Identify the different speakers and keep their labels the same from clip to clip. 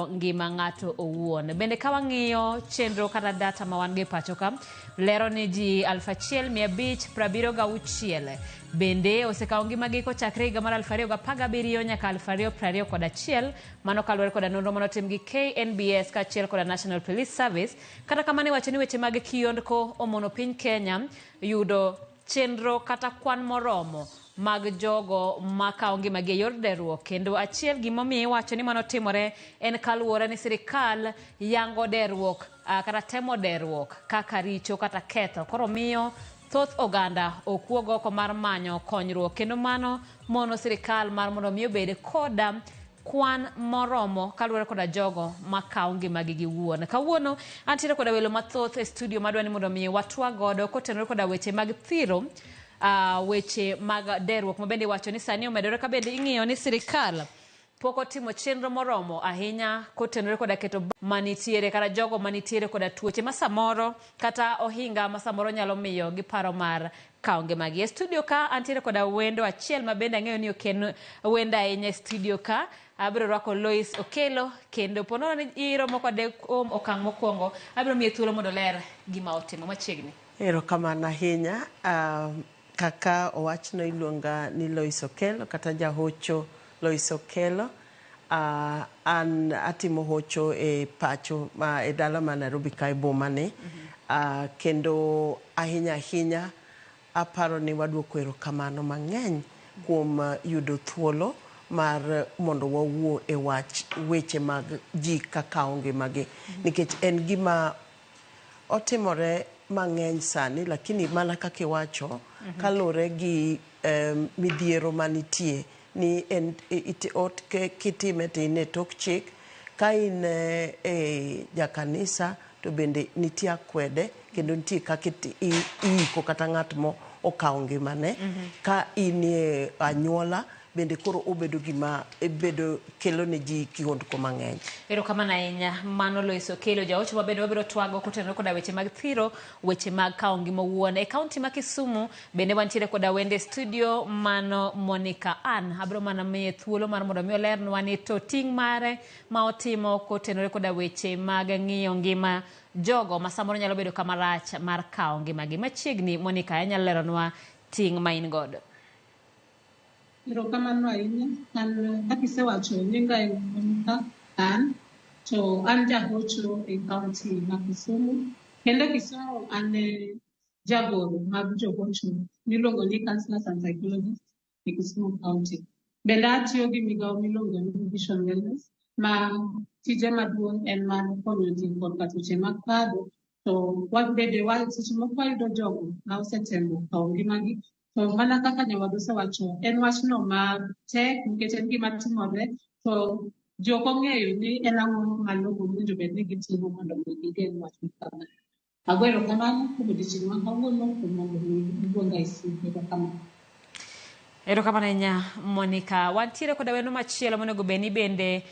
Speaker 1: paro ngima ng'ato owuon. Bende ka wang'iyo chenro kata data ma wan go e pacho ka, lero ni ji 1576 bende osekawo ngimagi kochakre higa mar 2017 nyaka 2021, mano kaluwore koda nonro manotim gi KNBS kaachiel koda National Police Service. Kata kamano iwacho ni weche mag kiondko omono piny Kenya yudo chenro kata kwan moromo mag jogo makawo ngimagi e yor deruok, kendo achiel gimomiyo iwacho ni mano timore en kaluwore ni sirikal yango deruok kata temo deruok kaka richo kata ketho, koro miyo thoth oganda okuog oko mar manyo konyruok, kendo mano mono sirikal mar mondo miyo bede koda kwan moromo kaluwore koda jogo makawo ngimagi giwuon. Kawuono antiere koda welo mathoth e studio madwani mondo miyo watwag godo kotenore koda weche mag thiro, weche mag deruok mabende iwacho ni sani omedore, ka bende ing'iyo ni sirikal pok otimo chenro moromo ahinya kotenore koda keto manitiere kata jogo manitiere koda tuoche ma samoro kata ohinga ma samoro nyalo miyo gi paro mar kawo ngimagi. E studio ka antiere koda wendo achiel ma bende ang'eyo ni oken wendo ahinya e studio ka. Abiro rwako Lois Okelo, kendo ponono ni iromo kode okang' mokwongo, abiro miye thuolo mondo ler gima otimo machiegni.
Speaker 2: Erokamano ahinya. Kaka owachno iluonga ni Lois Okelo kata jahocho Lois Okelo. An atimo hocho e pacho e dala ma Nairobi kae bomani. Kendo ahinya aparo ni waduoko erokamano mang'eny kuom yudo thuolo mar mondo wawuo e weche mag ji kakawo ngimagi, nikech en gima otimore mang'eny sani, lakini mana kaka iwacho kalure gi midhiero manitie ni kitime tine tok chik, ka in e jakanisa to bende nitie akwede, kendo nitie kaka iiko kata ng'at mo okawo ngimane. Ka in e anyuola bende koro obedo gima kelo ne ji kihondko mang'eny.
Speaker 1: Erokamano ahinya. Mano Lois Okelo, jahocho mabende wabiro twago kotenore koda weche mag thiro, weche mag kawo ngima owuon. E kaunti ma Kisumu bende wantiere koda wende studio mano Monica Ann. Abiro mana miye thuolo mar mondo mi olernwa ni to ting' mare ma otimo kotenore koda weche mag ng'iyo ngima jogo ma samoro nyalo bedo kama rach mar kawo ngimagi. Machiegni Monica, inyalo leronwa ting' ma in godo?
Speaker 3: Erokamano ahinya. An kaka isewacho nyinga en Monica Ann, to an jahocho e kaunti ma Kisumu, kendo Kisumu an jagoro mag johocho miluongo ni Counselors and Psychologists e Kisumu County. Bende atiyo gi migawo miluongo ni Vision Wellness, ma tije maduong' en mar konyo ji kod tuoche mag paro. To wabende seche moko wayudo jogo ma osetemo kawo ngimagi, to mana kaka nyawadu osewacho, en wachno matek nikech en gima timore, to jok ong'eyo ni en ang'o malong'o mowinjo bed ni gitimo mondo gigeng' wach makama. Ago erokamano kuom odiochieng' ma kawuono kuom mondo iluonga e studio. Erokamano.
Speaker 1: Erokamano ahinya Monica. Wantiere koda weno machielo monego beni bende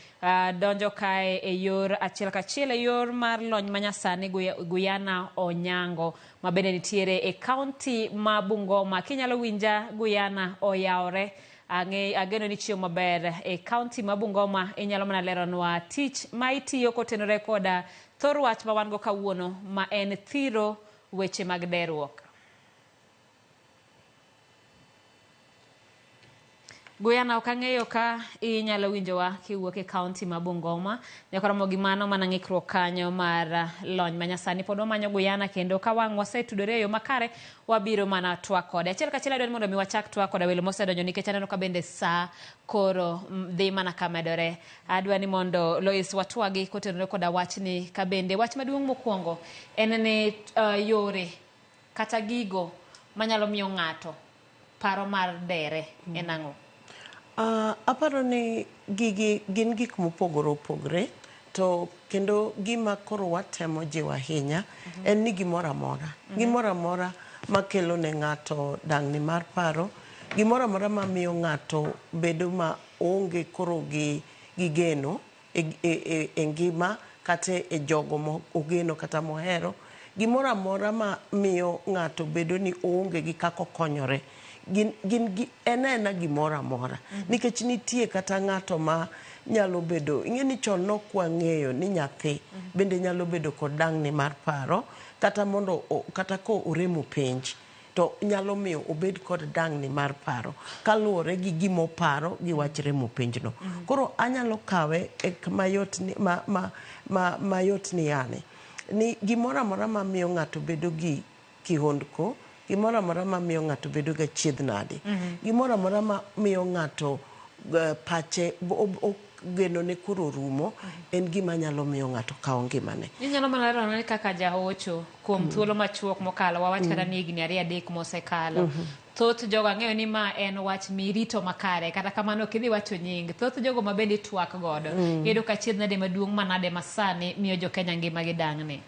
Speaker 1: donjo kae e yor achiel kachiel e yor mar lony manyasani, Guyana Onyango ma bende nitiere e kaunti ma Bungoma. Kinyalo winja Guyana oyawre, ageno ni chiyo maber e kaunti ma Bungoma. Inyalo mana leronwa tich ma itiyo kotenore koda thor wach ma wan go kawuono ma en thiro weche mag deruok. Guyana, ok ang'eyo ka inyalo winjowa kiwuok e kaunti ma Bungoma. Nyakoromo gi mano mana ng'ikruok kanyo mar lony manyasani pod wamanyo Guyana, kendo ka wang' wasetudore e yo makare wabiro mana twak kode. Achiel kachiel adwani mondo mi wachak twak koda welo mosedonjo, nikech aneno ka bende sa koro dhi mana kamedore. Adwani mondo Lois watwagi kotenore koda wachni, ka bende wach maduong' mokwongo en ni yore kata gigo manyalo miyo ng'ato paro mar dere en ang'o?
Speaker 2: Aparo ni gin gik mopogore opogore, to kendo gima koro watemo jiwo ahinya en ni gimoro amora makelo ne ng'ato dang'ni mar paro, gimoro amora mamiyo ng'ato bedo ma onge koro gi geno e ngima kata e jogo mo ogeno kata mohero, gimoro amora ma miyo ng'ato bedo ni onge gi kako konyore, enena gimoro amora nikech nitie kata ng'ato ma nyalo bedo ing'eni chon nok wang'eyo ni nyathi bende nyalo bedo kod dang'ni mar paro kata mondo kata ko oremo penj to nyalo miyo obed kod dang'ni mar paro kaluwore gi gimo paro gi wach remo penjno. Koro anyalo kawe mayot ni yani ni gimoro amora ma miyo ng'ato bedo gi kihondko, gimoro amora ma miyo ng'ato bedo ga chiedh nade, gimoro amora ma miyo ng'ato pache geno ne koro rumo en gima nyalo miyo ng'ato kawo ngimane.
Speaker 1: Inyalo mana lero ni kaka jahocho kuom thuolo machuok mokalo wawach kata ni higni 2-3 mosekalo. Thoth jogo ang'eyo ni ma en wach mirito makare kata kamano ok idhi wacho nying. Thoth jogo ma bende twak godo iyudo ka achiedh nade maduong' manade masani miyo jo Kenya ngima gi dang'ni.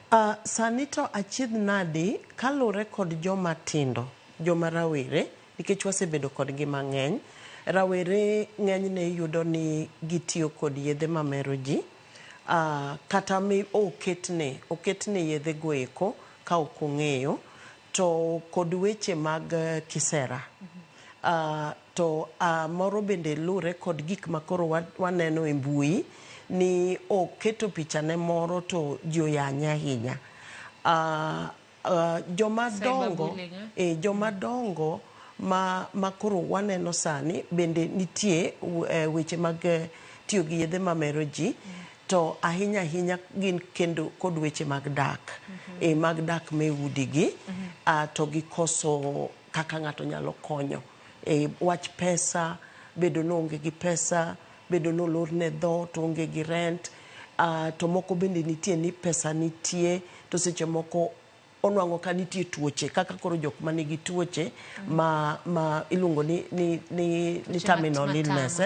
Speaker 2: Sani to achiedh nade kalure kod joma tindo, joma rawere nikech wasebedo kod ngima ng'eny. Rawere ng'enyne yudo ni gitiyo kod yedhe mamero ji kata mi oketne yedhe goeko ka ok ong'eyo to kod weche mag kisera to moro bende lure kod gik makoro waneno e mbui ni oketo pichane moro to ji oyanye ahinya. Jomadongo ma koro waneno sani bende nitie weche mag tiyo gi yedhe mamero ji to ahinya gin kendo kod weche mag dak me udigi to gi koso kaka ng'ato nyalo konyo wach pesa, bedo no onge gi pesa, bedo no lorne dho to onge gi rent, to moko bende nitie ni pesa nitie to seche moko onwang'o ka nitie tuoche kaka koro jok ma nigi tuoche ma iluongo ni terminal illness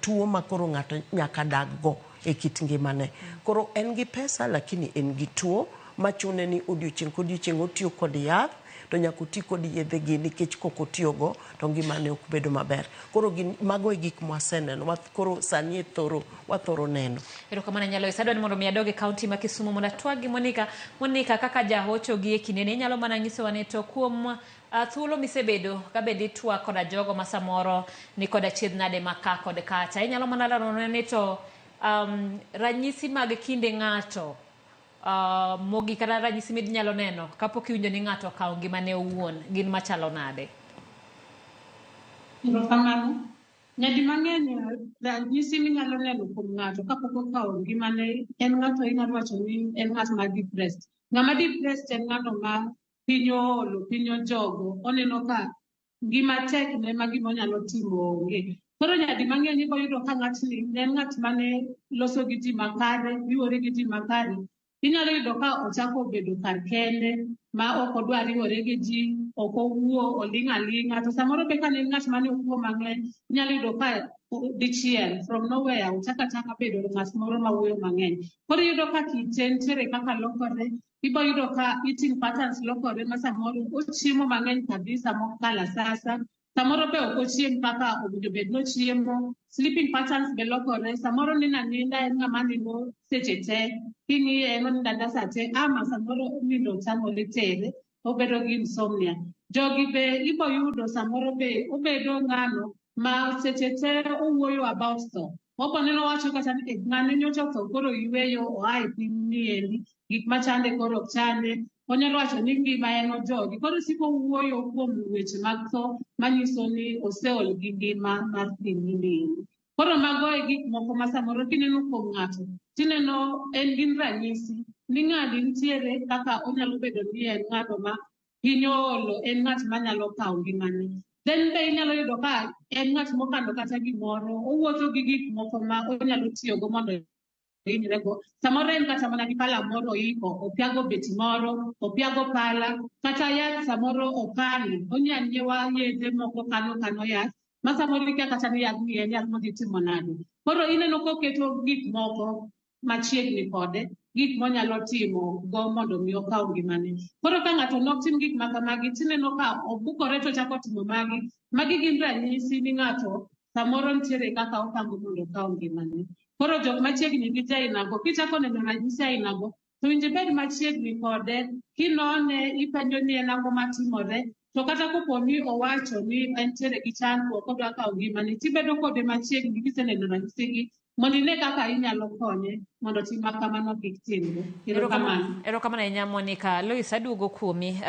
Speaker 2: tuo ma koro ng'ato nyaka dag go e kit ngimane. Koro en gi pesa lakini en gi tuo machune ni odiochieng' kodiochieng' otiyo kod yath to nyaka oti kod yedhe gi nikech koko tiyogo to ngimane ok bedo maber. Koro mago e gik mwaseneno koro sani wathoro neno.
Speaker 1: Erokamano nyalo isadwa ni mondo mi adoge kaunti ma Kisumu mondo atwag gi Monica kaka jahocho gi e kinene inyalo mana nyisowa ni to kuom thuolo misebedo ka bende twak koda jogo ma samoro ni kod achiedh nade maka kod kacha inyalo mana lero ni to ranyisi mag kinde ng'ato mogi kata ranyisi minyalo neno kapok iwinjo ni ng'ato okawo ngimane owuon gin machalo nade?
Speaker 3: Erokamano. Nyadi mang'eny ranyisi minyalo neno kuom ng'ato kapok okawo ngimane en ng'ato inyalo wacho ni en ng'at ma depressed. Ng'ama depressed en ng'ato ma piny oolo, piny ojogo, oneno ka ngima tek ne ma gima onyalo timo onge. Koro nyadi mang'eny ibo yudo ka ng'atni en ng'at mane loso gi ji makare, riwore gi ji makare. Inyalo yudo ka ochako bedo kar kende ma ok odwa riwore gi ji, ok owuo, oling' aling'a. To samoro be ka en ng'at mane owuo mang'eny, inyalo yudo ka dichiel from nowhere ochaka bedo ng'at moro ma wuoyo mang'eny. Koro yudo ka kite nitiere kaka lokore, ibo yudo ka eating patterns lokore ma samoro ochiemo mang'eny kabisa mokalo asasa. Samoro be ok ochiem kaka owinjo bed nochiemo. Sleeping patterns be lokore. Samoro ninda en ng'ama nindo seche te. King'iye en onindo sa te ama samoro nindo tamore tere. Obedo gi insomnia. Jogi be ibo yudo samoro be obedo ng'ano ma seche te owuoyo about tho. Obo neno wacho kata ni ng'ane nyocha tho koro yweyo oa e piny niendi. Gik machande koro ok chande. Onyalo wacho ni ngima en ojogi. Koro siko wuoyo kuom weche mag tho manyiso ni oseol gi ngima mar piny niendi. Koro mago e gik moko ma samoro kineno kuom ng'ato tineno en gin ranyisi ni ng'adi nitiere kaka onyalo bedo ni en ng'ato ma piny oolo, en ng'at manyalo kawo ngimane. Then be inyalo yudo ka en ng'at mokando kata gimoro, owuotho gi gik moko ma onyalo tiyogo mondo samoro en kata mana gi pala moro oiko, opiago beti moro, opiago pala, kata yath samoro okano, onyalo nyiewa yedhe moko kano yath, ma samoro ikia kata ni yath ni en yath modhi timo nade. Koro ineno koketo gik moko machiegni kode, gik monyalo timo go mondo mi okaw ngimane. Koro ka ng'ato nok tim gik makamagi, tineno ka obukore to chako timo magi gin ranyisi ni ng'ato samoro nitiere kaka opango mondo okaw ngimane. Koro jok machiegni gi jainago, kichako neno ranyisi ainago, to winjo bed machiegni kode, kinone ipenjo ni en ang'o matimore, to kata kopo ni owacho ni entiere gi chandruok kodwa kawo ngimani tibedo kode machiegni kiseneno ranyisigi mondo ine kaka inyalo konye mondo tim kamano kik timre.
Speaker 1: Erokamano ahinya Monica. Lois, aduogo kuomi.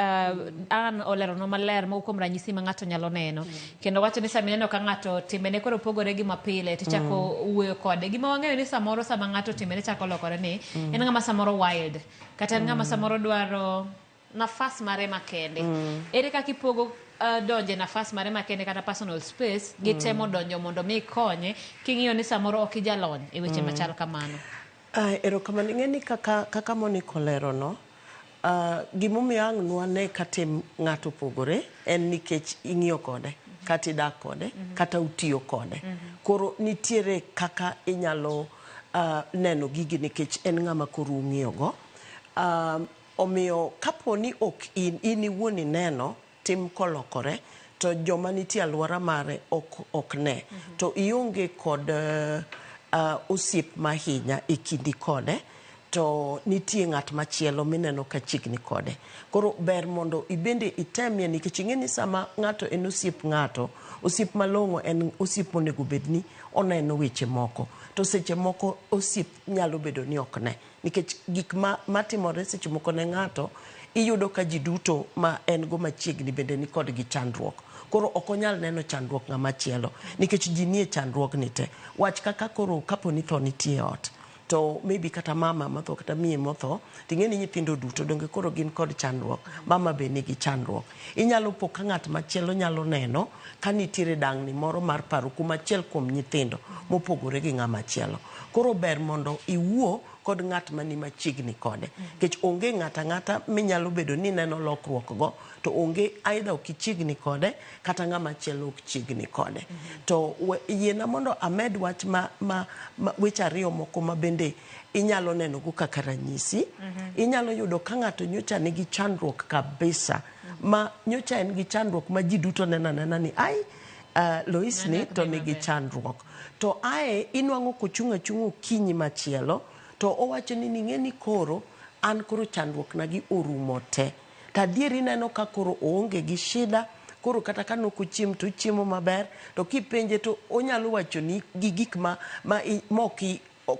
Speaker 1: An olerono maler moko kuom ranyisi ma ng'ato nyalo neno. Kendo wacho ni sama ineno ka ng'ato timbene koro pogore gi mapile tichako wuoyo kode. Gima wang'eyo ni samoro sama ng'ato timbene chako lokore ni en ng'ama samoro wild. Kata en ng'ama samoro dwaro nafas mare makende. Ere kaka ipogo donje nafas mare makende kata personal space gitemo donjo mondo mi konye king'iyo ni samoro ok ijalony e weche machal kamano.
Speaker 2: Erokamano ing'eni kaka Monica olero no, gimomiyo ang' nwane katim ng'ato pogore en nikech ing'iyo kode kata idak kode kata utiyo kode. Koro nitiere kaka inyalo neno gigi nikech en ng'ama koro ung'iyogo. Omiyo kapo ni ok in iwuon ineno tim kolokore to joma nitie alwora mare ok ne to ionge kod osiep mahinya e kindi kode to nitie ng'at machielo mineno ka chiegni kode. Koro ber mondo ibende itemie nikech ing'eni sama ng'ato en osiep ng'ato, osiep malong'o en osiep monego bedni oneno weche moko. To seche moko osiep nyalo bedo ni ok ne. Nikech gik matimore seche moko ne ng'ato iyudo ka ji duto ma en go machiegni bende ni kod gi chandruok. Koro ok onyal neno chandruok ng'ama chielo nikech ji nie chandruok ni te. Wach kaka koro kapo ni tho nitie ot to maybe kata mama matho kata miye motho ting'eni nyithindo duto donge koro gin kod chandruok, mama be nigi chandruok. Inyalo po ka ng'at machielo nyalo neno ka nitiere dang'ni moro mar paro kuma achiel kuom nyithindo mopogore gi ng'ama chielo. Koro ber mondo iwuo kod ng'at mani machiegni kode. Kech onge ng'ata minyalo bedo ni neno lokruok go to onge aidha ok ichiegni kode kata ng'ama chielo ok chiegni kode. To yiena mondo amed wach weche ariyo moko ma bende inyalo neno go kaka ranyisi. Inyalo yudo ka ng'ato nyocha nigi chandruok kabisa ma nyocha en gi chandruok ma ji duto nena ni Lois ni to nigi chandruok. To inwang'o kochung' achung' okinyi machielo to owacho ni ning'eni koro an koro chandruok na gi orumo te. Tadieri neno ka koro oonge gi shida, koro kata ka nok ochiem to chiemo maber, to kipenje to onyalo wacho ni gi gik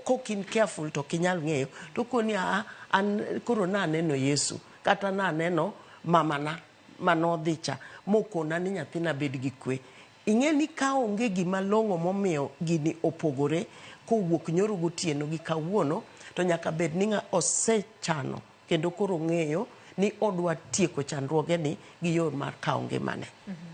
Speaker 2: kok in careful to kinyal ng'eyo. To koni an koro naneno Yesu, kata naneno mamana manodhi cha, mokona ni nyathina bed gi kwe. Ing'eni ka onge gima long'o momiyo gini opogore kowuok nyoro gotieno gi kawuono, to nyaka bed ni osechano kendo koro ng'eyo ni odwa tieko chandruoge ni gi yor mar kawo ngimane.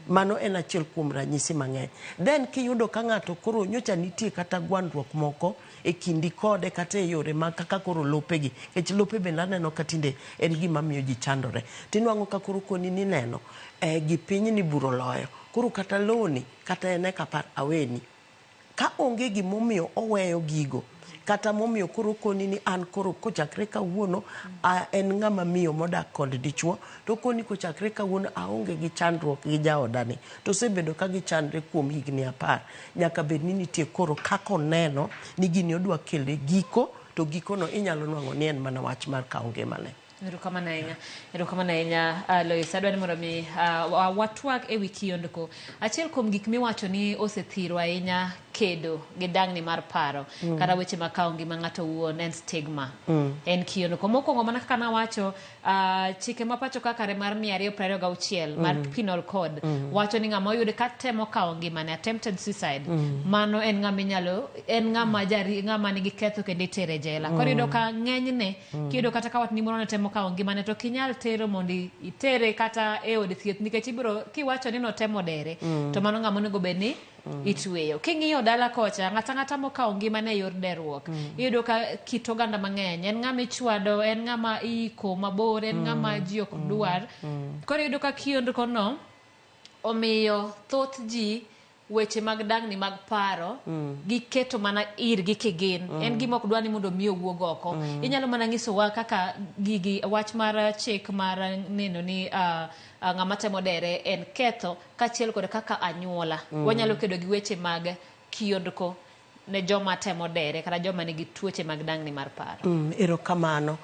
Speaker 2: Mano en achiel kuom ranyisi mang'eny. Then kiyudo ka ng'ato koro nyocha nitie kata gwandruok moko e kindi kode kata e yore ma kaka koro lopegi, kech lope bende aneno ka tinde en gima miyo ji chandore. Tinwang'o ka koro koni ni neno gi piny ni buro loyo, koro kata loni kata ene kapar aweni. Ka onge gimomiyo oweyo gigo kata momiyo koro koni ni an koro kochakre kawuono en ng'ama miyo modak kod dichuo, to koni kochakre kawuono aonge gi chandruok gi jaodani, to osebedo ka gichandre kuom higni 10, nyaka bed ni nitie koro kako neno ni gini odwa kele giko, to gikono inyalo nwang'o ni en mana wach mar kawo ngimane.
Speaker 1: Erokamano ahinya Lois. Adwa ni mondo mi watwag e wi kiondko. Achiel kuom gik miwacho ni osethiro ahinya kedo gi dang'ni mar paro kata weche ma kawo ngima ng'ato wuon en stigma. En kiondko. Mokwongo mana kaka nawacho, chike ma pacho kaka mar 226 mar Penal Code wacho ni ng'ama oyude ka temo kawo ngimane, attempted suicide, mano en ng'ama nigi ketho kendo itere jela. Koro iyudo ka ng'enyne kiyudo kata ka watni moro temo kawo ngimane to kinyal tero mondo itere kata e od thieth, nikech ibiro kiwacho ni notemo dere to mano ng'ama onego bed ni itweyo. King'iyo dala kocha ng'ata mokawo ngimane e yor derruok, iyudo ka kit oganda mang'eny en ng'ama ichwado, en ng'ama iko mabor, en ng'ama ji ok dwar. Koro iyudo ka kiondko no omiyo thoth ji weche mag dang'ni mag paro giketo mana irgi kigin. En gima ok dwa ni mondo mi owuog oko. Inyalo mana nyisowa kaka gigi wach mar chik mar neno ni ng'ama temo dere en ketho kachiel kod kaka anyuola. Wanyalo kedo gi weche mag kiondko ne joma temo dere kata joma nigi tuoche mag dang'ni mar paro.
Speaker 2: Erokamano.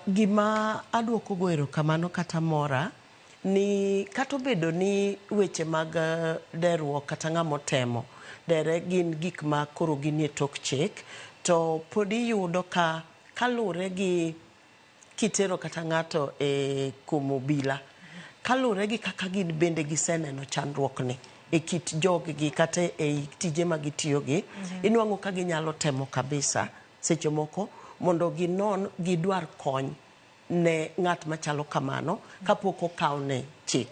Speaker 2: Gima aduoko go erokamano kata mora ni kata obedo ni weche mag deruok kata ng'amo temo dere gin gik ma koro ginie tok chik, to pod iyudo ka kalure gi kitero kata ng'ato e kumo obila, kalure gi kaka gin bende giseneno chandruok ni e kit joggi kata e tije ma gitiyogi, inwang'o ka ginyalo temo kabisa seche moko mondo ginon gidwar kony ne ng'at machalo kamano kapok okawne chik.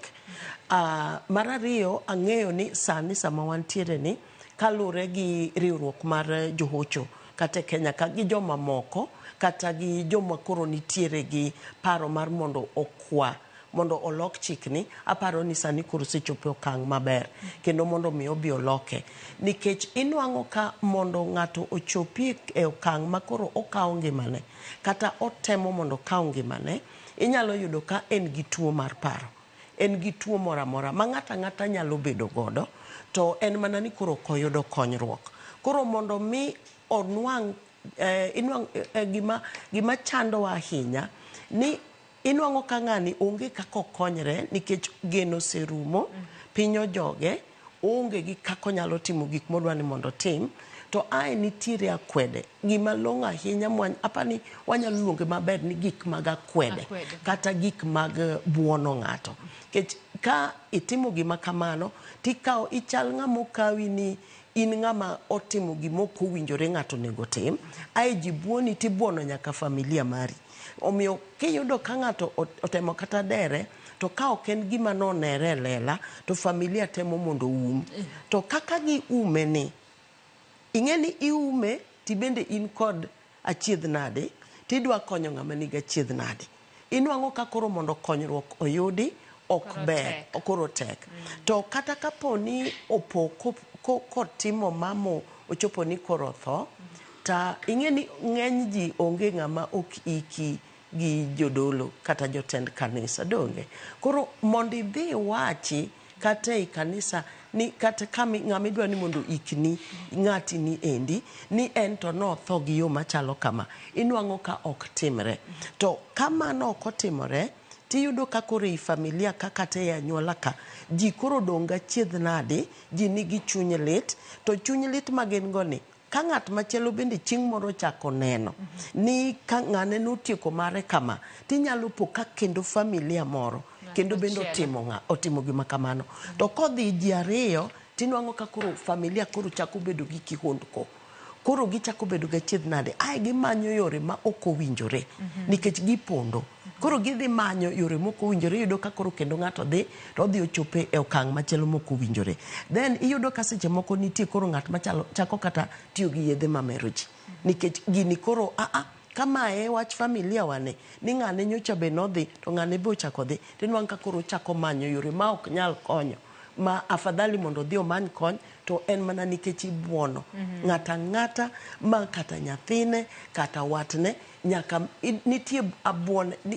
Speaker 2: Mar ariyo, ang'eyo ni sani sama wantiere ni kalure gi riwruok mar johocho kata Kenya ka gi joma moko kata gi joma koro nitiere gi paro mar mondo okwa mondo olok chik ni, aparo ni sani koro sechopo okang' maber kendo mondo mi obi oloke, nikech inwang'o ka mondo ng'ato ochopi e okang' ma koro okawo ngimane kata otemo mondo okaw ngimane, inyalo yudo ka en gi tuo mar paro, en gi tuo moro amora ma ng'ata nyalo bedo godo, to en mana ni koro koyudo konyruok. Koro mondo mi onwang' gima chandowa ahinya ni inwang'o ka ng'ani onge kaka okonyre nikech geno serumo, piny ojoge, onge gi kaka onyalo timo gik modwa ni mondo tim, to ae nitiere akwede. Gima long'o ahinya apani wanyalo luonge maber ni gik mag akwede kata gik mag buono ng'ato. Nikech ka itimo gima kamano, tikawo ichal ng'ama okawi ni in ng'ama otimo gima ok owinjore ng'ato nego tim, ae ji buoni tibuono nyaka familia mari. Omiyo kiyudo ka ng'ato otemo kata dere, to ka ok en gima nonere e lela, to familia temo mondo to kaka gi ume ni, ing'e ni iume tibende in kod achiedh nade, tidwa konyo ng'ama nigi achiedh nade. Inwang'o ka koro mondo konyruok oyudi ok ber, koro tek. To kata kapo ni opo kotimo mamo ochopo ni koro tho, ta ing'e ni ng'eny ji onge ng'ama ok iki gi jodolo kata jotend kanisa, donge. Koro mondo idhi wachi kata e kanisa ni kata ng'ama idwa ni mondo ikni ng'ati ni endi ni en to notho gi yo machalo kama, inwang'o ka ok timre. To kamano ok otimore, tiyudo ka koro i familia ka kata e anyuola ka, ji koro dong' gachiedh nade, ji nigi chuny lit, to chuny lit ma gin go ni ka ng'at machielo bende chieng' moro chako neno ni ka ng'ane notieko mare kama, tinyalo po ka kendo familia moro kendo bende otimo gima kamano. To kodhi ji ariyo, tinwang'o ka koro familia koro chako bedo gi kihondko, koro gichako bedo gachiedh nade, ae gimanyo yore ma ok owinjore nikech gipondo. Koro gidhi manyo yore mok owinjore, iyudo ka koro kendo ng'ato dhi to odhi ochope e okang' machielo mok owinjore. Then iyudo ka seche moko nitie koro ng'at machalo chako kata tiyo gi yedhe mamero ji, nikech gini koro kamae wach familia wane ni ng'ane nyocha be nodhi to ng'ane be ochako dhi, tinwang'o ka koro chako manyo yore ma ok nyal konyo, ma afadhali mondo odhi omany kony, to en mana nikech ibuono ng'ata ma kata nyathine kata watne nyaka nitie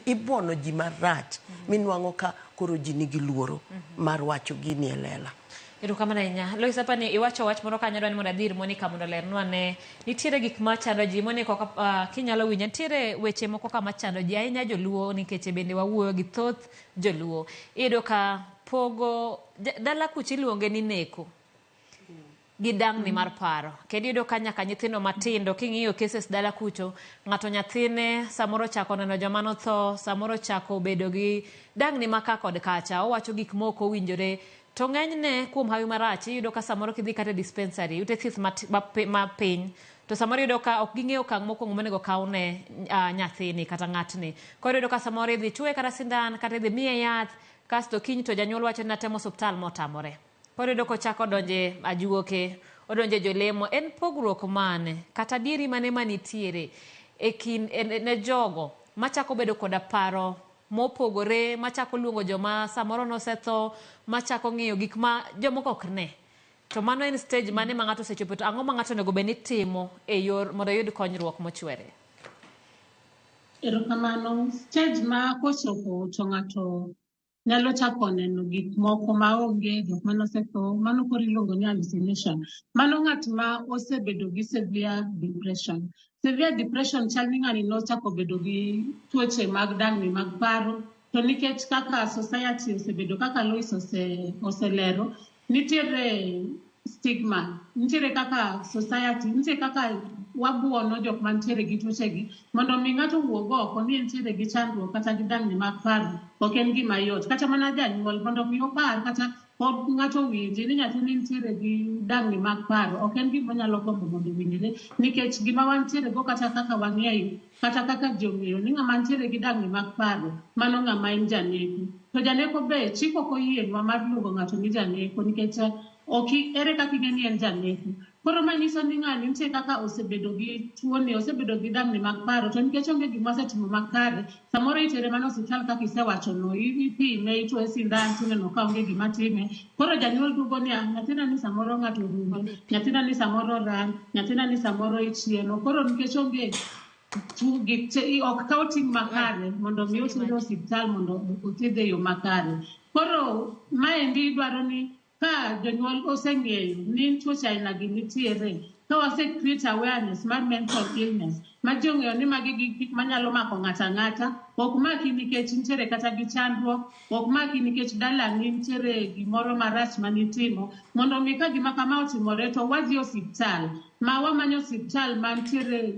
Speaker 2: ibuono ji marach, minwang'o ka koro ji nigi luoro mar wacho gini e lela.
Speaker 1: Erokamano ahinya. Lois, apani iwacho wach moro kanyo dwani mondo adhir Monica mondo lernwa ne nitiere gik machando ji. Monica kinyalo winjo, nitiere weche moko kama chando ji ahinya joluo, nikech bende wawuoyo gi thoth joluo. Iyudo ka pogo dala kuch iluonge ni neko gi dang'ni mar paro. Kendo iyudo ka nyaka nyithindo matindo, king'iyo cases dala kucho, ng'ato nyathine samoro chako neno joma notho, samoro chako bedo gi dang'ni maka kod kacha, owacho gik moko owinjore. To ng'enyne kuom hawi marach, iyudo ka samoro kidhi kata dispensary, ute thieth ma piny, to samoro iyudo ka ok ging'eyo okang' mokwongo monego kawne nyathini kata ng'atni. Koro iyudo ka samoro idhi chuoye kata sindan kata idhi miye yath, kasto kiny to janyuol wacho ni natemo osuptal motamore. Koro iyudo kochako donje ajuoke, odonje jolemo. En pogruok mane kata dieri mane manitiere e kin ne jogo machako bedo koda paro mopogore, machako luongo joma samoro nosetho, machako ng'iyo gik ma jomoko ok ne. To mano en stage mane ma ng'ato osechopo, to ang'o ma ng'ato onego bed ni timo e yor mondo oyud konyruok mochwere?
Speaker 3: Erokamano, stage ma kochopo to ng'ato nyalo chako neno gik moko maonge jok manosetho, mano koro iluongo ni hallucination. Mano ng'at ma osebedo gi severe depression. Severe depression chal ni ng'ani nochako bedo gi tuoche mag dang'ni mag paro, to nikech kaka society osebedo kaka Lois oselero nitiere stigma, nitiere kaka society, nitiere kaka wabuono jok mantiere gi tuoche gi mondo mi ng'ato wuog oko ni nitiere gi chandruok kata gi dang'ni mag paro ok en gima yot kata mana janyuol mondo mi opar kata ng'ato winji ni nyathini nitiere gi dang'ni mag paro ok en gima nyalo gombo mondo winjre nikech gima wantiere go kata kaka wang'eyo kata kaka jong'eyo ni ng'ama nitiere gi dang'ni mag paro mano ng'ama en janeko to janeko be chik ok oyienwa mar luongo ng'ato ni janeko nikech ere kaka ing'e ni en janeko. Koro manyiso ni ng'ani nitie kaka osebedo gi tuoni, osebedo gi dang'ni mag paro to nikech onge gima osetimo makare, samoro itere mana osiptal kaka isewacho no, ipime, ituoye sindan tineno ka onge gima time. Koro janyuol duogo ni nyathina ni samoro ng'ato orumo, nyathina ni samoro ran, nyathina ni samoro ichieno. Koro nikech onge ok kaw ting' makare mondo mi otere osiptal mondo othiedhe e yo makare. Koro maendi dwaro ni ka jonyuol oseng'eyo ni tuoche aina gi nitiere, ka wase create awareness mar mental illness, ma ji ong'eyo ni magi gik manyalo mako ng'ata ng'ata, ok maki nikech nitiere kata gi chandruok, ok maki nikech dalani nitiere gimoro marach manitimo, mondo mi ka gima kama otimore to wadhi osiptal, ma wamanyo osiptal mantiere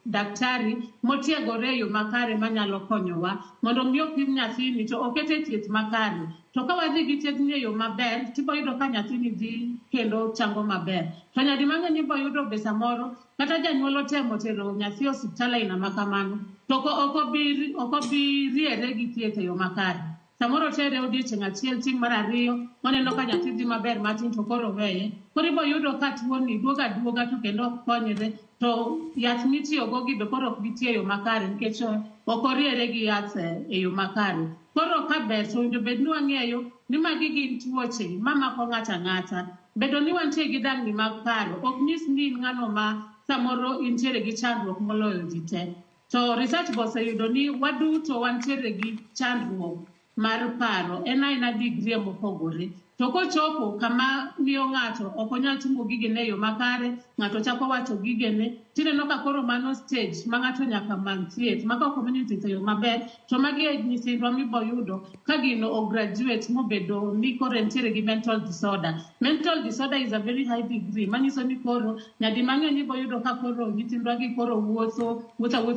Speaker 3: daktari motiegore e yo makare manyalo konyowa mondo mi opim nyathini to okete thieth makare. To ka wadhi gi thiethni e yo maber, tibo yudo ka nyathini dhi kendo chango maber. To nyadi mang'eny ibo yudo be samoro kata janyuol otemo tero nyathi osiptal aina ma kamano, to ok obi riere gi thieth e yo makare. Samoro tere odiochieng' achiel, ting' mar ariyo, oneno ka nyathi dhi maber matin to koro weye. Koro ibo yudo ka tuoni duoga to kendo ok konyre, to yath mitiyogo gi be koro ok nitie e yo makare nikech ok oriere gi yath e yo makare. Koro ka ber to owinjo bed ni wang'eyo ni magi gin tuoche mamako ng'ata ng'ata. Bedo ni wantie gi dang'ni mag paro ok nyis ni ng'ano ma samoro intiere gi chandruok moloyo ji te. To research be oseyudo ni waduto wantiere gi chandruok mar paro, en aina degree mopogore. To kochopo kama miyo ng'ato ok onyal timo gigene e yo makare, ng'ato chako wacho gigene, tineno ka koro mano stage ma ng'ato nyaka many thieth, ma ka ok omanyo thieth e yo maber, to magi e nyisindwa mibo yudo ka gino o graduate mobedo ni koro entiere gi mental disorder. Mental disorder is a very high degree, manyiso ni koro nyadi mang'eny ibo yudo ka koro nyithindwa gi koro wuotho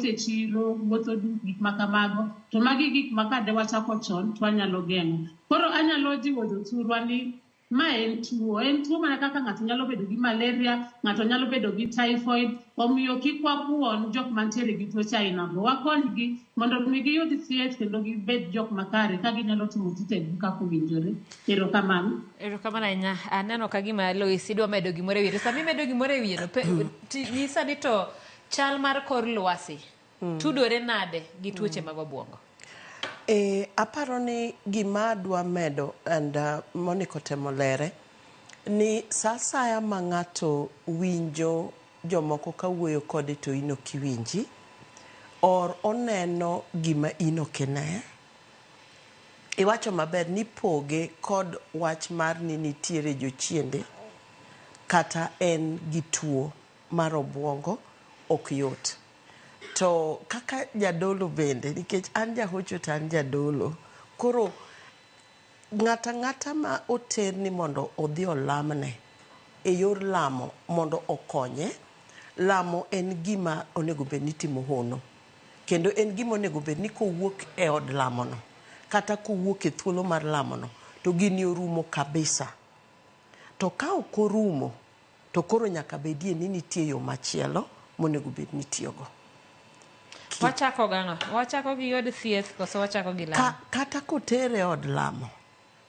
Speaker 3: e chiro, wuotho gik makamago, to magi gik ma kade wachako chon to wanyalo geng'o. Koro anyalo jiwo jothurwa ni ma en tuo mana kaka ng'ato nyalo bedo gi malaria, ng'ato nyalo bedo gi typhoid, omiyo kik wabuon jok mantiere gi tuoche ainago, wakonygi mondo mi giyud thieth kendo gibed jok makare ka ginyalo timo tijegi kaka owinjore. Erokamano.
Speaker 1: Erokamano ahinya. Aneno ka gima Lois idwa medo gimoro e wiye. Sami medo gimoro e wiye no, nyisa ni to chal mar kor lwasi tudore nade gi tuoche mag obwongo?
Speaker 2: Aparo ni gima adwa medo and Monica temo lere ni sa asaya ma ng'ato winjo jomoko ka wuoyo kode to in ok iwinji, or oneno gima in ok ine, iwacho maber ni poge kod wach mar ni nitiere jochiende kata en gi tuo mar obwongo ok yot. To kaka jadolo bende, nikech an jahocho to an jadolo, koro ng'ata ma oter ni mondo odhi olamne e yor lamo mondo okonye, lamo en gima onego bed ni timo hono, kendo en gima onego bed ni kowuok e od lamono kata kowuok e thuolo mar lamono to gini orumo kabisa. To ka ok orumo to koro nyaka bedie ni nitie yo machielo monego bed ni tiyogo.
Speaker 1: Wachako gang'o? Wachako gi yod thieth koso wachako gi lamo?
Speaker 2: Kata kotere od lamo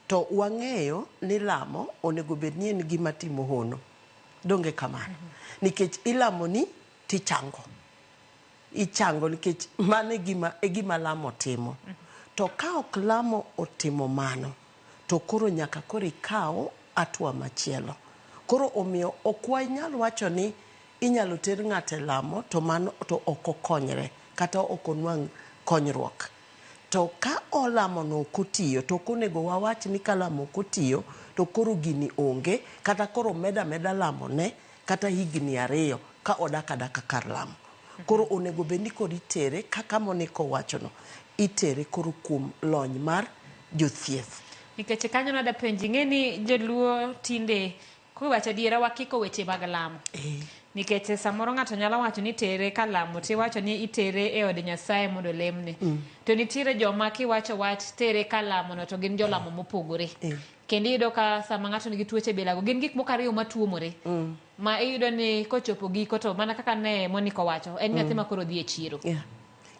Speaker 2: to wang'eyo ni lamo onego bed ni en gima timo hono, donge kamano? Nikech ilamo ni tichango, ichango nikech mano e gima lamo timo. To ka ok lamo otimo mano to koro nyaka koro ikaw atua machielo. Koro omiyo ok wanyal wacho ni inyalo ter ng'ate lamo to mano to ok okonyre kata ok onwang' konyruok. To ka olamo no kotiyo to konego wawach ni kalamo kotiyo to koro gini onge, kata koro meda lamo ne kata higni 2 ka odaka kar lamo. Koro onego bedni kod itere kaka Monica owachono, itere koro kuom lony mar jothieth.
Speaker 1: Nikech kanyo nada penji ng'eni joluo tinde kuwacho diera wakiko weche mag lamo. Nikech samoro ng'ato nyalo wacho ni tere ka lamo tiwacho ni itere e od Nyasaye mondo lemne. To nitiere joma kiwacho wach tere ka lamo no to gin jolamo mopogore. Kendo iyudo ka sama ng'ato nigi tuoche bilago gin gik moko ariyo matuomore. Ma iyudo ni kochopo giko to mana kaka ne Monica wacho en nyathi ma koro dhi e chiro.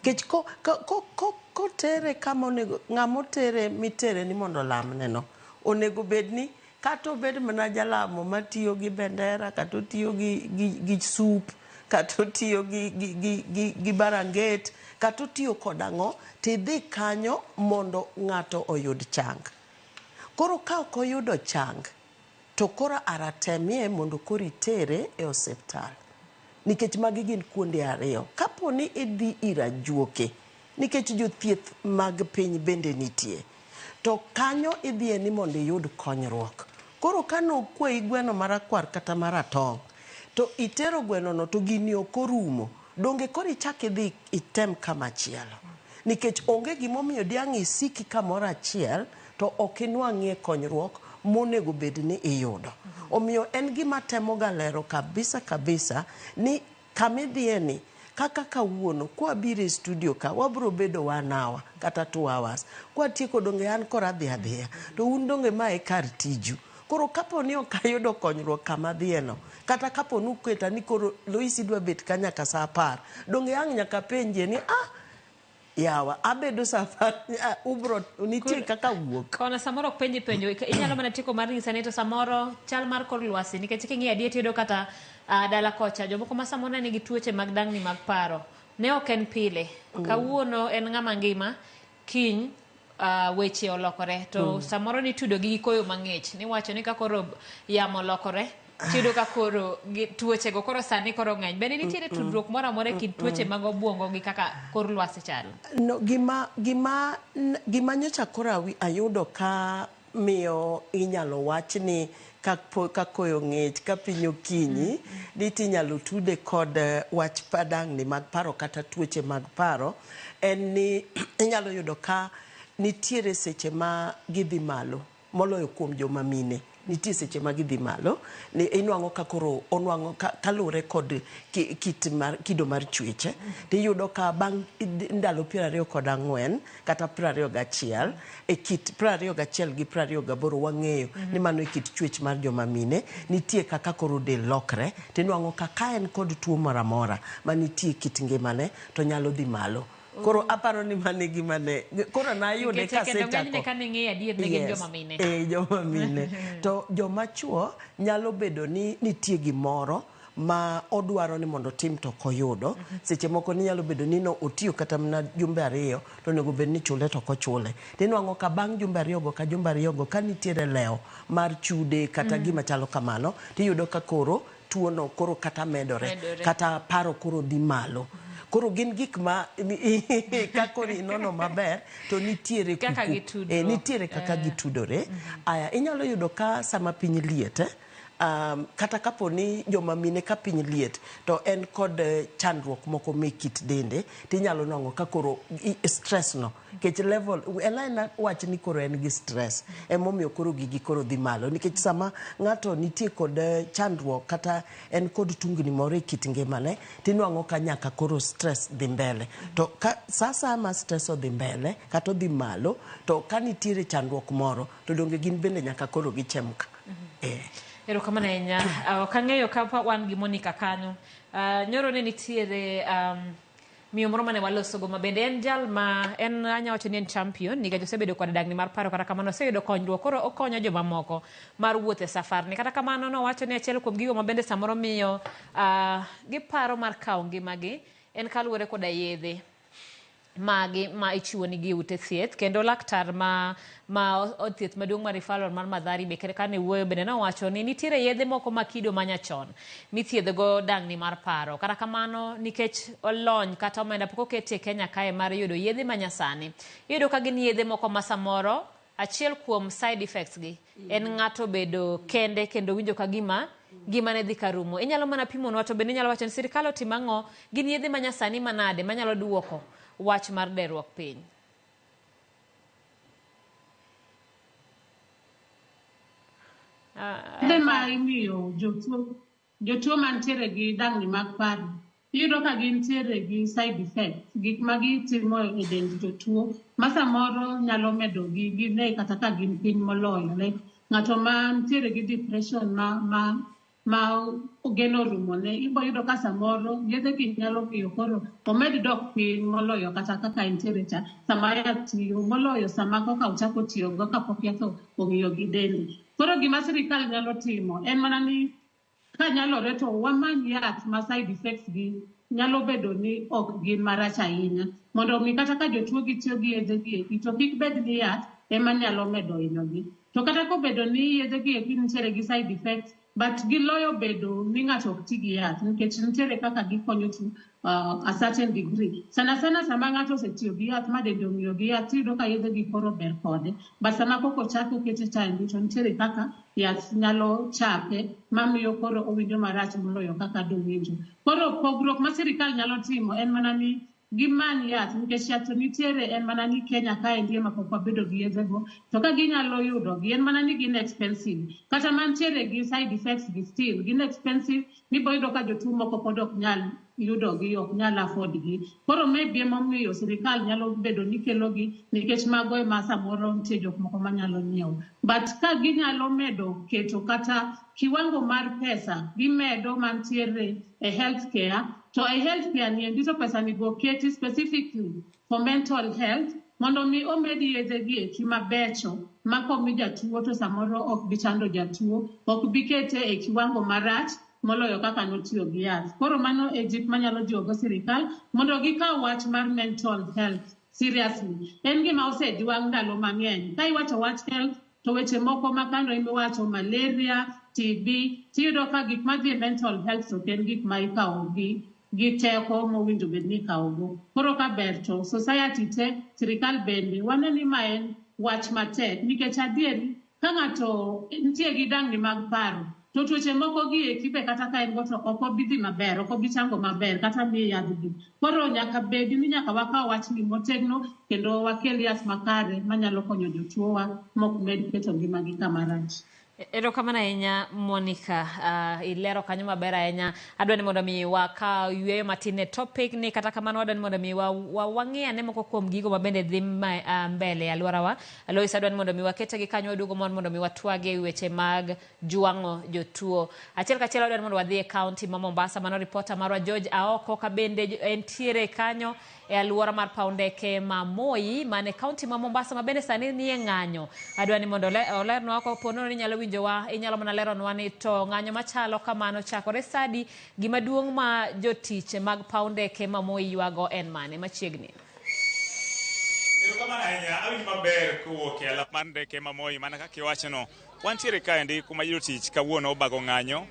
Speaker 2: Kech ko tere kama onego ng'amo tere mitere ni mondo lamne no onego bedni kato bed mana jalamo matiyo gi bendera kato tiyo gi sup kato tiyo gi baranget kato tiyo kod ang'o tidhi kanyo mondo ng'ato oyud chang. Koro ka ok oyudo chang to koro aratemie mondo koro itere e osiptal. Nikech magi gin kuonde ariyo. Kapo ni idhi ira juoke nikech jothieth mag piny bende nitie. To kanyo idhie ni mondo iyud konyruok. Koro kano kwei gweno marakwar kata maratong' to itero gweno no to gini okorumo. Donge koro ichak idhi item kama chielo. Nikech onge gimomiyo diang' isiki kamoro achiel to ok inwang'ie konyruok monego bed ni iyudo. Omiyo en gima temo galero kabisa ni kamidhieni kaka kawuono kwa bire studio ka wabro bedo 1 hour kata 2 hours kwa tieko donge an kora adhiya to un donge mae kar tiju. Koro kapo ni ok ayudo konyruok kama dhieno kata kapo ni uketa ni koro Loisi dwa bet kanya ka saa 10 donge ang' nyaka penje ni yawa abedo safar ubro nitie kaka wuok.
Speaker 1: Kona samoro ok penji penjo inyalo mana tiko mar nyisa ni to samoro chal mar kor lwasi nikech king'i adier tiyodo kata dala kocha jomoko ma samoro nigi tuoche mag dang'ni mag paro ne ok en pile. Kawuono en ng'ama ngima kiny weche olokore to samoro ni tudo gi koyo mang'ich ni wacho ni ka koro yamo lokore tiyodo ka koro tuoche go koro sani koro ng'eny. Bende nitiere tudruok moro amora kind tuoche mag obwongo gi kaka kor lwasi chalo?
Speaker 2: No, gima nyocha koro ayudo ka miyo inyalo wach ni ka koyo ng'ich ka piny okinyi ni tinyalo tude kod wach padang'ni mag paro kata tuoche mag paro en ni inyalo yudo ka nitiere seche ma gidhi malo moloyo kuom joma mine. Nitie seche ma gidhi malo ni inwang'o ka koro onwang'o kalure kod kido mar chweche tiyudo ka bang' ndalo 24 kata 21 e kit 21 gi 28 wang'eyo ni mano e kit chwech mar joma mine. Nitie kaka koro del lokre tinwang'o ka en kod tuo moro amora ma nitie kit ngimane to nyalo dhi malo. Koro aparo ni mane gima ne koro na yude kaseta
Speaker 1: ko kan ng'e adier ne gin joma mine.
Speaker 2: Joma mine. To joma chuo nyalo bedo ni nitie gimoro ma odwaro ni mondo tim to koyudo. Seche moko ni nyalo bedo ni no otiyo kata na jumbe 2 to nego bed ni chule to kochule. Tinwang'o ka bang' jumbe 2 go ka jumbe 2 go ka nitiere leo mar chude kata gima chalo kamano tiyudo ka koro tuo no koro kata medore. Kata paro koro dhi malo. Koro gin gik ma kakori inono maber to nitiere
Speaker 1: kaka gitudore.
Speaker 2: Nitiere kaka gitudore. Aya inyalo yudo ka sama piny liet kata kapo ni joma mine ka piny liet to en kod chandruok moko me kit dende tinyalo nwango ka koro stress no kech level ena wach ni koro en gi stress emomiyo koro gigi koro dhi malo nikech sama ng'ato nitie kod chandruok kata en kod tungni moro e kit ngimane tinwango ka nyaka koro stress dhi mbele to sasa ma stress odhi mbele kata odhi malo to ka nitiere chandruok moro to donge gin bende nyaka koro gichemka.
Speaker 1: Ero kama nenya kang'eyo ka wan gi Monica kanyo nyoro ne nitiere miyo moro mane waloso go mabende en jal ma en anya wacho ni en champion nikech osebedo kod dang'ni mar paro kata kamano oseyudo konyruok koro okonyo joma moko mar wuotho e safar ni kata kamano no wacho ni achiel kuom gigo mabende samoro miyo giparo mar kawo ngimagi en kaluwore koda yedhe magi ma ichiwo ni gi ute thieth kendo laktar ma thieth maduong' mar referral mar Mathari be kane wuoyo bende nowacho ni nitiere yedhe moko ma kido manyachon mithiedho go dang'ni mar paro kata kamano nikech olony kata omenda pok oketi e Kenya kae mar yudo yedhe manyasani iyudo ka gin yedhe moko ma samoro achiel kuom side effects gi en ng'ato bedo kende kendo winjo ka gima ne dhi karumo. Inyalo mana pimonwa to bende inyalo wacho ni sirikal otim ang'o, gin yedhe manyasani manade manyalo duoko wach mar deruok piny?
Speaker 3: Yedhe ma imiyo jotuo mantiere gi dang'ni mag paro iyudo ka gintiere gi side effects, gik ma gitimo e dend jotuo ma samoro nyalo medo gi gine kata ka gin piny moloyo. Ng'ato ma ntiere gi depression ma ogeno rumone, ibo yudo ka samoro yedhe gi nyalo miyo koro omed dok piny moloyo kata kaka entiere cha sama yatiyo, moloyo sama koka ochako tiyo go kapok yath ong'iyo gi dende. Koro gima sirikal nyalo timo en mana ni ka nyalore to wamany yath ma side effects gi nyalo bedo ni ok gin marach ahinya, mondo mi kata ka jotuo gitiyo gi yedhe gi to kik bed ni yath ema nyalo medo hinyogi. To kata kobedo ni yedhe gi nitiere gi side effects, but giloyo bedo ni ng'ato ok ti gi yath nikech nitiere kaka gikonyo to a certain degree. Sana sama ng'ato osetiyo gi yath ma dende omiyo gi yath, iyudo ka yedhe gi koro ber kode. But sama koko chako kete chanjo to nitiere kaka yath nyalo chape mamiyo koro owinjo marach moloyo kaka dowinjo. Koro pogruok ma sirikal nyalo timo en mana ni gimany yath, nikech yath nitiere en mana ni Kenya kae ndiye ma pok wabedo gi yedhe go, to ka ginyalo yudo gi en mana ni gin expensive, kata mantiere gi side effects gi still gin expensive, mibo yudo ka jotuo moko pod ok nyal yudo gi, ok nyal afford gi. Koro maybe emomiyo sirikal nyalo bedo ni kelo gi nikech mago ema samoro nitie jok moko manyalo nyiewo. But ka ginyalo medo keto kata kiwango mar pesa gimedo mantiere e healthcare, to e healthcare ni endito pesa ni go keti specifically for mental health, mondo mi omedi yedhe gi eki mabecho ma komi jatuo to samoro ok bichando jatuo, ok bikete e kiwango marach moloyo kaka notiyo gi yath. Koro mano e jip manyalo jiwogo sirikal mondo gikaw wach mar mental health seriously. En gima osediwang' ndalo mang'eny. Ka iwacho wach health to weche moko makando imiwacho malaria, TB, tiyudo ka gik madhi mental health to en gik ma ikawo gi teko mowinjo bed ni ikawogo. Koro ka ber to society te, sirikal bende waneni ma en wach matek, nikech adieri ka ng'ato nitie gi dang'ni mag paro to tuoche moko gi eki be kata ka en go to ok obidhi maber, ok obichango maber kata miye yadhgi. Koro nyaka bed ni nyaka wakaw wachni motegno kendo wakel yath makare manyalo konyo jotuowa mok med keto ngimagi kama rach.
Speaker 1: Erokamano ahinya Monica, ilero kanyo maber ahinya. Adwa ni mondo mi wakaw yweyo matin e topic ni, kata kamano adwa ni mondo mi wang'i ane moko kuom gigo mabende dhi mbele e alworawa. Lois, adwa ni mondo mi wakete gi kanyo waduogo mondo mi watwage weche mag jwang'o jotuo. Achiel kachiel adwa ni mondo wadhi e kaunti ma Mombasa, mano reporter marwa George Aoko ka bende entiere kanyo e alwora mar paw ndeke ma Moi mane kaunti ma Mombasa ma bende sani nie ng'anyo. Adwa ni mondo olernwa oko ponono ni nyalo winjowa, inyalo mana leronwa ni to ng'anyo machalo kamano chakore sadi, gima duong' ma jotich mag paw ndeke ma Moi ywago en mane machiegni.
Speaker 4: Erokamano ahinya, awinjo maber kowuok e alap mar ndeke ma Moi, mana kaka iwachono. Wantiere kaendi kuma jotich kawuono obago ng'anyo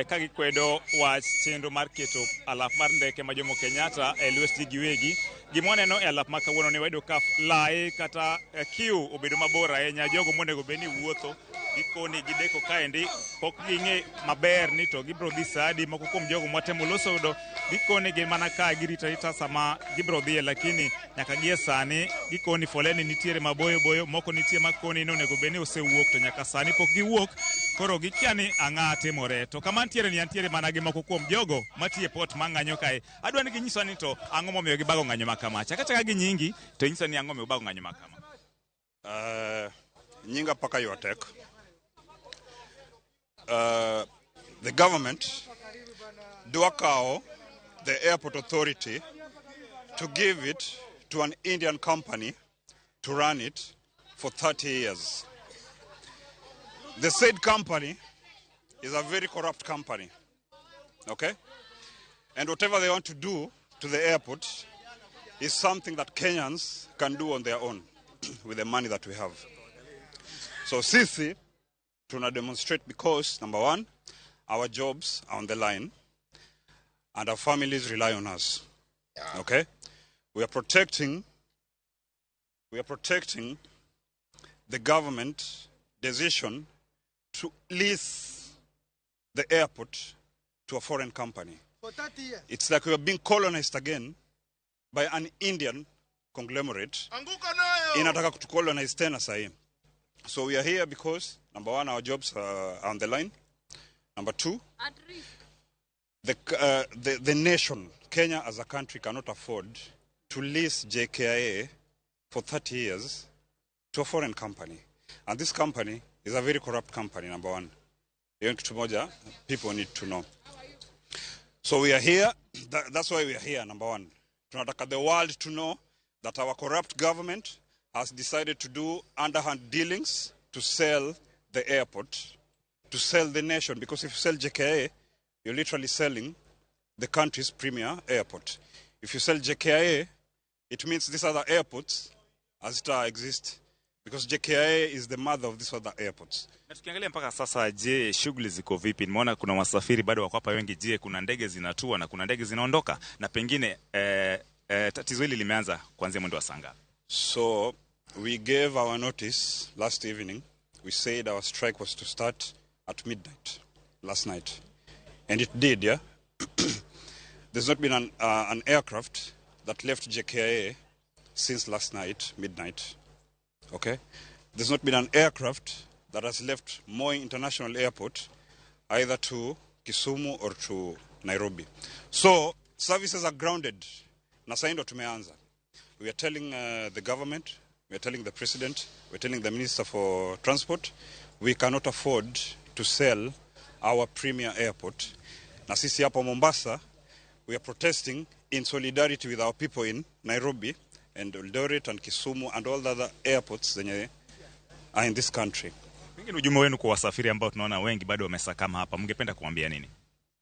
Speaker 4: ka gikwedo wach chenro mar keto alap mar ndeke ma Jomo Kenyatta e lwetgi giwegi. Gima waneno e alap ma kawuono ni wayudo ka lai kata kiu obedo mabor ahinya. Jogo monego bed ni wuotho gikoni gideko kaendi pok ging'e maber ni to gibro dhi sadi. Moko kuom jogo mwatemo loso yudo gikoni gi mana ka girita rita sama gibro dhiye, lakini nyaka gie sani gikoni foleni nitiere maboyo boyo, moko nitie makoni no nego bed ni osewuok to nyaka sani pok giwuok. Koro gikia ni ang'a timore. To kama ntiere ni antiere mana gi moko kuom jogo matie pot mang'anyo kae. Adwa ni ginyiswa ni to ang'o momiyo gibago ng'anyo makama. Chaka gi nyingi to nyisa ni ang'o momiyo bago ng'anyo makama.
Speaker 5: Nyinga paka Yotek. The government Duakao, the airport authority, to give it to an Indian company to run it for 30 years. The said company is a very corrupt company, okay? And whatever they want to do to the airport is something that Kenyans can do on their own with the money that we have. So sisi tuna demonstrate because, number one, our jobs are on the line and our families rely on us, okay? We are protecting the government decision to lease the airport to a foreign company.
Speaker 6: For 30 years.
Speaker 5: It's like we are being colonized again by an Indian conglomerate. Inataka kutucolonize tena sahi. So we are here because, number one, our jobs are on the line. Number two, the nation, Kenya as a country, cannot afford to lease JKIA for 30 years to a foreign company. And this company is a very corrupt company, number one. People need to know. So we are here. That's why we are here, number one. Tunataka the world to know that our corrupt government has decided to do underhand dealings to sell the airport, to sell the nation. Because if you sell JKIA, you're literally selling the country's premier airport. If you sell JKIA, it means these other airports as it exist. Because JKIA is the mother of these other airports.
Speaker 4: Na tukiangalia mpaka sasa, je, shughuli ziko vipi? Nimeona kuna wasafiri bado wako hapa wengi. Je, kuna ndege zinatua na kuna ndege zinaondoka? Na pengine tatizo hili limeanza kuanzia mwendo wa saa ngapi?
Speaker 5: So we gave our notice last evening. We said our strike was to start at midnight last night. And it did, yeah? There's not been an aircraft that left JKIA since last night, midnight. Okay? There's not been an aircraft that has left Moi International Airport either to Kisumu or to Nairobi. So, services are grounded. Na sasa ndo tumeanza. We are telling the government, we are telling the president, we are telling the minister for transport, we cannot afford to sell our premier airport. Na sisi hapa Mombasa, we are protesting in solidarity with our people in Nairobi and Eldoret and Kisumu and all the other airports zenye are in this country.
Speaker 4: Pengine ujumbe wenu kwa wasafiri ambao tunaona wengi bado wamesakama hapa, mngependa kuambia nini?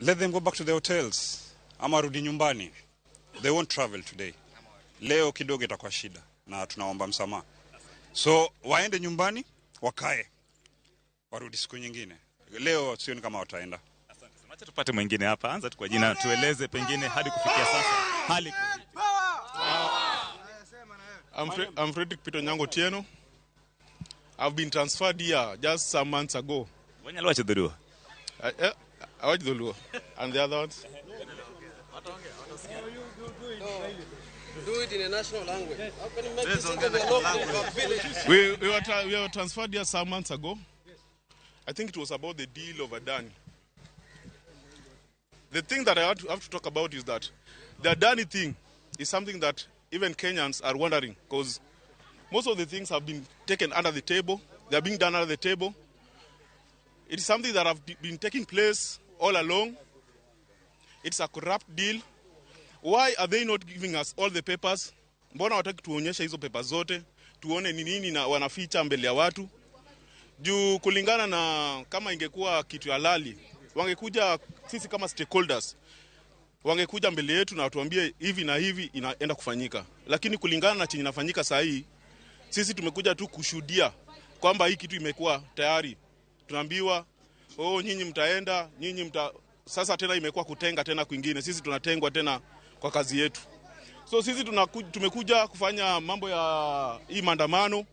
Speaker 5: Let them go back to their hotels. Ama rudi nyumbani. They won't travel today. Leo kidogo itakuwa shida na tunaomba msamaha. So waende nyumbani, wakae. Warudi siku nyingine. Leo sioni kama wataenda.
Speaker 4: Asante sana. Acha tupate mwingine hapa. Anza tu kwa jina, tueleze pengine hadi kufikia sasa hali vipi?
Speaker 7: I'm Frederick Peter Nyango Tieno. I've been transferred here just some months ago.
Speaker 4: Wanya lwa chedhuru.
Speaker 7: Awaj Dholuo. And the other ones?
Speaker 6: Do it in a national language. How can you make this into the local village?
Speaker 7: We were transferred here some months ago. I think it was about the deal of Adani. The thing that I have to talk about is that the Adani thing is something that even Kenyans are wondering, because most of the things have been taken under the table. They are being done under the table. It is something that have been taking place all along. It's a corrupt deal. Why are they not giving us all the papers? Mbona wataki tuonyesha hizo papers zote? Tuone ni nini na wanaficha mbele ya watu? Juu kulingana na kama ingekuwa kitu halali, wangekuja sisi kama stakeholders, wangekuja mbele yetu na watuambie hivi na hivi inaenda kufanyika. Lakini kulingana na chenye inafanyika saa hii, sisi tumekuja tu kushuhudia kwamba hii kitu imekuwa tayari. Tunaambiwa, nyinyi mtaenda, sasa tena imekuwa kutenga tena kwingine. Sisi tunatengwa tena kwa kazi yetu. So sisi tumekuja kufanya mambo ya hii maandamano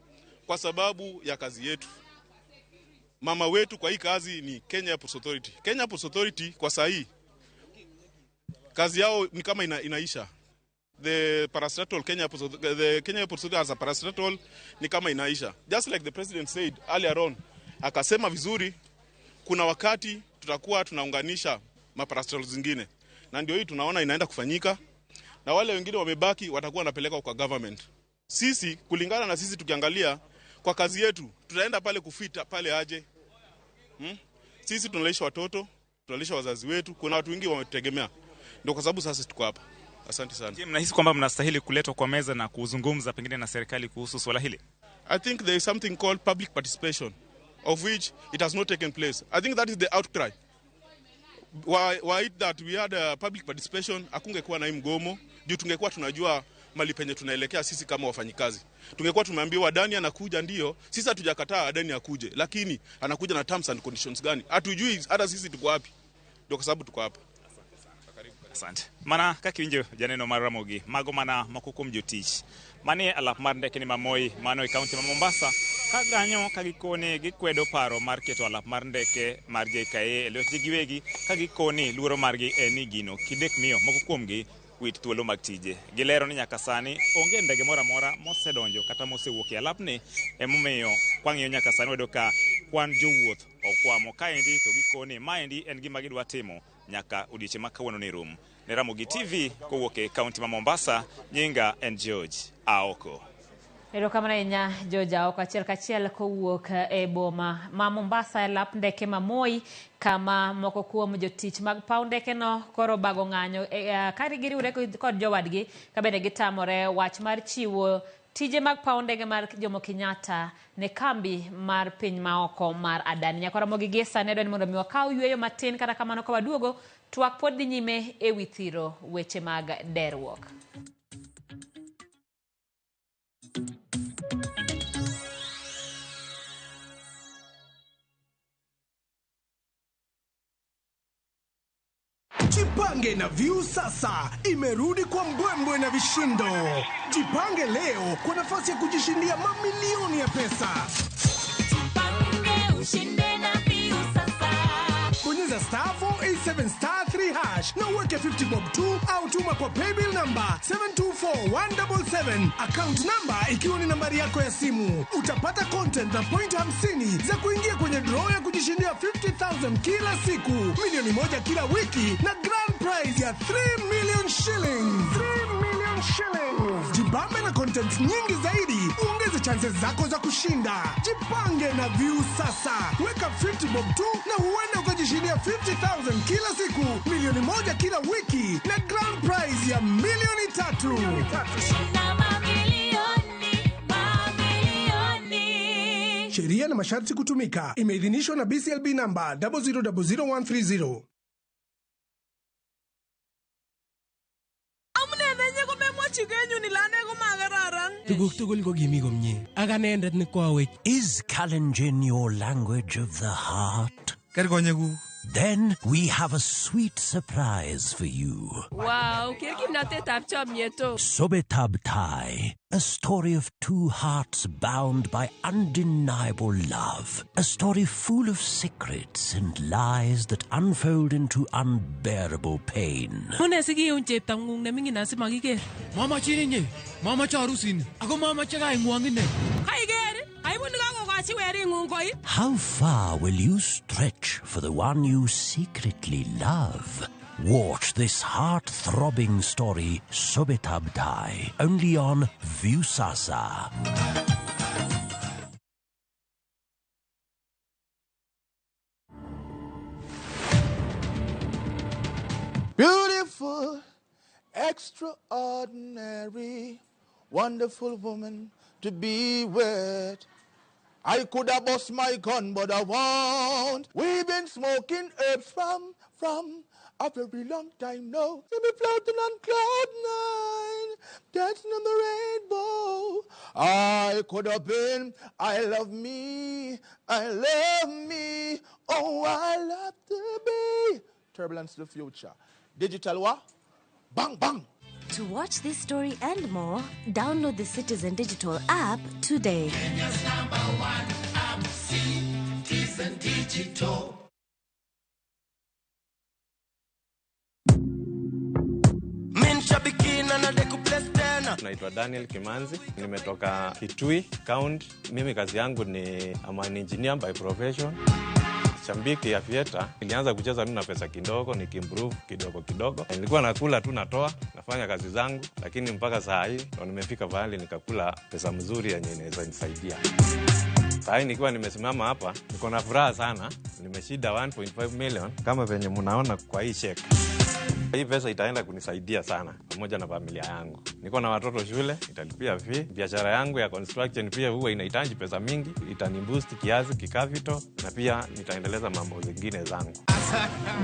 Speaker 7: kwa sababu ya kazi yetu. Mama wetu kwa hii kazi ni Kenya Airports Authority. Kenya Airports Authority kwa saa hii kazi yao ni kama inaisha. The Kenya Airports Authority as a parastatal ni kama inaisha. Just like the president said earlier on, akasema vizuri, kuna wakati tutakuwa tunaunganisha maparastatal zingine. Na ndio hii tunaona inaenda kufanyika. Na wale wengine wamebaki watakuwa wanapeleka kwa government. Sisi kulingana na sisi tukiangalia kwa kazi yetu, tutaenda pale kufita pale aje. Sisi tunalisha watoto, tunalisha wazazi wetu, kuna watu wengi wametegemea. Ndio kwa sababu sasa tuko hapa. Asante sana.
Speaker 4: Je, mnahisi kwamba mnastahili kuletwa kwa meza na kuzungumza pengine na serikali kuhusu swala hili?
Speaker 7: I think there is something called public participation, of which it has not taken place. I think that is the outcry. Why that we had a public participation, akungekuwa na hii mgomo, juu tungekuwa tunajua mali penye tunaelekea sisi kama wafanyikazi. Tungekuwa tumeambiwa Adani anakuja ndio, sisi hatujakataa Adani akuje, lakini anakuja na terms and conditions gani? Hatujui hata sisi tuko wapi. Ndio kwa sababu tuko hapa.
Speaker 4: Asante. Mana kakiwinjo janeno maramogi mago mana makukum jotich. Mane alap mar ndeke ni Mamoi, Mano e kaunti ma Mombasa. ka ganyo ka gikone gikwedo paro mar keto alap mar ndeke mar JKA e lwetgi giwegi ka gikone luoro margi ni gino kidek miyo moko kuomgi wit thuolo mag tije. Gilero ni nyaka sani onge ndege moro amora mosedonjo kata mosewuok e alapni emomiyo kwang'iyo nyaka sani wedo ka kwan jowuoth okwamo kaendi to gikone maendi en gima gidwa timo nyaka odiochieng' ma kawuono ni rum. Ne Ramogi TV kowuok e kaunti ma Mombasa, nyinga en George Aoko.
Speaker 1: Erokamano ahinya George Aoko, achiel kachiel kowuok e boma ma Mombasa e lap ndeke ma Moi, kama moko kuom jotich mag paw ndeke no koro bago ng'anyo ka giriwre kod jowadgi ka bende gitamore wach mar chiwo tije mag paw ndege mar Jomo Kenyatta ne kambi mar piny maoko mar Adani. Nyaka Ramogi gi sani dwani mondo mi wakaw yweyo matin, kata kamano ka waduogo twak pod dhi nyime e wi thiro weche mag derruok.
Speaker 8: Jipange na Viusasa imerudi kwa mbwembwe na vishindo. Jipange leo kwa nafasi ya kujishindia mamilioni ya pesa.
Speaker 9: Jipange ushinde na Viusasa.
Speaker 8: Bonyeza *487*3# na uweke 50 bob tu au tuma kwa paybill number 724177, account number ikiwa ni nambari yako ya simu. Utapata content na point 50 za kuingia kwenye draw ya kujishindia 50,000 kila siku, milioni moja kila wiki na grand prize ya 3 million shillings. 3 million shillings. Jibambe na content nyingi zaidi, uongeze chances zako za kushinda. Jipange na Viusasa. Weka 50 bob tu na huenda ukajishindia 50,000 kila siku, milioni moja kila wiki na grand prize ya milioni 3.
Speaker 9: Shinda mamilioni.
Speaker 8: Sheria na masharti kutumika. Imeidhinishwa na BCLB number 0000130.
Speaker 10: Is Kalenjin your language of the heart? Then we have a sweet surprise for you.
Speaker 11: Wow,
Speaker 10: Sobetab Tai, a story of two hearts bound by undeniable love. A story full of secrets and lies that unfold into unbearable pain.
Speaker 11: Mama chininye, mama charusin, ako mama chagai ngwangine.
Speaker 10: How far will you stretch for the one you secretly love? Watch this heart-throbbing story, Sobetab Tai, only on Viusasa.
Speaker 12: Beautiful, extraordinary, wonderful woman to be with. I could have bust my gun, but I won't. We've been smoking herbs from a very long time now. See me floating on cloud nine, dancing on the rainbow. I could have been, I love me, oh, I love to be. Turbulence to the future. Digital what? Bang, bang.
Speaker 13: To watch this story and more, download the Citizen Digital app today.
Speaker 9: Kenya's #1 app, Citizen Digital.
Speaker 14: Naitwa Daniel Kimanzi, nimetoka Kitui County. Mimi kazi yangu ni an engineer by profession. Shambiki ya Fieta, nilianza kucheza mimi na pesa kidogo, nikimprove kidogo kidogo. Nilikuwa nakula tu natoa, nafanya kazi zangu, lakini mpaka saa hii ndo nimefika pahali nikakula pesa mzuri yenye inaweza nisaidia. Saa hii nikiwa nimesimama hapa, niko na furaha sana. Nimeshinda 1.5 million kama venye mnaona kwa hii check. Hii pesa itaenda kunisaidia sana pamoja na familia yangu. Niko na watoto shule, italipia fee. Biashara yangu ya construction pia huwa inahitaji pesa mingi, itaniboost kiasi kikavito, na pia nitaendeleza mambo zingine zangu.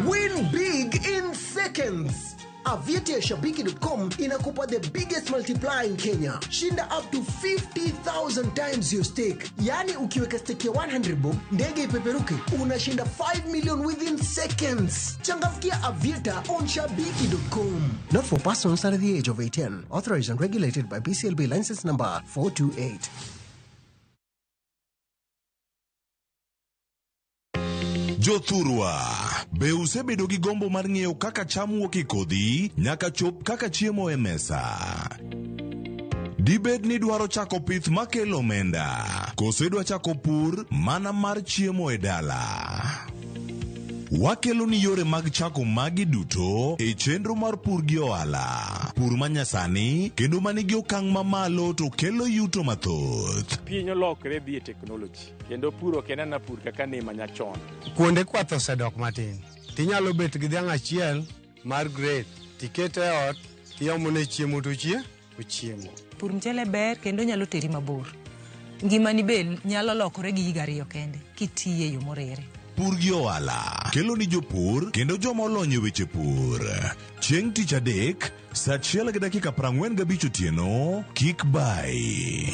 Speaker 15: Win big in seconds. Aviator Shabiki.com inakupa the biggest multiplier in Kenya. Shinda up to 50,000 times your stake. Yani ukiweka stake ya 100 bob, ndege ipeperuke, unashinda 5 million within seconds. Changamkia Aviator on Shabiki.com. Not for persons under the age of 18. Authorized and regulated by BCLB license number 428.
Speaker 16: Jothurwa, be usebedo gi gombo mar ng'eyo kaka cham wuok e kodhi nyaka chop kaka chiemo e mesa? Dibed ni dwaro chako pith makelo omenda, koso idwa chako pur mana mar chiemo e dala? Wakelo ni yore mag chako magi duto e chenro mar pur gi ohala. Pur manyasani kendo manigi okang' mamalo to kelo yuto mathoth.
Speaker 17: Piny olokre dhi e teknoloji kendo puro kenana pur kaka ne manyachon.
Speaker 18: Kuonde kwath osedok matin. Tinyalo bet gi dhiang' achiel mar grade, tikete e ot, tiomone chiemo to ochiemo.
Speaker 19: Pur mchele ber kendo nyalo teri mabor. Ngimani be nyalo lokore gi higa 2 kende kitiye yo morere.
Speaker 16: Pur gi ohala kelo ni jopur kendo joma olony e weche pur. Chieng' tich adek, saa 1:45 otieno, kik bai.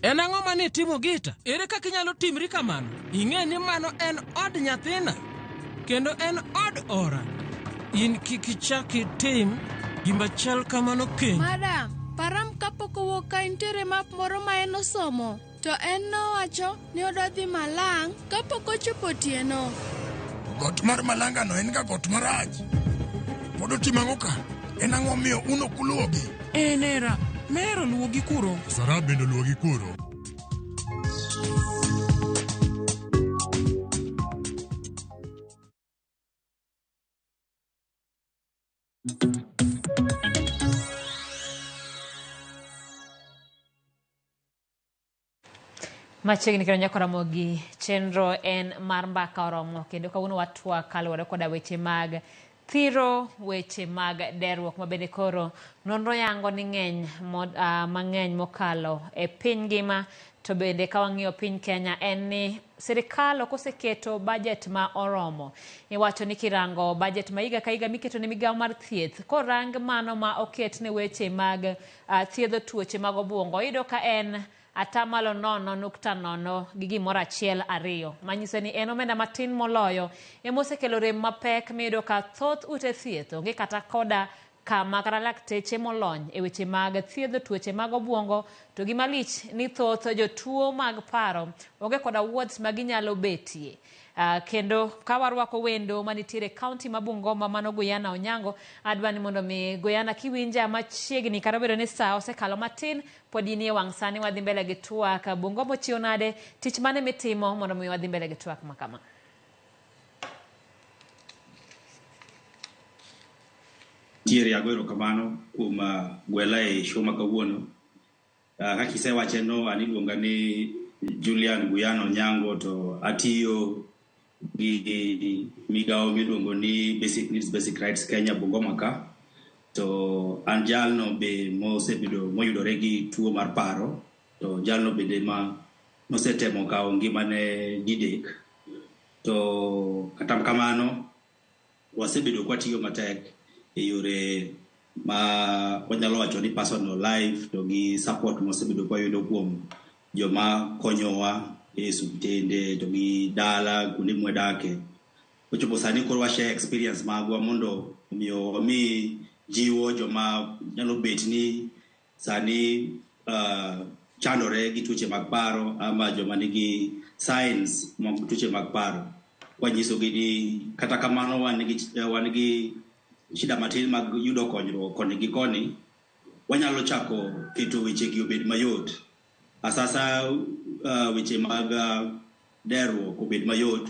Speaker 11: En ang'o mane timo Gita? Ere kaka inyalo timri kamano? Ing'e ni mano en od nyathina kendo en od ora. In kikichaki tim gima chal kamano kendo.
Speaker 20: Madam, param kapok owuok ka intere map moro ma en osomo, to en nowacho ni ododhi Malang kapok ochopo otieno.
Speaker 8: Got mar Malanga no en ga got marach. Pod otimo ang'o ka? En ang'o miyo uno kuluogi?
Speaker 11: Enera, mero luogi kuro.
Speaker 8: Sara bende luogi kuro.
Speaker 1: Machiegni kendo Ramogi chenro en mar mbaka oromo kendo kawuono watwa kaluwore koda weche mag thiro, weche mag derruok mabende koro nonro yango ni mang'eny mokalo e piny ngima. To bende ka wang'iyo piny Kenya en ni sirikal oseketo budget ma oromo. Iwacho ni kirango budget ma higa ka higa miketo ne migawo mar thieth, korang mano ma oket ne weche mag thiedho tuoche mag obwongo, iyudo ka en atamalo 0.0 gi gimoro 1-2, manyiso ni en omenda matin moloyo emosekelo rem mapek miyudo ka thoth ute thieth onge kata koda kama kata lakteche molony e weche mag thiedho tuoche mag obwongo. To gima lich ni thoth jotuo mag paro onge koda wards ma ginyalo betie. Kendo ka warwako wendo manitiere kaunti ma Bungoma mano Guyana Onyango, adwani mondo mi Guyana kiwinja machiegni kata bedo ni saa osekalo matin pod in e wang' sani wadhi mbele gi twak. Bungoma chiwo nade, tich mane mitimo mondo mi wadhi mbele gi twak makama?
Speaker 21: Tiere agwero kamano kuom gwela e show ma kawuono. Kaka isewache no aniluonga ni Julian Guyana Onyango, to atiyo gi migawo miluongo ni Basic Needs Basic Rights Kenya Bungoma ka. To an jalno be mosebedo moyudore gi tuo mar paro, to jalno bende ma nosetemo kawo ngimane didek. To kata kamano wasebedo kwatiyo matek e yore ma wanyalo wacho ni personal life to gi support mosebedo kwayudo kuom joma konyowa e subtende to gi dala kuonde mwedake. Ochopo sani koro wa share experience magwa mondo omiyo wami jiwo joma nyalo bet ni sani chandore gi tuoche mag paro ama joma nigi signs mag tuoche mag paro. Wanyiso gi ni kata kamano wan gi shida matin mag yudo konyruok koni gi koni, wanyalo chako keto weche gi obed mayot. Asasa weche mag derruok obed mayot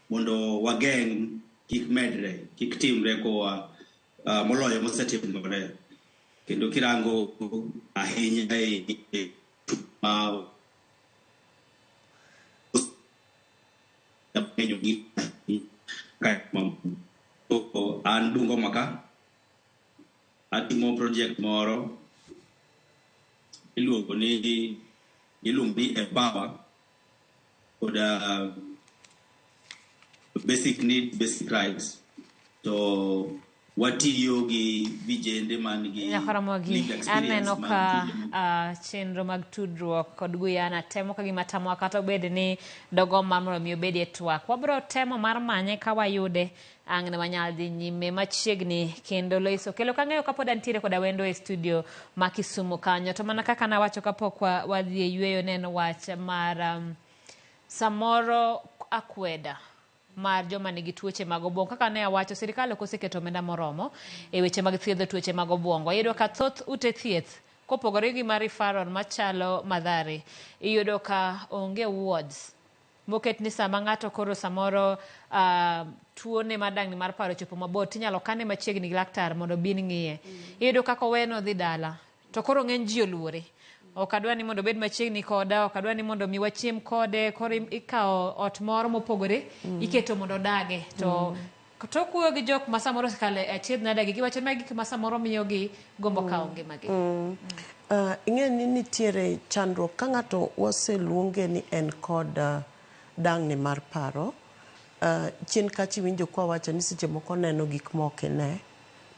Speaker 21: mondo wageng' kik medre, kik timre koa moloyo mosetimore. Kendo kirango ahinya an Bungoma ka atimo project moro iluongo ni Empower koda Basic Needs Basic Rights. To watiyo gi vijende man gi
Speaker 1: Nyakaramogi, aneno ka chenro mag tudruok kod Guyana temo ka gima tamo kata obed ni dogo mamro mi obedi e twak. Wabro temo mar manye ka wayude angne manyal dhi nyime machiegni kendo loiso. Kelo kang'eyo kapod antiere koda wendo e studio ma Kisumu kanyo. To mana kaka nawacho kapok wadhi e yweyo neno wach mar samoro akweda mar joma nigi tuoche mag obwongo. Kaka ne awacho, sirikal ok oseketo omenda moromo e weche mag thiedho tuoche mag obwongo. Iyudo ka thoth ute thieth kopogore gi mar referral machalo Mathare, iyudo ka onge wards moket ni sama ng'ato koro samoro tuone madangni mar paro chopo mabor tinyalo kane machiegni gi laktar mondo bin ng'iye. Iyudo kaka oweno dhi dala to koro ng'eny ji oluore. Ok adwa ni mondo bed machiegni koda, ok adwa ni mondo mi wachiem kode, koro ikawo ot moro mopogore iketo mondo dage. To kuyo gi jok ma samoro kale achiedh nadagi giwacho na gik ma samoro miyo gi gombo kawo ngimagi.
Speaker 2: Ing'e ni nitiere chandruok ka ng'ato waseluonge ni en kod dang'ni mar paro, chien kachi winjo kwa wacho ni seche moko neno gik moko ne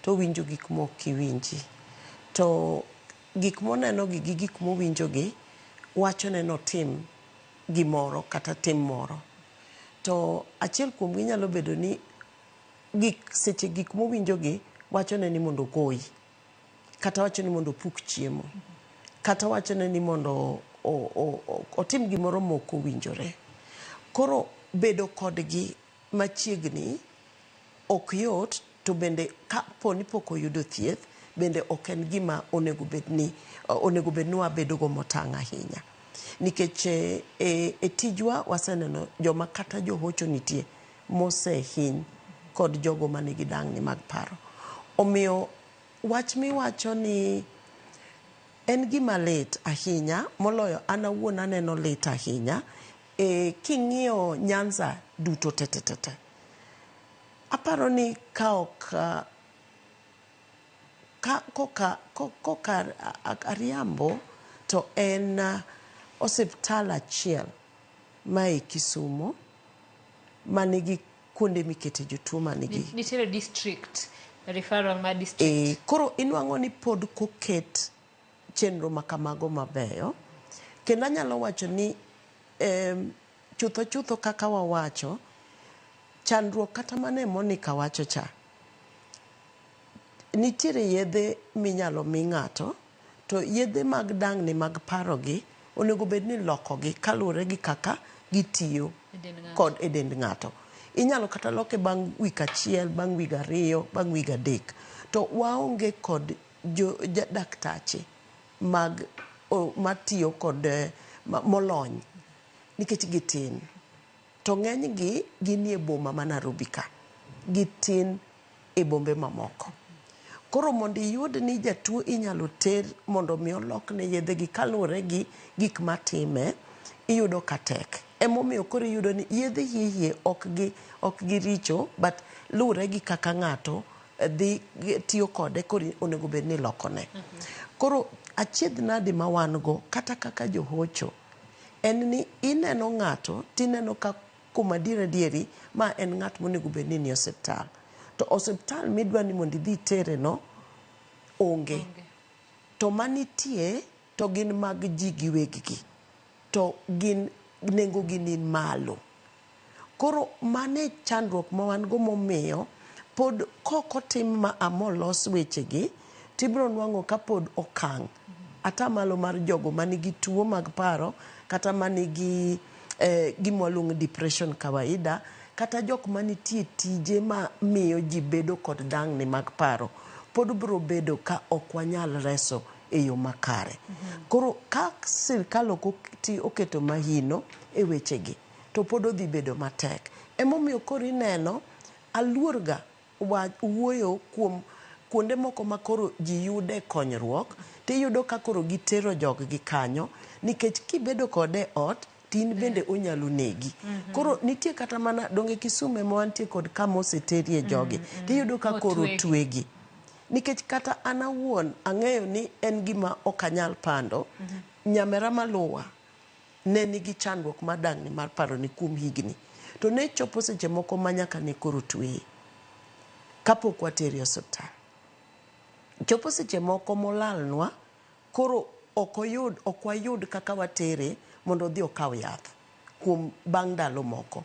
Speaker 2: to winjo gik moko iwinji. To gik moneno gi gik mowinjo gi wacho ne no tim gimoro kata tim moro. To achiel kuom gi nyalo bedo ni seche gik mowinjo gi wacho ne ni mondo goyi, kata wacho ni mondo puk chiemo, kata wacho ne ni mondo otim gimoro moko winjore. Koro bedo kodgi machiegni ok yot, to bende ka poni poko yudo thieth bende ok en gima onego bed ni wabedo go motang' ahinya. Nikech e tijwa waseneno joma kata johocho nitie mosehiny kod jogo manigi dang'ni mag paro. Omiyo wach miwacho ni en gima lit ahinya, moloyo an awuon aneno lit ahinya. King'iyo Nyanza duto tete. Aparo ni koka ariambo to en osiptal achiel mae Kisumu manigi kuonde mikete jotuo manigi
Speaker 1: nitiere district referral ma district.
Speaker 2: Koro inwang'o ni pod koket chenro makamago mabeyo. Kendo anyalo wacho ni chutho kaka wawacho, chandruok kata mane Monica wacho cha, nitiere yedhe minyalo mi ng'ato, to yedhe mag dang'ni mag paro gi onego bed ni loko gi kaluwore gi kaka gitiyo kod e dend ng'ato. Inyalo kata loke bang' wik achiel, bang' wik ariyo, bang' wik adek. To waonge kod daktache matiyo kod molony nikech gitin. To ng'eny gi ginie boma ma Nairobi ka, gitin e bombe mamoko. Koro mondo iyud ni jatuo inyalo ter mondo mi olokne yedhe gi kaluwore gi gik matime, iyudo ka tek. Emomiyo koro iyudo ni yedhe hiye ok gi richo, but luwore gi kaka ng'ato dhi tiyo kode koro onego bed ni lokone. Koro achiedh nadi ma wan go kata kaka johocho en ni ineno ng'ato tineno ka kuma dieri ma en ng'at monego bed ni osiptal. To osiptal midwa ni mondo idhi tere no onge. To manitie to gin mag ji giwegi. To gin nengo gi ni malo. Koro mane chandruok ma wan go momiyo pod koko tim ma amolos weche gi, tibro nwang'o ka pod okang' atamalo mar jogo manigi tuo mag paro kata manigi gimwaluongo depression kawaida, kata jok manitie tije ma miyo ji bedo kod dang'ni mag paro, pod bro bedo ka ok wanyal reso e yo makare. Koro ka sirkal oketo mahino e weche gi, to pod odhi bedo matek. Emomiyo koro ineno aluorga wuoyo kuom kuonde moko ma koro ji yude konyruok, tiyudo ka koro gitero jog gi kanyo, nikech kibedo kode ot, tin bende onyalo negi. Koro nitie kata mana donge Kisumu ma wantie kod kama oseterie jogi, tiyudo ka koro twegi. Nikech kata an awuon ang'eyo ni en gima ok anyal pando, nyamera maluwa ne nigi chandruok mar dang'ni mar paro ni kuom higni. To ne chopo seche moko ma nyaka ne koro tweye. kapok wateri osiptal. Chopo seche moko molalnwa, koro ok wayud kaka watere mondo odhi okaw yath kuom bang' ndalo moko.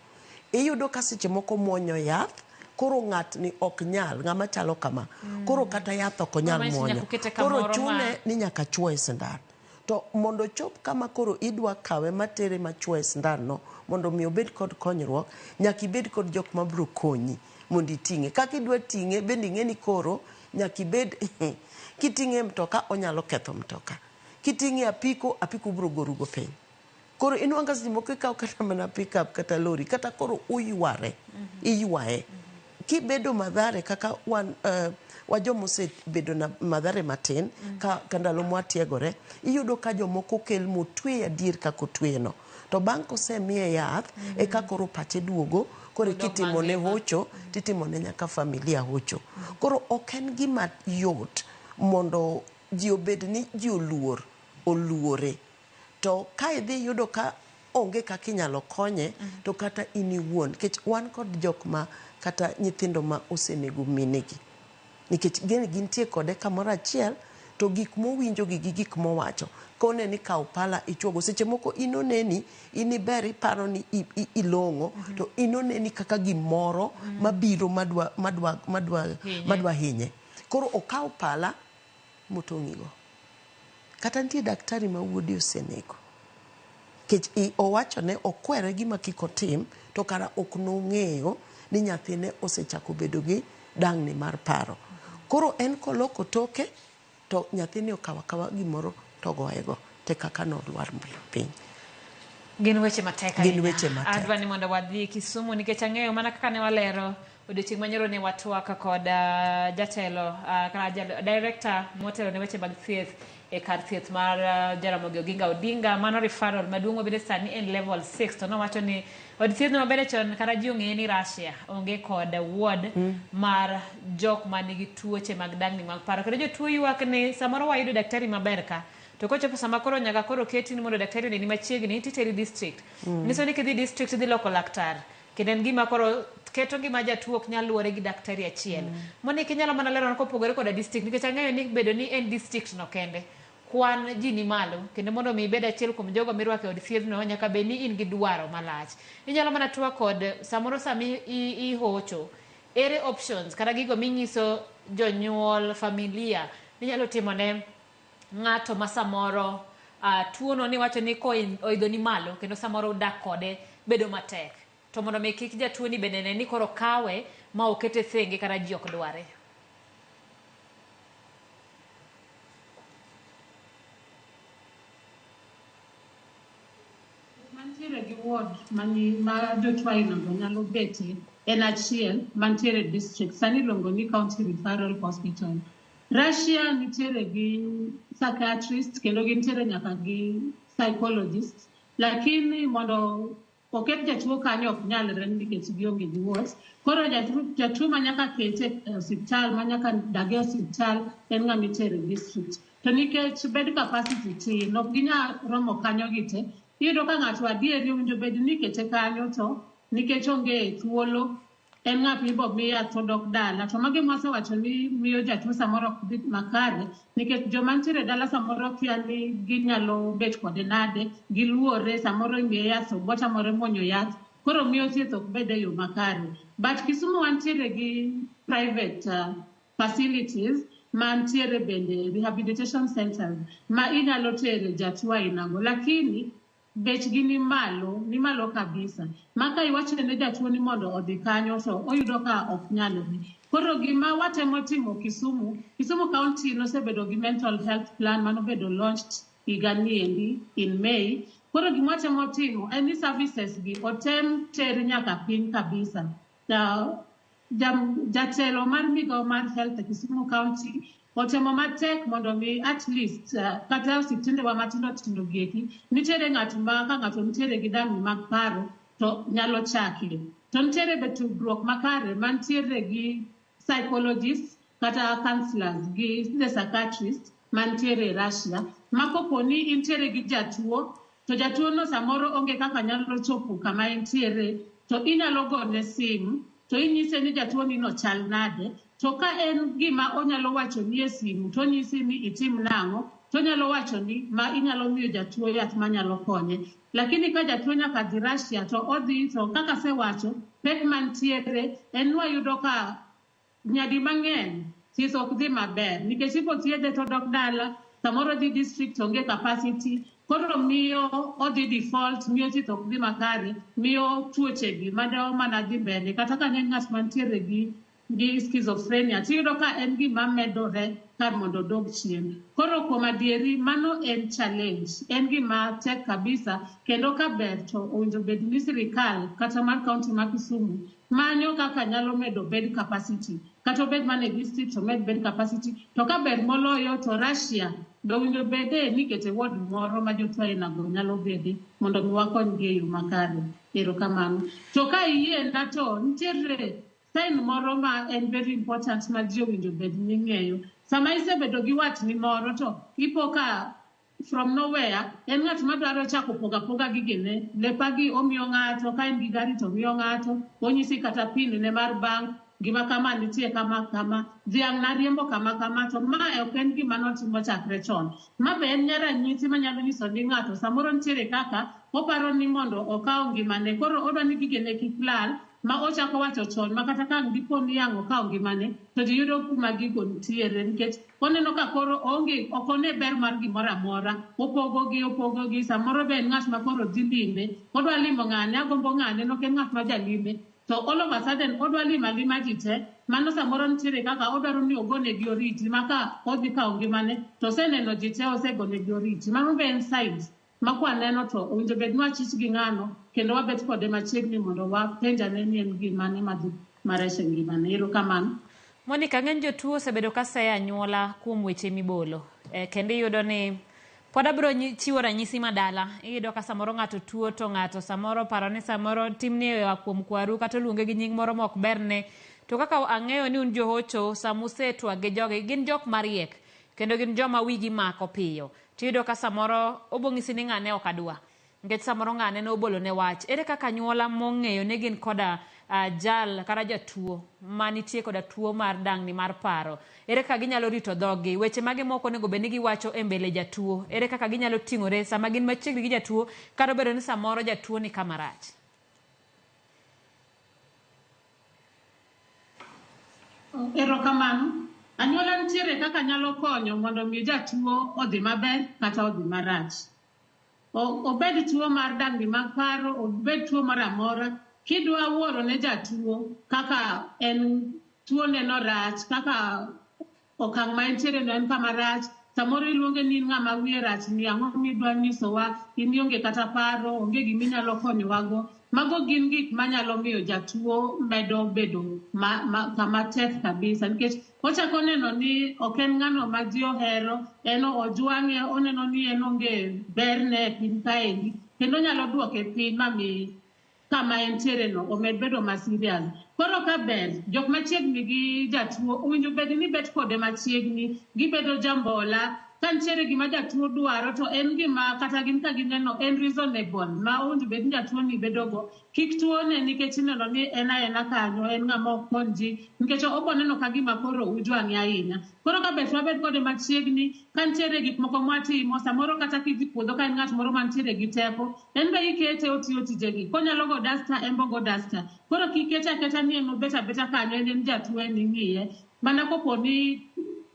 Speaker 2: Iyudo ka seche moko muonyo yath, koro ng'atni ok nyal, ng'ama chalo kama. Koro kata yath ok onyal muonyo. Koro chune ni nyaka chuoye sindan. To mondo chop kama koro idwa kawe matere machuoye sindan no, mondo mi obed kod konyruok, nyaka ibed kod jok mabiro konyi mondo iting'e. Kaka idwa ting'e, bende ing'eni koro nyaka ibed kiting'e mtoka onyalo ketho mtoka. Kiting'e apiko biro gorugo piny. Koro inuanga seche moko ikawo kata mana pickup kata lori, kata koro iywaye. Kibedo madhare kaka wajomose bedo na madhare matin ka ndalo mwatiegore, iyudo ka jomoko kel motwe adier kako tweno. To bang' kosemiye yath, eka koro pache duogo, koro kitimone hocho, titimone nyaka familia hocho. Koro ok en gima yot mondo ji obed ni ji oluore. To ka idhi yudo ka onge kaka inyalo konye, to kata in iwuon. Nikech wan kod jok ma kata nyithindo ma osenego minegi. Nikech gintie kode kamoro achiel, to gik mowinjo gi gik mowacho. Kone ni kaw pala ichuogo. Seche moko inoneni, iniber iparo ni ilong'o, to inoneni kaka gimoro mabiro madwa hinye. Koro okaw pala motong'igo. Kata nitie daktari ma wuodi osenego. Kech owachone okwere gima kik otim, to kara ok nong'eyo ni nyathine osechako bedo gi dang'ni mar paro. Koro en koloko toke, to nyathine okawa gimoro to goego, te kaka nolwar piny.
Speaker 1: Gin weche matek ahinya.
Speaker 2: Gin weche matek.
Speaker 1: Adwa ni mondo wadhi Kisumu nikech ang'eyo mana kaka ne walero odiochieng' manyoro ne watwak kod jatelo director motelo ne weche mag thieth e kar thieth mar Jaramogi Oginga Odinga. Mano referral maduong' obede sani en level 6, to nowacho ni od thieth no mabede chon kata ji ong'eye ni Russia onge kod ward mar jok manigi tuoche mag dang'ni mag paro. Kendo jotuo ywak ni samoro wayudo daktari maber ka, to kochopo sama koro nyaka koro keti ni mondo daktari oneni machiegni titeri district. Niso ni kidhi district idhi loko laktar. Kendo en gima koro keto gima jatuo ok nyal luwore gi daktari achiel. Moni kinyalo mana lero kopogore koda district, nikech ang'eyo ni bedo ni en district no kende, kwan ji ni malo, kendo mondo mi ibed achiel kuom jogo mirwako od thieth no, nyaka bed ni in gi dwaro malach. Inyalo mana tuwa kod samoro sami ihocho, ere options kata gigo minyiso jonyuol familia ninyalo timo ne ng'ato ma samoro tuo no ni wacho ni oidho ni malo, kendo samoro dak kode bedo matek. To mondo mi kik jatuo ni bende ne ni koro kawe ma okete thenge kata ji ok dware.
Speaker 3: Mantiere gi ward ma jotuo ainago nyalo bete en achiel mantiere district sani iluongo ni County Referral Hospital. Russia nitiere gi psychiatrist kendo gintiere nyaka gi psychologist, lakini mondo oket jatuo kanyo ok nyalre nikech gionge gi ward. Koro jatuo ma nyaka kete osiptal, ma nyaka dage osiptal en ng'ama itere district. To nikech bed capacity tin, ok ginyal romo kanyo gite, iyudo ka ng'ato adieri owinjo bed ni kete kanyo, to nikech onge thuolo en ng'at mibo mi yath odok dala. To magi mwasewacho ni miyo jatuo samoro ok dhi makare, nikech joma nitiere dala samoro kia ni ginyalo bet kode nade, giluore, samoro imiye yath otamore muonyo yath, koro miyo thieth ok bed e yo makare. But Kisumu wantiere gi private facilities, mantiere bende rehabilitation centers ma inyalo tere jatuo ainago, lakini bechgi ni malo kabisa. Maka iwacho ne jatuo ni mondo odhi kanyo to oyudo ka ok nyalore. Koro gima watemo timo Kisumu County nosebedo gi mental health plan manobedo launched higani endi in May. Koro gima watemo timo en ni services gi otem ter nyaka piny kabisa. Jatelo mar migawo mar health e Kisumu County otemo matek mondo mi at least kata osiptende wa matindo tindo gieki nitiere ng'at ma ka ng'ato nitiere gi dang'ni mag paro to nyalo chaki. To nitiere betudruok makare mantiere gi psychologists kata counselors gi psychiatrists mantiere Russia, ma kopo ni intiere gi jatuo, to jatuo no samoro onge kaka nyalo chopo kama intiere, to inyalo gone simu to inyise ni jatuo ni no chal nade, to ka en gima onyalo wacho ni e simu to nyisi ni itim nang'o, to nyalo wacho ni ma inyalo miyo jatuo yath manyalo konye. Lakini ka jatuo nyaka dhi Russia to odhi to kaka sewacho pek mantiere en wayudo ka nyadi mang'eny thieth ok dhi maber nikech ipo thiedhe to dok dala samoro dhi district onge capacity koro miyo odhi default miyo thieth ok dhi makare miyo tuochegi madawo mana dhi mbele kata ka ne ng'at mantiere gi schizophrenia tiyudo ka en gima medore kar mondo dog chien. Koro kuom adieri mano en challenge, en gima tek kabisa kendo ka ber to owinjo bed ni sirikal kata mar kaunti ma Kisumu manyo kaka nyalo medo bed capacity kata obed mana e district to med bed capacity to ka ber moloyo to Russia do owinjo bede ni kete ward moro ma jotuo ainago nyalo bede mondo mi wakonygi e yo makare. Erokamano. To ka iyie na to nitiere sign moro ma en very important ma ji owinjo bed ni ng'eyo. Sama isebedo gi watni moro to ipo ka from nowhere en ng'at madwaro chako poga gigene lepagi omiyo ng'ato ka en gi gari to miyo ng'ato onyisi kata pin ne mar bank gima kama nitie kama dhiang' nariembo kama to ma ok en gima notimo chakre chon. Ma be en ranyisi manyalo nyiso ni ng'ato samoro nitiere kaka oparo ni mondo okaw ngimane koro odwa ni gigene kik lal ma ochako wacho chon ma kata ka dipo ni yang' okaw ngimane to ji yudo kuma gigo nitiere nikech oneno ka koro ok one ber mar gimoro amora opogogi samoro be en ng'at ma koro dhi limbe odwa limo ng'ane agombo ng'ane nok en ng'at ma jalimbe to all of a sudden odwa lima ji te mano samoro nitiere kaka odwaro ni ogonegi oriti ma ka odhi kawo ngimane to seneno ji te osegonegi oriti mano be en sides ma kwaneno to owinjo bed ni wachich gi ng'ano kendo wabet kode machiegni mondo wapenjane ni en gimane madhi mareso ngimane. Erokamano.
Speaker 1: Monica, ng'eny jotuo osebedo ka seyo anyuola kuom weche mibolo kendo iyudo ni pod abiro chiwo ranyisi madala. Iyudo ka samoro ng'ato tuo to ng'ato samoro paro ni samoro timni kuom kwaru kata luonge gi nying moro mok berne to kaka ang'eyo ni un johocho samusetwage joge gin jok mariek kendo gin joma wigi mako piyo tiyudo ka samoro obong'isi ni ng'ane ok adwa nikech samoro ng'ane no obolo ne wach. Ere kaka nyuola mong'eyo ni gin koda jal kata jatuo manitie koda tuo mar dang'ni mar paro, ere kaka ginyalo rito dhogi, weche mage moko onego bed ni giwacho e mbele jatuo, ere kaka ginyalo ting'ore sama gin machiegni gi jatuo kata obedo ni samoro jatuo ni kama rach?
Speaker 3: Erokamano. Anyuola nitiere kaka nyalo konyo mondo mi jatuo odhi maber kata odhi marach. Obed tuo mar dang'ni mag paro, obed tuo moro amora, kidwa wuoro ne jatuo kaka en tuo neno rach, kaka okang' ma entiere no en kama rach, samoro iluonge ni ng'ama wiye rach ni ang'o midwa nyisowa, in ionge kata paro, onge giminyalo konyowago. Mago gin gik manyalo miyo jatuo medo bedo kama tek kabisa nikech ochako neno ni ok en ng'ano ma ji ohero, en ojwang'e, oneno ni en onge berne e piny kaendi kendo nyalo duoke piny mami kama entiere no omed bedo ma serious. Koro ka ber jok machiegni gi jatuo owinjo bed ni bet kode machiegni, gibedo jambola ka nitiere gima jatuo dwaro to en gima kata gin ka gineno en reasonable ma owinjo bed ni jatuo ni bedogo. Kik tuo ne nikech ineno ni en aena kanyo en ng'ama ok kon ji nikech obo neno ka gima koro ujwang'e ahinya. Koro ka bet wabed kode machiegni ka nitiere gik moko mwatimo samoro kata kidhi puodho ka en ng'at moro mantiere gi teko en be ikete otiyo tijegi konyalo go dasta en bo go dasta. Koro kikete aketa ni en obet abeta kanyo en jatuo en ing'iye mana kopo ni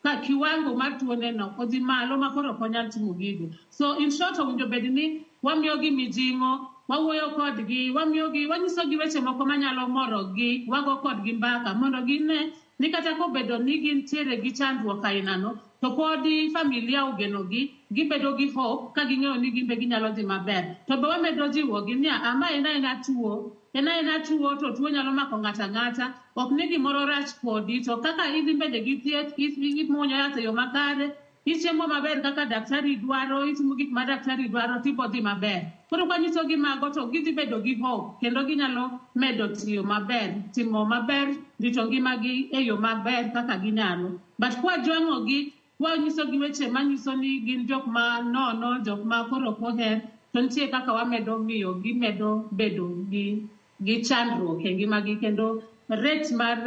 Speaker 3: ka kiwango mar tuone no odhi malo ma koro konyal timo gigo. So in short owinjo bed ni wamiyogi mijing'o, wawuoyo kodgi, wanyisogi weche moko manyalo morogi, wago kodgi mbaka mondo gine ni kata kobedo ni gintiere gi chandruok ainano to podi familia ogenogi, gibedo gi hope ka ging'eyo ni gimbe ginyalo dhi maber. To be wamedo jiwogi ni ama ena tuo to tuo nyalo mako ng'ata ng'ata, ok ni gimoro rach kodi to kaka idhi mbele gi thieth, imuonyo yath e yo makare, ichiemo maber kaka daktari dwaro, itimo gik ma daktari dwaro tipo dhi maber. Koro kwanyisogi mago to gidhi bedo gi hope kendo ginyalo medo tiyo maber, timo maber, rito ngimagi e yo maber kaka ginyalo. But kwajwang'ogi, kwanyisogi weche manyiso ni gin jok ma nono, jok ma koro ok oher, to nitie kaka wamedo miyo gimedo bedo gi chandruok e ngimagi kendo rate mar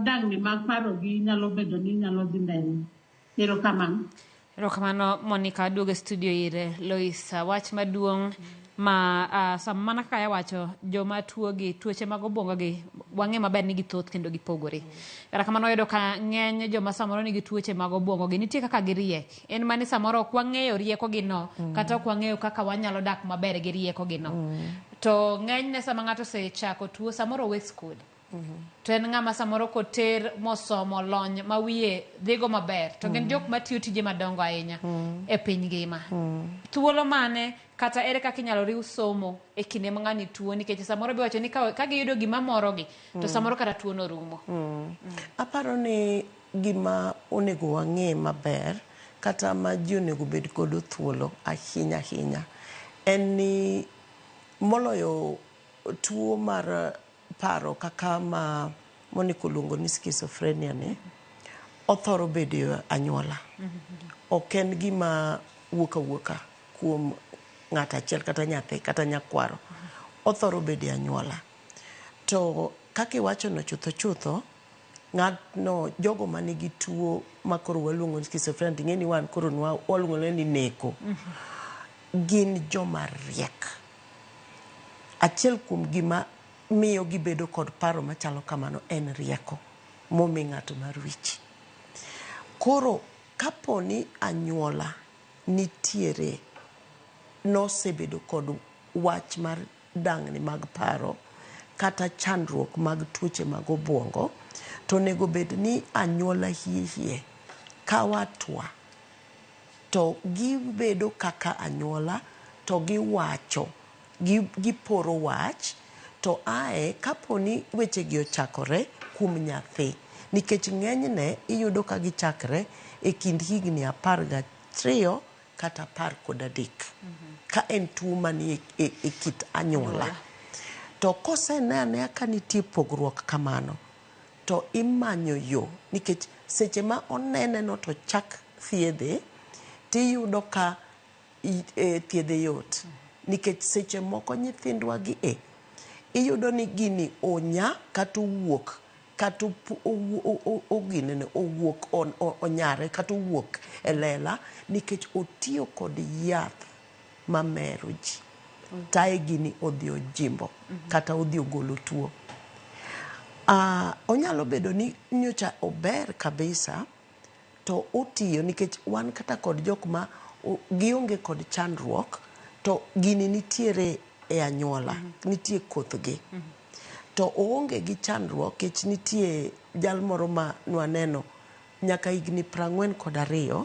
Speaker 3: dang'ni mag paro gi nyalo bedo ni nyalo dhi mbele. Erokamano.
Speaker 1: Erokamano Monica, aduogo e studio ire. Lois, wach maduong' ma mana kaka wacho joma tuo gi tuoche mag obwongo gi wang'e maber ni githoth kendo gipogore. Kata kamano yudo ka ng'eny joma samoro nigi tuoche mag obwongo gi nitie kaka giriek. En mani samoro ok wang'eyo rieko gi no kata ok wang'eyo kaka wanyalo dak maber gi rieko gi no. To ng'eny ne sama ng'ato osechako tuo samoro we skul. To en ng'ama samoro koter mosomo lony ma wiye dhigo maber to gin jok matiyo tije madongo ahinya e piny ngima. Thuolo mane kata ere kaka inyalo riw somo e kinde ma ng'ani tuo nikech samoro be wacho ni ka giyudo gima moro gi to samoro kata tuo no rumo.
Speaker 2: Aparo ni gima onego wang'e maber kata ma ji onego bed kod thuolo ahinya ahinya en ni moloyo tuo mar paro kaka ma Monica luongo ni schizophrenia ni othoro bedo anyuola. Ok en gima wuoka kuom ng'ata achiel kata nyathi kata nyakwaro. Othoro bedo anyuola. To kaka iwacho no chutho ng'atno jogo manigi tuo makoro waluongo ni schizophrenia ting'eni wan koro waluongo ni neko. Gin joma riek. Achiel kuom gima miyo gibedo kod paro machalo kamano en rieko momi ng'ato mar wich. Koro kapo ni anyuola nitiere nosebedo kod wach mar dang'ni mag paro kata chandruok mag tuoche mag obwongo to nego bed ni anyuola hie kawatwa to gibedo kaka anyuola to giwacho giporo wach to ae kaponi weche gi ochakore kuom nyathi nikech ng'enyne iyudo ka gichakre e kind higni 13 kata 13 ka en tuo manie e kit anyuola. To kosenene ka nitie pogruok kamano to imanyo yo nikech seche ma onene no to chak thiedhe tiyudo ka thiedhe yot nikech seche moko nyithindwa gi iyudo ni gini onya kata owuok kata owuok onyare kata owuok e lela nikech otiyo kod yath mamero ji tae gini odhi ojimbo kata odhi ogolo tuo. Onyalo bedo ni nyocha ober kabisa to otiyo nikech wan kata kod jok ma gionge kod chandruok to gini nitiere e anyuola nitie kothgi to oonge gi chandruok kech nitie jal moro ma nwaneno nyaka higni 42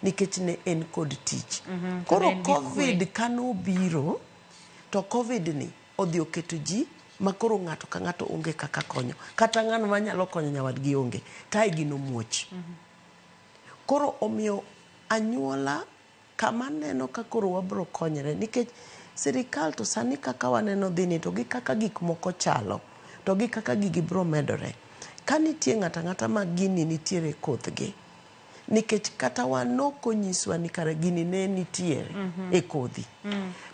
Speaker 2: nikech ne en kod tich. Koro covid kanobiro to covid ni odhi oketo ji makoro ng'ato ka ng'ato onge kaka konyo kata ng'ano manyalo konyo nyawadgi onge tae gino muoch. Koro omiyo anyuola kama neno ka koro wabro konyre nikech sirikal to sani kaka waneno dhini to gi kaka gik moko chalo to gi kaka gigi bro medore ka nitie ng'ata ma gini nitiere kothgi nikech kata wanoko nyiswa ni kare gini ne nitiere e kodhi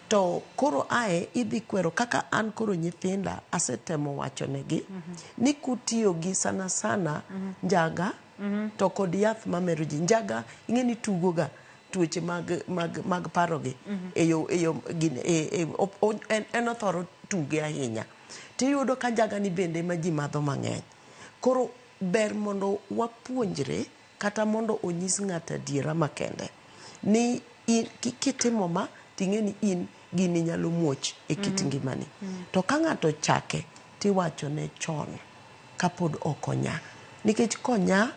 Speaker 2: to koro ae idhi kwero kaka an koro nyithinda asetemo wacho negi ni kutiyo gi sana njaga to kod yath mamero ji njaga ing'eni tugoga tuoche mag paro gi en othoro tuge ahinya tiyudo ka njaga ni bende ma ji madho mang'eny. Koro ber mondo wapuonjre kata mondo onyis ng'ata adiera makende ni kitimo ma ting'eni in gini nyalo muoch e kit ngimani to ka ng'ato chake tiwacho ne chon kapod okonya nikech konya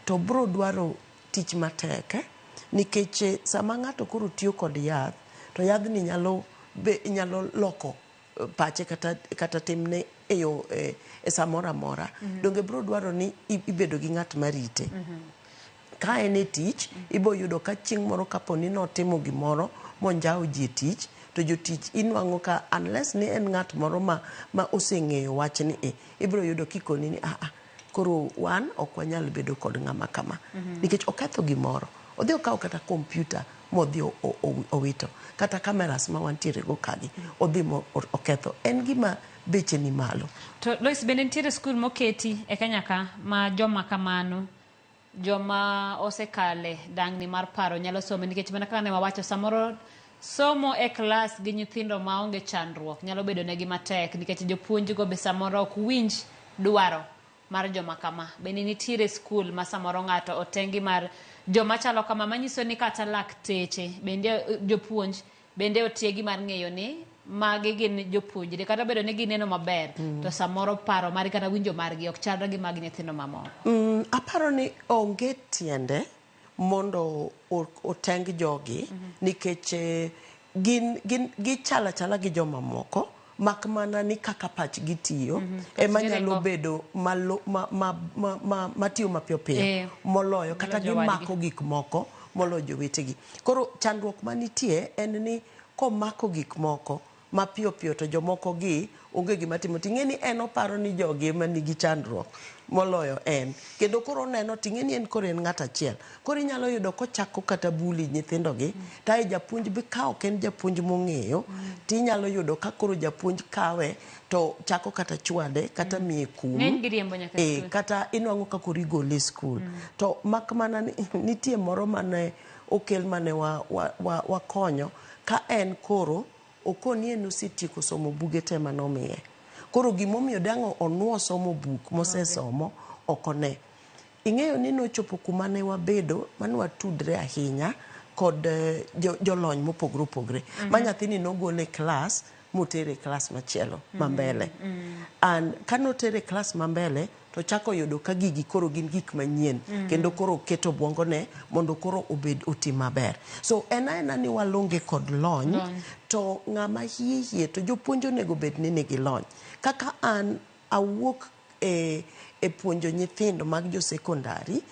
Speaker 2: to bro dwaro tich matek nikech sama ng'ato koro tiyo kod yath to yadhni nyalo loko pache kata timne e samora mora donge bro dwaro ni ibedo gi ng'at marite ka en e tich ibo yudo ka chieng' moro kaponi notimo gimoro monjao ji tich to jotich inwang'o ka unless ni en ng'at moro ma oseng'eyo wach ni ibro yudo kikoni ni koro wan ok wanyal bedo kod ng'ama kama nikech oketho gimoro odhi okaw kata kompyuta modhi owito kata kameras ma wantiere go kagi odhi oketho, en gima beche ni malo.
Speaker 1: To Lois, bende nitiere skul moketi e Kenya ka ma joma kamano, joma osekale dang'ni mar paro nyalo somo, nikech mana kaka ne wawacho samoro somo e klas gi nyithindo maonge chandruok nyalo bedo negi matek nikech jopuonj go be samoro ok winj dwaro mar joma kama. Bende nitiere skul ma samoro ng'ato otengi mar joma chalo kama, manyiso ni kata lakteche bende jopuonj bende otiegi mar ng'eyo ni magi gin jopuonjre, kata bedo ni gineno maber to samoro paro margi kata winjo margi ok chalre gi mag nyithindo mamoko.
Speaker 2: Aparo ni onge tiende mondo oteng jogi nikech gichala chala gi joma moko, mak mana ni kaka pach gitiyo ema nyalo bedo matiyo mapiyo piyo moloyo kata gimako gik moko moloyo jowetegi. Koro chandruok manitie en ni komako gik moko mapiyo piyo to jomoko gi onge gima timo, ting'e ni en oparo ni jogi ema nigi chandruok moloyo en, kendo koro neno ting'e ni en koro en ng'at achiel. Koro inyalo yudo kochako kata buli nyithindo gi, tae japuonj be ka ok en japuonj mong'eyo, tinyalo yudo ka koro japuonj kawe to chako kata chwade kata miye kum, kata inwang'o ka koro igole e skul. To mak mana nitie moro mane okel mane wakonyo ka en koro okoni en osetieko somo buge te manomiye. Koro gimomiyo dang'o onuo somo buk mosesomo okone. Ing'eyo ni nochopo kuma ne wabedo mane watudre ahinya kod jolony mopogre opogre. Ma nyathini nogole klas motere klas machielo mambele. Kanotere klas mambele to chako yudo ka gigi koro gin gik manyien kendo koro keto bwongone mondo koro obed otim maber. So ena ni walonge kod lony to ng'ama hie to jopuonjo onego bed ni nigi lony. Kaka an awuok e puonjo nyithindo mag jo sekondari,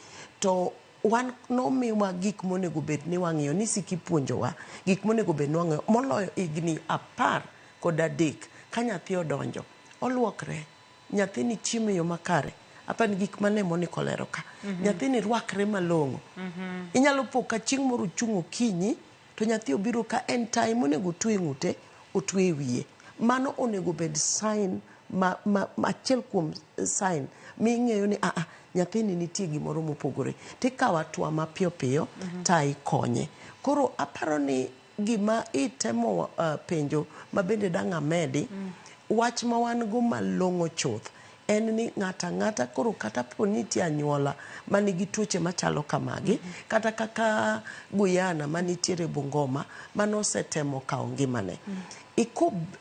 Speaker 2: to wan nomiwa gik monego bed ni wang'iyo ni siki puonjowa gik monego bed ni wang'iyo moloyo higni 13 ka nyathi odonjo oluokre, nyathini chiemo yo makare, apani gik mane Monica olero ka, nyathini rwakre malong'o. Inyalo po ka chieng' moro chung' okinyi to nyathi obiro ka en tai monego otwe ng'ute otwe wiye. Mano onego bed sign achiel kuom sign ming'eyo ni nyathini nitie gimoro mopogore, tikawa twa mapiyo piyo ta ikonye. Koro aparo ni gima itemo penjo ma bende dang' amedi, wach ma wan go malong'o chuth en ni ng'ata koro kata po nitie anyuola manigi tuoche machalo kamagi, kata kaka Guyana manitiere Bungoma manosetemo kawo ngimane.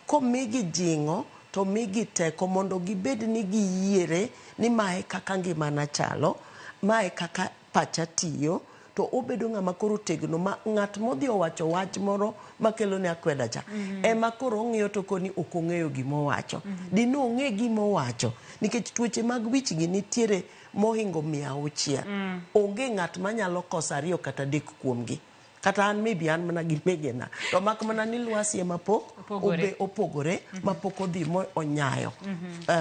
Speaker 2: Komigi jing'o to migi teko mondo gibed ni giyiere ni mae kaka ngimana chalo, mae kaka pacha tiyo, to obedo ng'ama koro tegno ma ng'at modhi owacho wach moro makelo ne akweda cha ema koro ong'iyo to koni ok ong'eyo gimowacho. Dino ong'e gimowacho nikech tuoche mag wich gi nitiere mohingo 600. Onge ng'at manyalo koso 2 kata 3 kuomgi. Kata an maybe an mana gi megena, to mak mana ni lwasi ema opogore mapok odhi mo onyayo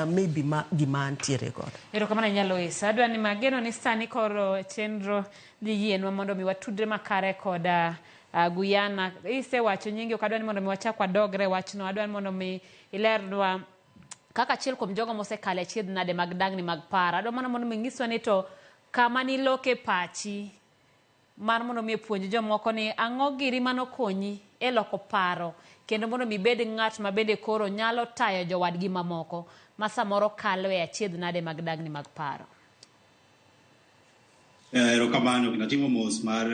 Speaker 2: maybe gima antiere godo.
Speaker 1: Erokamano nyalo isa. Adwa ni mageno ni sani koro chenro dhi yienwa mondo mi watudre makare koda Guyana. Isewacho nyingi, ok adwa ni mondo mi wachak wadogre wachno, adwa ni mondo mi ilernwa kaka achiel kuom jogo mosekale achiedh nade mag dang'ni mag paro. Adwa mana mondo mi ng'iswa ni to kama ni loke pachi mar mondo mi puonj jomoko ni ang'o giri manokonyi e loko paro kendo mondo mi bed ng'at ma bende koro nyalo tayo jowadgi mamoko ma samoro kalo e achiedh nade mag dang'ni mag paro.
Speaker 21: Erokamano, kinatimo mos mar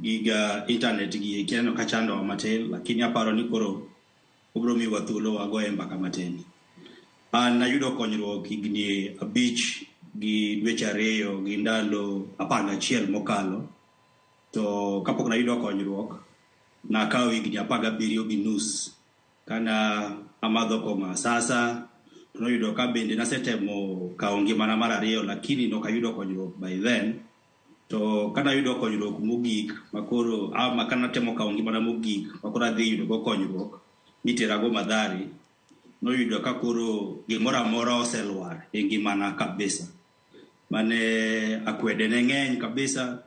Speaker 21: giga internet gi kineno ka chando matin, lakini aparo ni koro obro miwa thuolo wagoye mbaka matin. An nayudo konyruok higni 5 gi dweche 2 gi ndalo 11 mokalo. To kapok nayudo konyruok, nakawo higni 17 gi nus kana amadho koma. Sasa noyudo ka bende nasetemo kawo ngimana mar 2, lakini nokayudo konyruok by then. To kana yudo konyruok mogik makoro kana temo kawo ngimana mogik makoro adhi yudo go konyruok mitera go Mathare, noyudo ka koro gimoro amora oselwar e ngimana kabisa. Mane akwede ne ng'eny kabisa,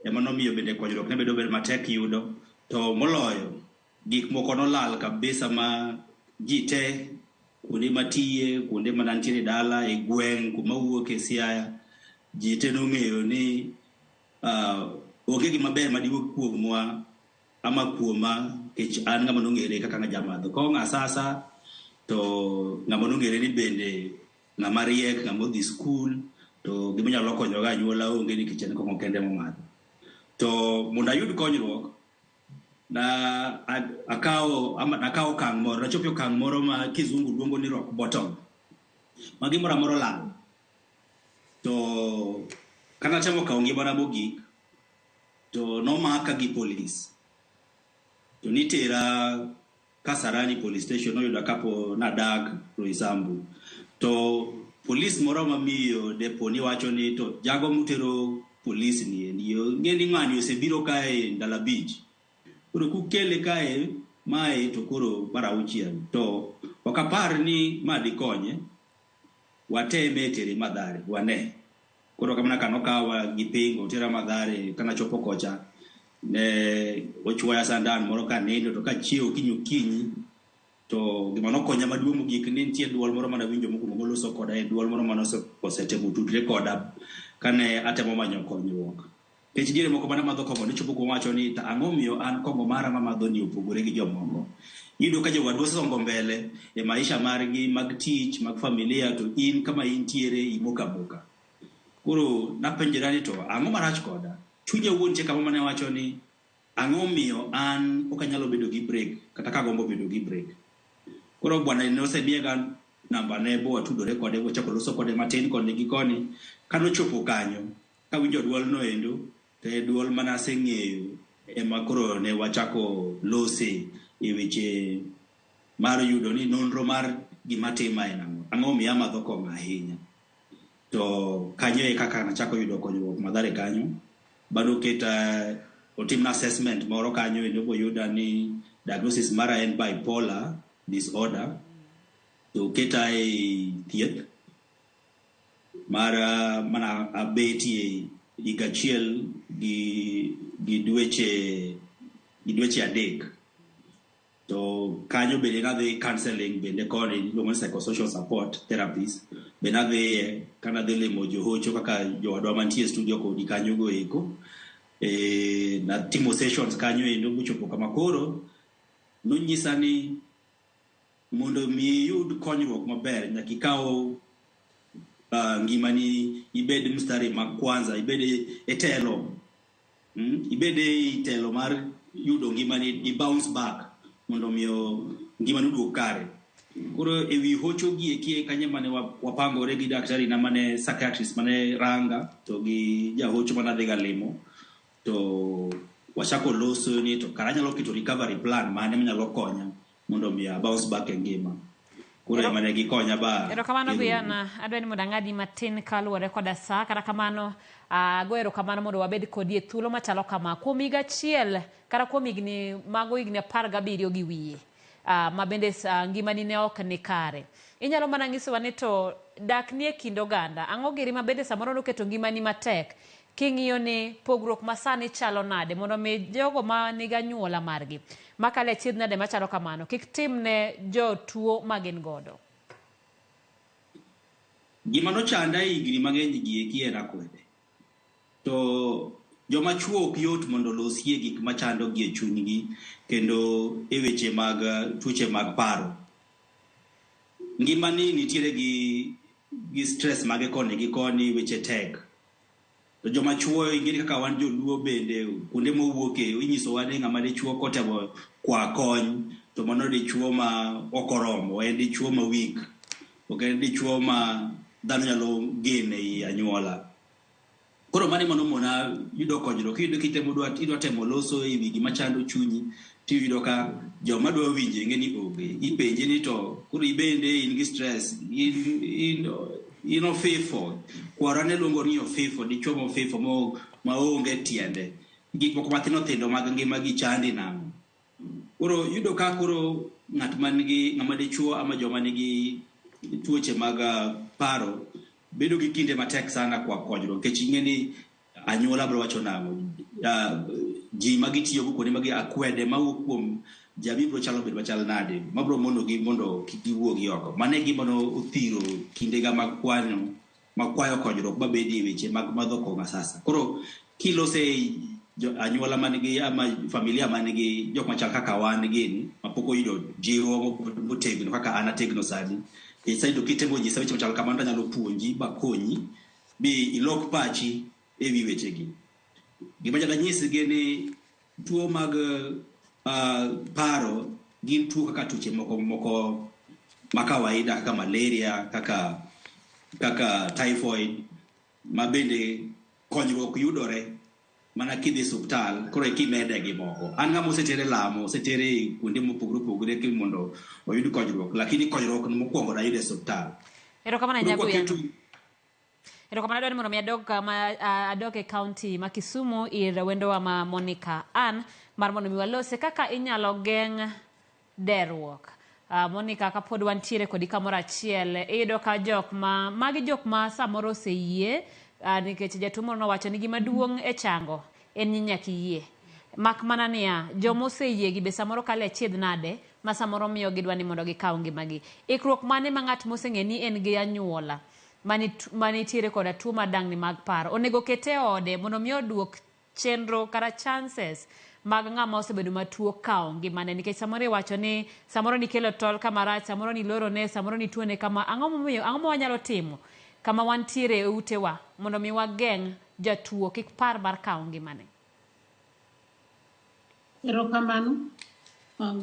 Speaker 21: ema nomiyo bende konyruok ne bedo matek yudo, to moloyo gik moko nolal kabisa ma ji te kuonde matiye, kuonde manantiere dala, e gweng' kuma wuoke Siaya, ji te nong'eyo ni onge gima ber madiwuok kuomwa ama kuoma, kech an ng'ama nong'ere kaka jamadho kong'o asasa, to ng'ama nong'ere ni bende ng'ama riek, ng'ama odhi skul, to gima nyalo konyoga anyuola onge nikech en kong'o kende momadho. To mondo ayud konyruok, nakawo okang' moro, nachopo okang' moro ma kizungu luongo ni rock bottom, ma gimoro amora lal. To kana chamo kawo ngimana mogik, to nomaka gi polis, to nitera Kasarani police station, noyuda kapo nadak Roysambu. To polis moro mamiyo depo ni wacho ni to jago mutero polis ni ng'eni ng'ani osebiro kae ndalo 5, koro kukele kae mae to koro mar 6, to okapar ni madi konye, wateme tere Mathare wane. Koro kamana kanokawa gi pingo tera Mathare, kana chopo kocha ne ochuoya sandan moro ka nindo, to ka chiewo kinyi, to gima nokonya maduong' mogik ni nitie duol moro mana winjo mokuongo moloso koda, e duol moro mana osetemo tudre koda kane atemo manyo konyruok. Kech diere moko mana madho kong'o, nichopo kuom wacho ni ang'o miyo an kong'o mara mamadho ni opogore gi jomoko. Iyudo ka jowadu osongo mbele e maisha margi mag tich, mag familia, to in kama intiere imoka boka. Koro napenjera ni to ang'o marach koda? Chunya wuon che kama mane wacho ni ang'o miyo an okanyalo bedo gi break, kata kagombo bedo gi break. Koro bwana ne osemiega namba ne, bo watudore kode, wachako loso kode matin koni gi koni. Kanochopo kanyo, kawinjo duol no endo, te duol mana aseng'eyo ema koro ne wachako lose e weche mar yudo ni nonro mar gima tima en ang'o miyo amadho kong'o ahinya. To kanyo e kaka nachako yudo konyruok Mathare kanyo. Bado keta otimna assessment moro kanyo, endo boyuda ni diagnosis mara en bipolar disorder, to keta e thieth mara mana abetie higa achiel gi dweche 3. To kanyo bende nadhi counseling bende koni, iluongo ni psychosocial support therapies, be nadhi kana dhi limo johocho kaka jowadwa mantie studio kodi kanyo go eko, na timo sessions kanyo endo. Mochopo kama koro nonyisa ni mondo mi yud konyruok maber nyaka ikaw ngimani ibed mstari ma kwanza, ibed e telo, ibed e telo mar yudo ngimani i bounce back, mondo miyo ngimani duog kare. Koro ewi hocho gi eki kanye mane wapangore gi daktari na mane psychiatrist mane ranga, to gi jahocho mana dhiga limo, to wachako loso ni to karanyalo kito recovery plan mane manyalo konya mondo miyo bounce back e ngima. Kure mane gi konya ba.
Speaker 1: Erokamano Guyana, adwa ni mondo ang'adi matin kaluwore koda sa, kata kamano go erokamano mondo wabed kodi e thuolo machalo kama kuom higa achiel kata kuom higni 17 gi wiye, ma bende ngimani ne ok ni kare. Inyalo mana nyisowa ni to dak ni e kind oganda, ang'o giri ma bende samoro noketo ngimani matek king'iyo ni pogruok masani chalo nade, mondo mi jogo ma nigi anyuola margi makale achiedh nade machalo kamano kik tim ne jotuo magin godo?
Speaker 21: Gima nochanda higni mang'eny gi eki en akwede. To joma chuo ok yot mondo losie gik machando gi e chunygi, kendo e weche mag tuoche mag paro. Ngimani nitiere gi stress mage koni gi koni, weche tek. To joma chuo ingeni kaka wan joluo bende kuonde mowuoke inyisowa ni ng'ama dichuo kotemo kwa kony, to mano dichuo ma okoromo, en dichuo ma weak, ok en dichuo ma dhano nyalo gene i anyuola. Koro mani mono mona yudo konyruok. Iyudo idwa temo loso e wi gima chando chunyi, tiyudo ka joma dwa winje ingeni onge. Ipenje ni to koro ibende in gi stress, in ofifo, kwarane luongo ni ofifo, dichuo ma ofifo ma onge tiende, gik moko mathindo thindo mag ngima gi chandi nang'o. Koro yudo ka koro ng'ama dichuo ama joma nigi tuoche mag paro bedo gi kinde matek sana kwa konyruok, nikech ing'eni anyuola bro wacho nang'o, ji magitiyo kuonde magi akwede mawuok kuom jabi bro chalo bedo machal nade mabro mondo kik giwuogi oko mane gima othiro kindega mag kwayo konyruok mabedi e weche mag madho kong'a sasa. Koro kilose anyuola manigi ama familia manigi jok machal kaka wan gini mapok oyudo jiwo motegno kaka an ategno sani isaido kitemo nyisa weche machal kamano nyalo puonji ba konyi bi ilok pachi e wi wechegi. Gima nyaka nyisi gini tuo mag paro gin tuo kaka tuoche moko makawaida kaka malaria kaka typhoid mabende konyruok yudore mana kidhi suptal koro kimede gi moko. An ng'ama osetere lamo osetere kuonde mopogore mondo oyud konyruok lakini konyruok mokwongo dayude suptal.
Speaker 1: Erokamano Nyaguya. Erokamano adwani mondo mi adog e kaunti ma Kisumu ir wendowa ma Monica Ann mar mondo mi walose kaka inyalo geng' derruok. Monica kapod wantiere kodi kamoro achiel iyudo ka magi jok ma samoro oseyie nikech jatuo moro nowacho ni gima duong' e chango en ni nyaka iyie. Mak mana niya joma oseyie gi be samoro kale achiedh nade ma samoro miyo gidwa ni mondo gikaw ngimagi. Ikruok mane ma ng'at moseng'e ni en gi anyuola manitiere koda tuo madang'ni mag paro onego kete ode mondo miyo oduok chenro kara chances mag ng'ama osebedo matuo kawo ngimane nikech samoro iwacho ni samoro nikelo tol kamarach samoro ni loro ne samoro ni tuone kama ang'o ma wanyalo timo kama wantiere e utewa mondo mi wageng' jatuo kik par mar kawo ngimane.
Speaker 3: Erokamano.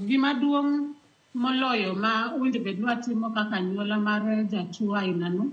Speaker 3: Gima duong' moloyo ma owinjo bed ni watimo kaka anyuola mar jatuo ainano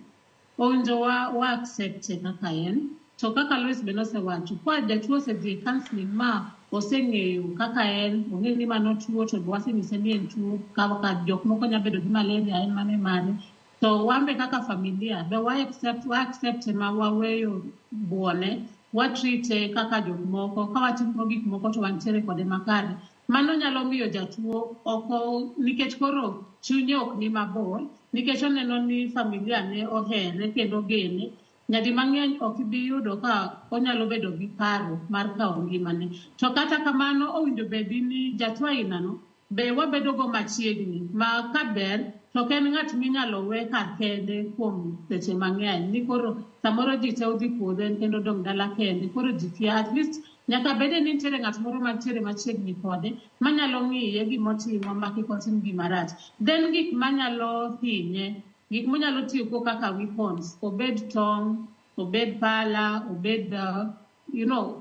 Speaker 3: owinjo wa accept kaka en to kaka Lois be nosewacho kwa jatuo osedhi counseling ma oseng'eyo kaka en ong'e ni mano tuo to wasenyise ni en tuo kaka jok moko nyalo bedo gi malaria en mane mare to wambe kaka familia be wa accept ma waweyo buone watrite kaka jok moko ka watimo gik moko to wantiere kode makare mano nyalo miyo jatuo oko nikech koro chunye ok ni mabor nikech oneno ni familia ne ohere kendo gene nyadi mang'eny ok ibi yudo ka onyalo bedo gi paro mar kawo ngimane to kata kamano owinjo bed ni jatuo ainano be wabedo go machiegni ma kaber to ken ng'at minyalo we kar kende kuom seche mang'eny ni koro samoro ji te udhi puodho kendo dong dala kende koro ji kia at least nyaka bede ni nitiere ng'at moro mantiere machiegni kode manyalo ng'iye gimotimo ma kik otim gimarach then gik manyalo hinye gik monyalo tiyogo kaka weapons obed tong' obed pala obed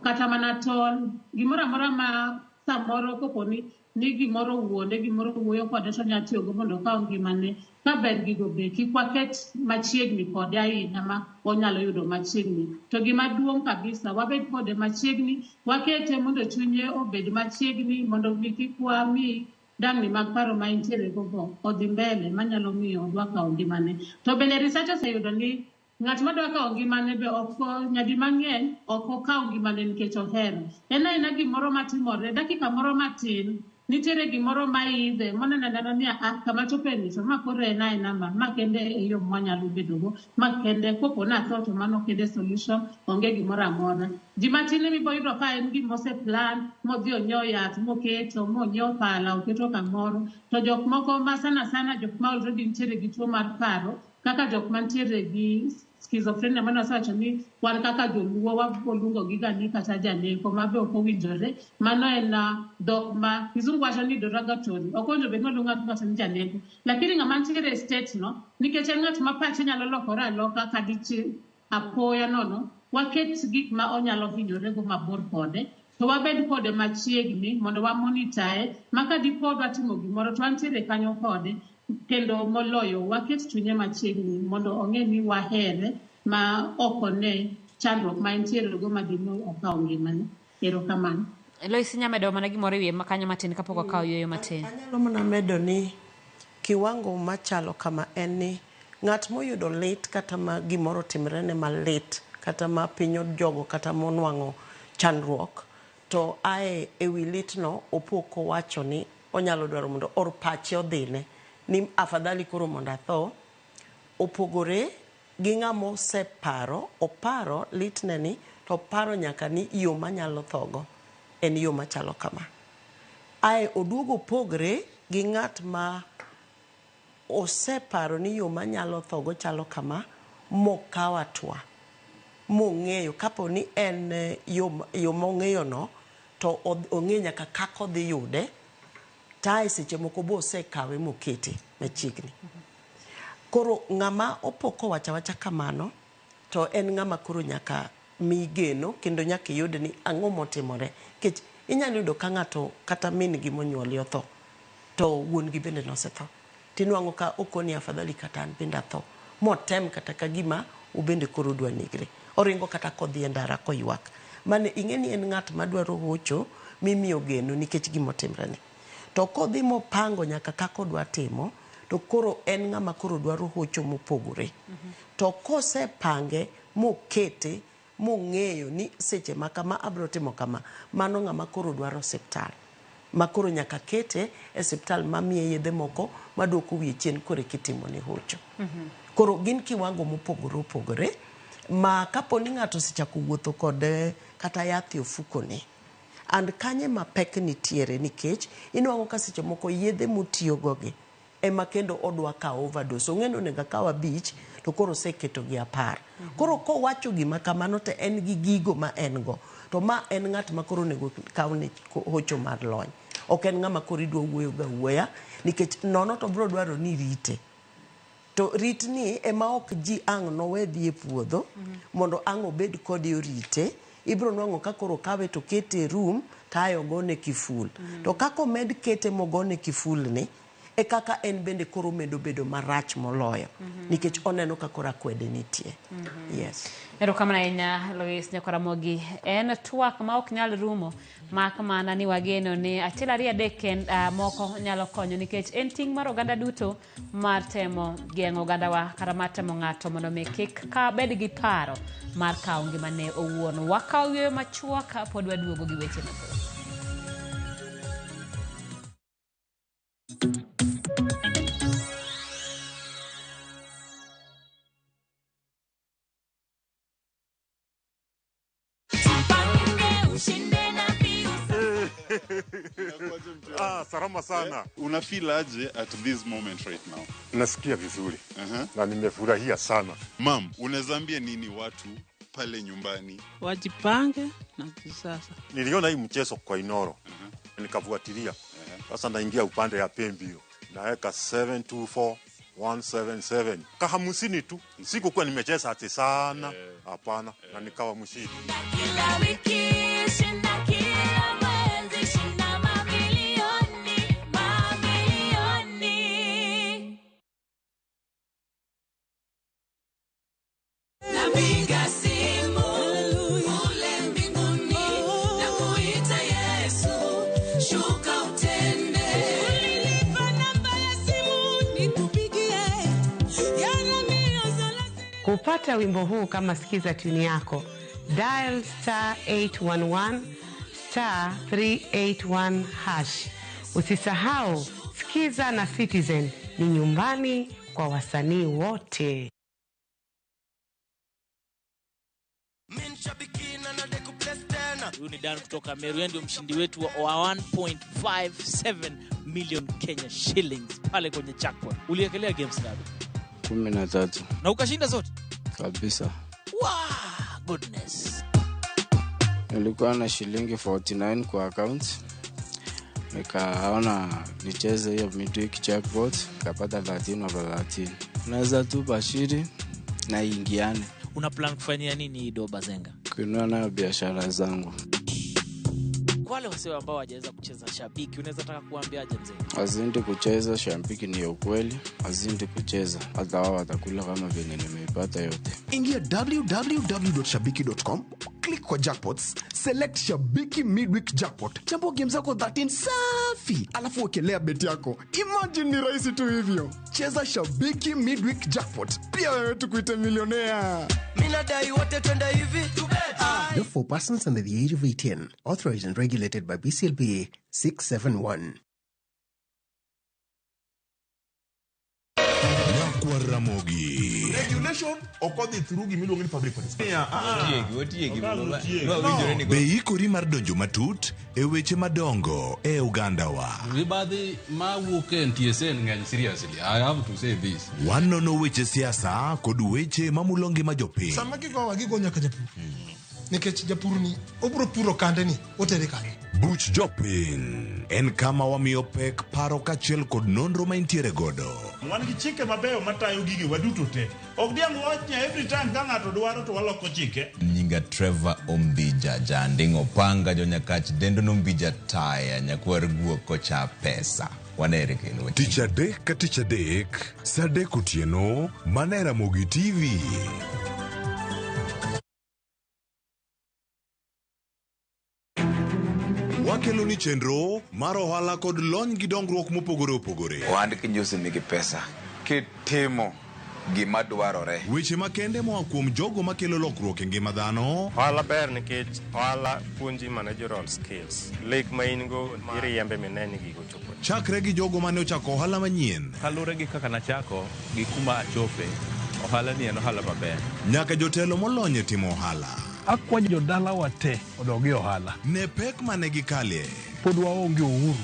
Speaker 3: kata mana tol gimoro amora ma samoro koponi ni gimoro wuonde gimoro wuoyo kode to nyalo tiyogo mondo okaw ngimane kaber gigo be kik waket machiegni kode ahinya ma onyalo yudo machiegni to gima duong' kabisa wabed kode machiegni wakete mondo chunye obed machiegni mondo kik wami dang'ni mag paro ma intiere gogo odhi mbele manyalo miyo odwa kawo ngimane to bende research oseyudo ni ng'at madwa kawo ngimane be nyadi mang'eny ok okawo ngimane nikech ohero en aena gimoro matimore dakika moro matin nitiere gimoro ma idhe monenaneno ni kama chopeni to ma koro en aena ma kende e yo mwanyalo bedogo ma kende kopo na tho to mano kende solution onge gimoro amora ji matin miboyudo ka en gimose plan modhi onyiew yath moketo monyiew pala oketo kamoro to jok moko ma sana jok ma already nitiere gi tuo mar paro kaka jok mantiere gi schizophrenia mano wasewacho ni wan kaka joluo waluongo giga ni kata janeko ma be ok owinjore mano en dhok ma kizungu wacho ni derogatory ok owinjo bed ni waluongo ng'ato ni janeko lakini ng'ama nitiere e state no nikech en ng'at ma pache nyalo lokore aloka kadichi apoya nono waket gik ma onyalo hinyorego mabor kode to wabed kode machiegni mondo wamonitae ma ka dipo watimo gimoro to wantiere kanyo kode kendo moloyo waket chunye machiegni mondo ong'e ni wahere ma ok one chandruok ma entiere go madino okawo ngimane. Erokamano.
Speaker 1: Lois nyamedo mana gimoro ewiye makanyo matin kapok okawo yueyo matin.
Speaker 2: Anyalo mana medo ni kiwango machalo kama en ni ng'at moyudo lit kata ma gimoro timre ne malit kata ma piny jogo kata monwang'o chandruok to ae ewi litno opoko wacho ni onyalo dwaro mondo or pache odhine ni afadhali koro mondo atho opogore gi ng'ama oseparo, oparo litne ni, to oparo nyaka ni yo manyalo thogo en yo machalo kama. Ae oduogo pogre gi ng'at ma oseparo ni yo manyalo thogo chalo kama, mokawa twa, mong'eyo, kapo ni en yo mong'eyo no, to ong'e nyaka kako dhi yude, tae seche moko bo osekawe mokete machiegni. Koro ng'ama opoko wacha kamano, to en ng'ama koro nyaka migeno, kendo nyaka yud ni ang'o motimore. Kech inyalo yudo ka ng'ato kata min gi monyuoli otho, to wuon gi bende nosetho. Tinuang'o ka okoni afadhali kata an bende atho. Motem kata ka gima ubende koro dwa negre. Oringo kata kodhi e ndara koywak. Mane ing'e ni en ng'at madwaro hocho mimiyo geno nikech gimotimre ni. To kodhi mopango nyaka kako dwa timo, to koro en ng'ama koro dwaro hocho mopogore. To kose pange mokete mong'eyo ni seche ma kama abro timo kama, mano ng'ama koro dwaro osiptal. Ma koro nyaka kete e osiptal mamiye yedhe moko maduoko wiye chien kore kitimo ni hocho. Koro gin kiwango mopogore opogore, ma kapo ni ng'ato osechako wuotho kod kata yath e ofukone, and kanye ma pek nitiere nikech inuang'o ka seche moko yedhe motiyo gogi ema kendo odwa kawo overdose. Ong'eno nega kawa bich, to koro seketo gi 10. Koro kowacho gima kamano to en gi gigo ma en go. To ma en ng'at ma koro nego kawne hocho mar lony. Ok en ng'ama koro idwa wuoyo ga wuoya, nikech nono to bro dwaro ni rite. To rit ni ema ok ji ang' nowe dhi e puodho, mondo ang' obed kod yorite. Ibro nwang'o ka koro kawe to kete room, tayo gone kiful. To kako med kete mogone kiful ni, e kaka en bende koro medo bedo marach moloyo. Nikech oneno ka koro akwede nitie. Yes.
Speaker 1: Erokamano ahinya Lois Nyakoramogi. En twak ma ok nyal rumo, mak mana ni wageno ni achiel ariyo adek moko nyalo konyo, nikech en ting' mar oganda duto mar temo geng'o ogandawa kata mar temo ng'ato mondo mi kik ka bed gi paro mar kawo ngimane owuon. Wakawo yweyo machuok pod waduogo gi weche mathoth.
Speaker 5: Salama sana.
Speaker 22: Una feel aje at this moment right now?
Speaker 5: Nasikia vizuri. Na nimefurahia sana.
Speaker 22: Mam, unazambia nini watu pale nyumbani?
Speaker 23: Wajipange na kisasa.
Speaker 5: Niliona hii mchezo kwa Inoro. Nikafuatilia. Sasa naingia upande ya Pembio. Naweka 724177. Kahamusini tu. Sikukuwa nimecheza ati sana. Hapana. Na nikawa mshindi.
Speaker 9: Kila wiki shinda kila mwezi shinda mamilioni. Napiga simu ule mbinguni na kuita Yesu, shuka utende. Ulinipa namba ya simu nikupigie.
Speaker 24: Kupata wimbo huu kama sikiza tuni yako, dial *811 *381 hash. Usisahau, sikiza na Citizen ni nyumbani kwa wasanii wote.
Speaker 25: Huyu ni Dan kutoka Meru, ndio mshindi wetu wa 1.57 million Kenya shillings pale kwenye jackpot. Uliekelea games ngapi?
Speaker 26: 13.
Speaker 25: Na ukashinda zote?
Speaker 26: Kabisa.
Speaker 25: Wow, goodness.
Speaker 26: Nilikuwa na shilingi 49 kwa account. Nikaona nicheze hiyo midweek jackpot, kapata 13. Naweza tu bashiri na ingiane.
Speaker 25: Una plan kufanyia nini hii do Bazenga?
Speaker 26: Kuinua nayo biashara zangu.
Speaker 25: Kwa wale wasio ambao hawajaweza kucheza shabiki, unaweza taka kuambiaje mzee?
Speaker 26: Azindi kucheza shabiki ni ukweli, azindi kucheza hata wao watakula kama vile nimeipata yote.
Speaker 15: Ingia www.shabiki.com, click kwa jackpots, select Shabiki Midweek Jackpot. Chambua game zako 13 safi, alafu wekelea beti yako. Imagine ni rahisi tu hivyo. Cheza Shabiki Midweek Jackpot. Pia wewe tukuite milionea.
Speaker 9: Mina dai wote twenda hivi.
Speaker 15: Not for persons under the age of 18. Authorized and regulated by BCLPA 671.
Speaker 16: dwar Ramogi.
Speaker 4: Regulation okodhi through gimiluongo ni public participation.
Speaker 16: Be ikori mar donjo matut e weche madongo e Uganda wa.
Speaker 6: Ribadhi ma wuok e NTSA ng'eny seriously. I have to say this.
Speaker 16: Wanono weche siasa kod weche mamulongi ma jopiny.
Speaker 8: Sama gigowa gigo nyaka japur. Nikech japur ni obro puro kande ni otere kande.
Speaker 16: Buch jopiny en kama wamiyo pek paro kachiel kod nonro ma intiere godo.
Speaker 4: Wan gi chike mabeyo matayo gigi waduto te. Ok diang' wachnya every time ka ng'ato dwaro to waloko chike.
Speaker 7: Nyinga Trevor Ombija jandingo panga jonyakach dendo nombija taya nyakwar guok kocha pesa. Wanere kendo.
Speaker 16: Tich adek ka tich adek, sa adek otieno, mana e Ramogi TV. Wakelo ni chenro mar ohala kod lony gi dongruok mopogore opogore.
Speaker 10: Wand kinjusi nigi pesa kitimo gima dwarore.
Speaker 16: Weche makende moa kuom jogo makelo lokruok e ngima dhano.
Speaker 12: Ohala ber nikech ohala puonji managerial skills. Lek ma in go iriembe mineni gigo chopo.
Speaker 16: Chakre gi jogo mane ochako ohala manyien.
Speaker 13: Kalure gi kaka nachako gi kuma achope. Ohala ni en ohala maber.
Speaker 16: Nyaka jotelo molony e timo ohala.
Speaker 27: Akwanyo jodala wate odogi ohala.
Speaker 16: Ne pek mane gikalie.
Speaker 27: Pod waonge uhuru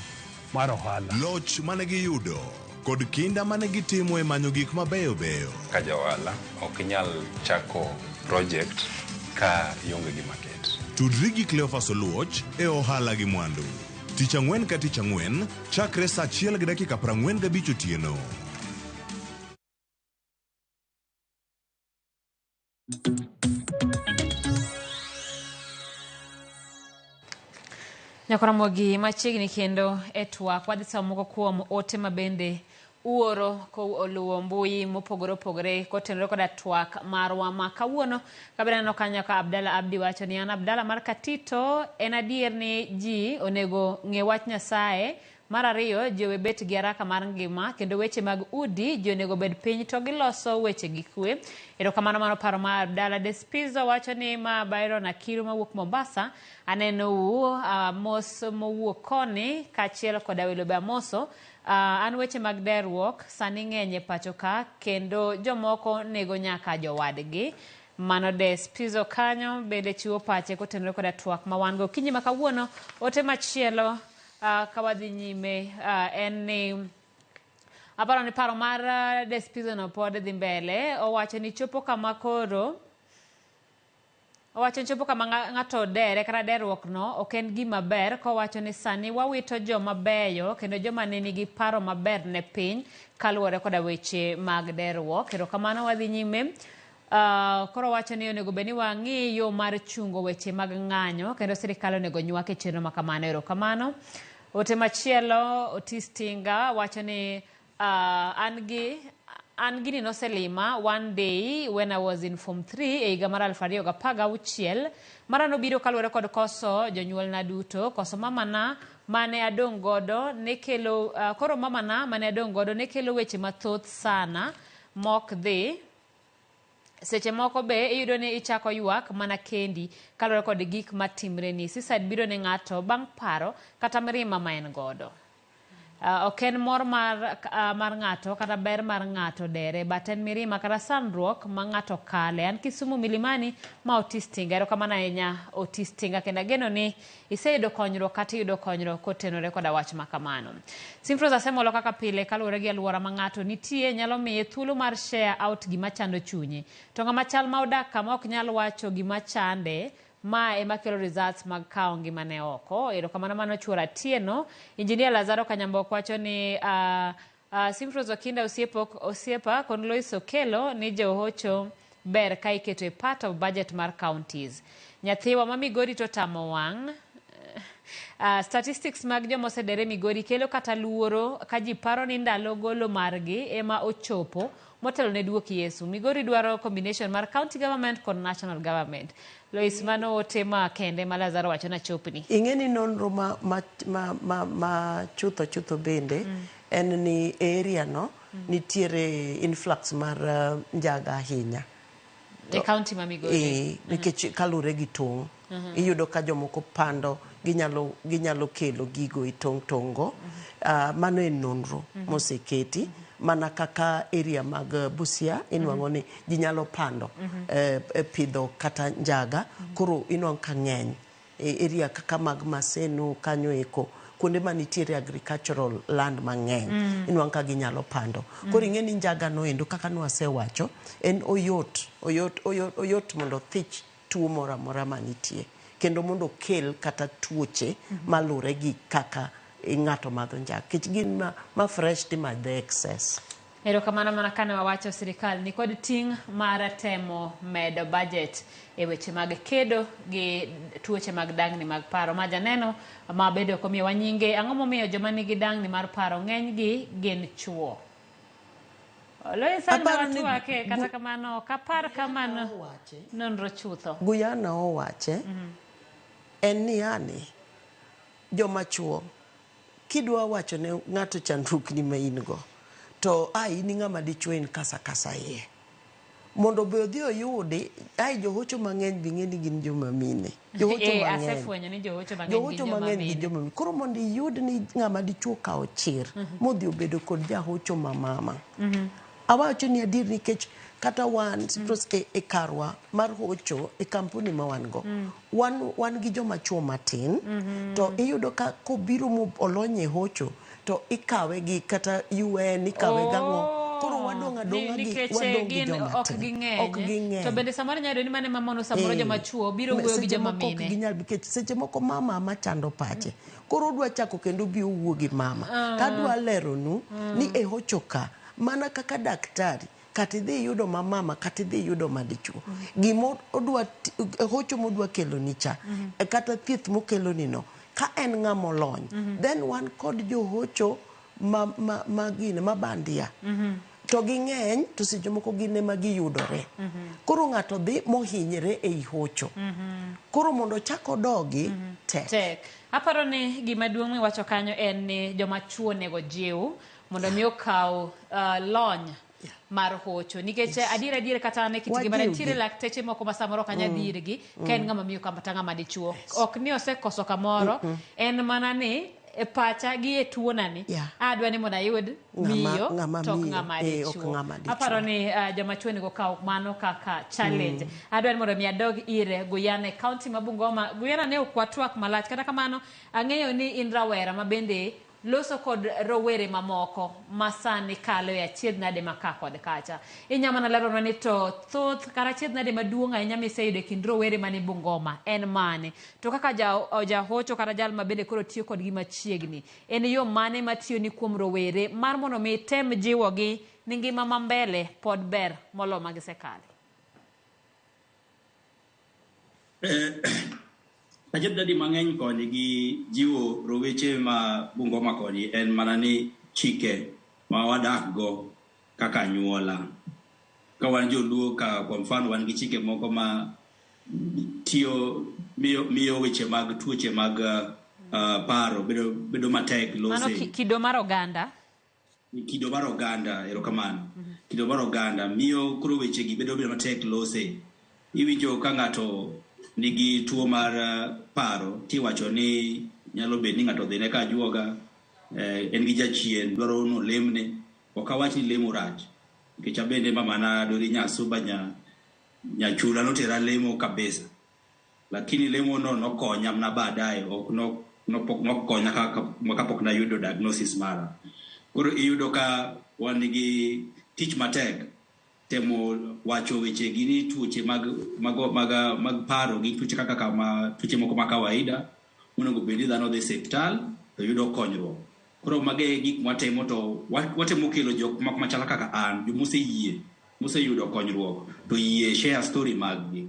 Speaker 27: mar ohala.
Speaker 16: Loch mane giyudo kod kinda mane gitimo e manyo gik mabeyo beyo.
Speaker 13: Ka johala ok inyal chako project ka ionge gi market.
Speaker 16: Tudri gi Cleophas Oluoch e ohala gi mwandu. Tich ang'wen ka tich ang'wen chakre saa 1:45 otieno.
Speaker 1: Nyakoramogi machiegni kendo e twak wadhi somo moko kuom ote mabende uoro ko oluwo mbui mopogore opogore kotenore koda twak marwa ma kawuono kabira neno kanyo ka Abdalla Abdi wacho ni an Abdalla mar Katito en adier ni ji onego ng'e wach Nyasaye. Mar ariyo, ji owe bet gi haraka mar ngima kendo weche mag udi ji onego bed piny to giloso weche gi kwe. Erokamano mano paro mar Abdalla Despizo wacho ni ma Byron Akiru mawuok Mombasa aneno mos mowuok koni kachiel koda welo be amoso. An weche mag derruok sani ng'eny e pacho ka kendo jomoko nego nyaka jowadgi. Mano Despizo kanyo bende chiwo pache kotenore koda twak ma wan go kinyi ma kawuono. Ote machielo kawadhi nyime en ni aparo ni paro mar Despizo no pod dhi mbele. Owacho ni chopo kama koro ng'ato dere kata derruok no ok en gima ber. Kowacho ni sani wawito joma beyo kendo joma nigi paro maber ne piny kaluwore koda weche mag derruok. Erokamano wadhi nyime. Koro wacho ni onego beni wang'i yo mar chungo weche mag ng'anyo kendo sirikal onego nywak e chenro makamano. Erokamano. Ote machielo Otis Tinga wacho ni an gini noselima one day when I was in Form 3 e higa mar 2016. Mara nobiro kaluwore kod koso jonyuolna duto. Koso mamana mane adong' godo ne kelo koro mamana mane adong' godo ne kelo weche mathoth sana mok dhi. Seche moko be iyudo ni ichako ywak mana kendi kaluwore kod gik matimre ni. Suicide biro ne ng'ato bang' paro kata mirima ma en godo. Ok en mor mar ng'ato kata ber mar ng'ato dere, but en mirima kata sandruok ma ng'ato kale. An Kisumu Milimani ma Otis Tinga. Erokamano ahinya Otis Tinga kendo ageno ni iseyudo konyruok kata iyudo konyruok kotenore koda wach makamano. Simfroza semolo kaka pile kaluwore gi alwora ma ng'ato nitie nyalo miye thuolo mar share out gima chando chunye. To ng'ama chal ma odak kama ok nyal wacho gima chande ma ema kelo results mag kao ngimane oko. Erokamano mano Chuora Tieno. Injinia Lazaro Kanyamboko wacho ni Simfroza Kinda osiepa kon Lois Okelo ni johocho ber ka iketo e part of budget mar counties. Nyathiwa ma Migori to tamo wang'. Statistics mag joma osedere Migori kelo kata luoro ka ji paro ni ndalo golo margi ema ochopo motelo ne duok Yesu. Migori dwaro combination mar county government kod national government. Lois mano otema kende ma Lazaro wacho na chopni.
Speaker 2: Ing'eni nonro ma chutho bende en ni area no nitiere influx mar njaga ahinya.
Speaker 1: E county ma Migori.
Speaker 2: Nikech kalure gi tong'. Iyudo ka jomoko pando ginyalo kelo gigo i tong' tongo. Mano en nonro moseketi mana kaka area mag Busia inwang'o ni ji nyalo pando pidho kata njaga, koro inwang'o ka ng'eny area kaka mag Maseno kanyo eko kuonde manitiere agricultural land mang'eny inwang'o ka ginyalo pando. Koro ing'e ni njaga noendo kaka nwasewacho en oyot mondo thich tuo moro amora manitie kendo mondo kel kata tuoche malure gi kaka ng'ato madho njaga kech gin ma fresh ti madhe excess.
Speaker 1: Erokamano mana kane wawacho sirikal ni kod ting' mar temo medo budget e weche mag kedo gi tuoche mag dangni mag paro. Ma janeno ma bedo komiyo wanyinge ang'o momiyo joma nigi dangni mar paro ng'eny gi gin chuo. Loisan watuake kata kamano kapar kamano nonro chutho.
Speaker 2: Guyana owache en ni yani joma chuo kidwa wacho ne ng'ato chandrukni ma in go to in ng'ama dichuo in kasa iye mondo be odhi oyudi johocho mang'eny bi ng'e ni gin joma mine.
Speaker 1: Asefwenyo ni johocho mang'eny
Speaker 2: gin joma mine. Koro mondo iyud ni ng'ama dichuo kao chir modhi obedo kod jahocho mamama. Awacho ni adir nikech kata wan e karwa mar hocho e kampuni ma wan go wan gi joma chuo matin to iyudo ka kobiro mo olonye hocho to ikawe gi kata UN ikawe gang'o. Koro wadong' adong'a gi joma
Speaker 1: ok ging'eny. To bende samoro nyalo ni mane mamono samoro joma chuo biro wuoyo gi joma mine.
Speaker 2: Ok ginyal nikech seche moko mama chando pache. Koro odwa chako kendo bi owuo gi mama. Kadwa leronu ni e hocho ka mana kaka daktari kati dhi yudo mamama kati dhi yudo madichuo gimo odwa hocho modwa kelo ni cha kata thieth mokelo ni no ka en ng'amo lony then wan kod johocho ma bandia to ging'eny to seche moko gine ma giyudore koro ng'ato dhi mohinyre ei hocho koro mondo chako dogi tek.
Speaker 1: Aparo ni gima duong' miwacho kanyo en ni joma chuo nego jiw mondo mi okaw lony mar hocho nikech adier kata ne kitigi mana tire lakteche moko ma samoro kanya dirgi ka en ng'ama miyo kata ng'ama dichuo ok ni osekoso kamoro en mana ni e pacha gi e tuo nani adwa ni mondo ayud miyo to ng'ama dichuo. Aparo ni joma chuo nego kaw mano kaka challenge. Adwa ni mondo mi adog ire Guyana e county ma Bungoma. Guyana ne okwatwak malach kata kamano ang'eyo ni in rawera ma bende loso kod rowere mamoko masani kalo ya chiedh nade maka kod kacha. Inyama na lero ni to thoth kara chiedh nade maduong' ahinya miseyudo kind rowere mani Bungoma en mane to kaka jahocho kata jal mabende koro tiyo kod gima chiegni en yo mane matiyo ni kuom rowere mar mondo mi tem jiwogi ni ngima mambele pod ber molo magisekale.
Speaker 11: Achiedh nade mang'eny koni gi jiwo roweche ma Bungoma koni en mana ni chike ma wadak go kaka anyuola. Ka wan joluo ka kwa mfano wan gi chike moko ma tiyo miyo weche mag tuoche mag paro bedo matek lose.
Speaker 1: Mano kido mar oganda.
Speaker 11: Kido mar oganda erokamano. Kido mar oganda miyo koro weche gi bedo matek lose. Iwinjo ka ng'ato nigi tuo mar paro tiwacho ni nyalo bet ni ng'ato dhine ka juoga en gi jachien dwaro no lemne ok awach ni lemo rach nikech abende mamana dori nyasuba nyachula notera lemo kabisa lakini lemo no nokonya mna baadaye ok nokonya kapok na yudo diagnosis mara. Koro iyudo ka wan gi tich matek temo wacho weche gini tuoche mag paro gi tuoche kaka tuoche moko ma kawaida monego bedi dhano dhi hospital to yudo konyruok. Koro mage gik mwatemo to watemo kelo jok machala kaka an moseyudo konyruok to yie share story maggi.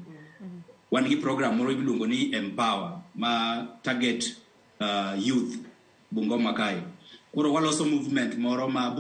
Speaker 11: Wan gi program moro iluongo ni Empower ma target youth Bungoma kae. Koro waloso movement moro ma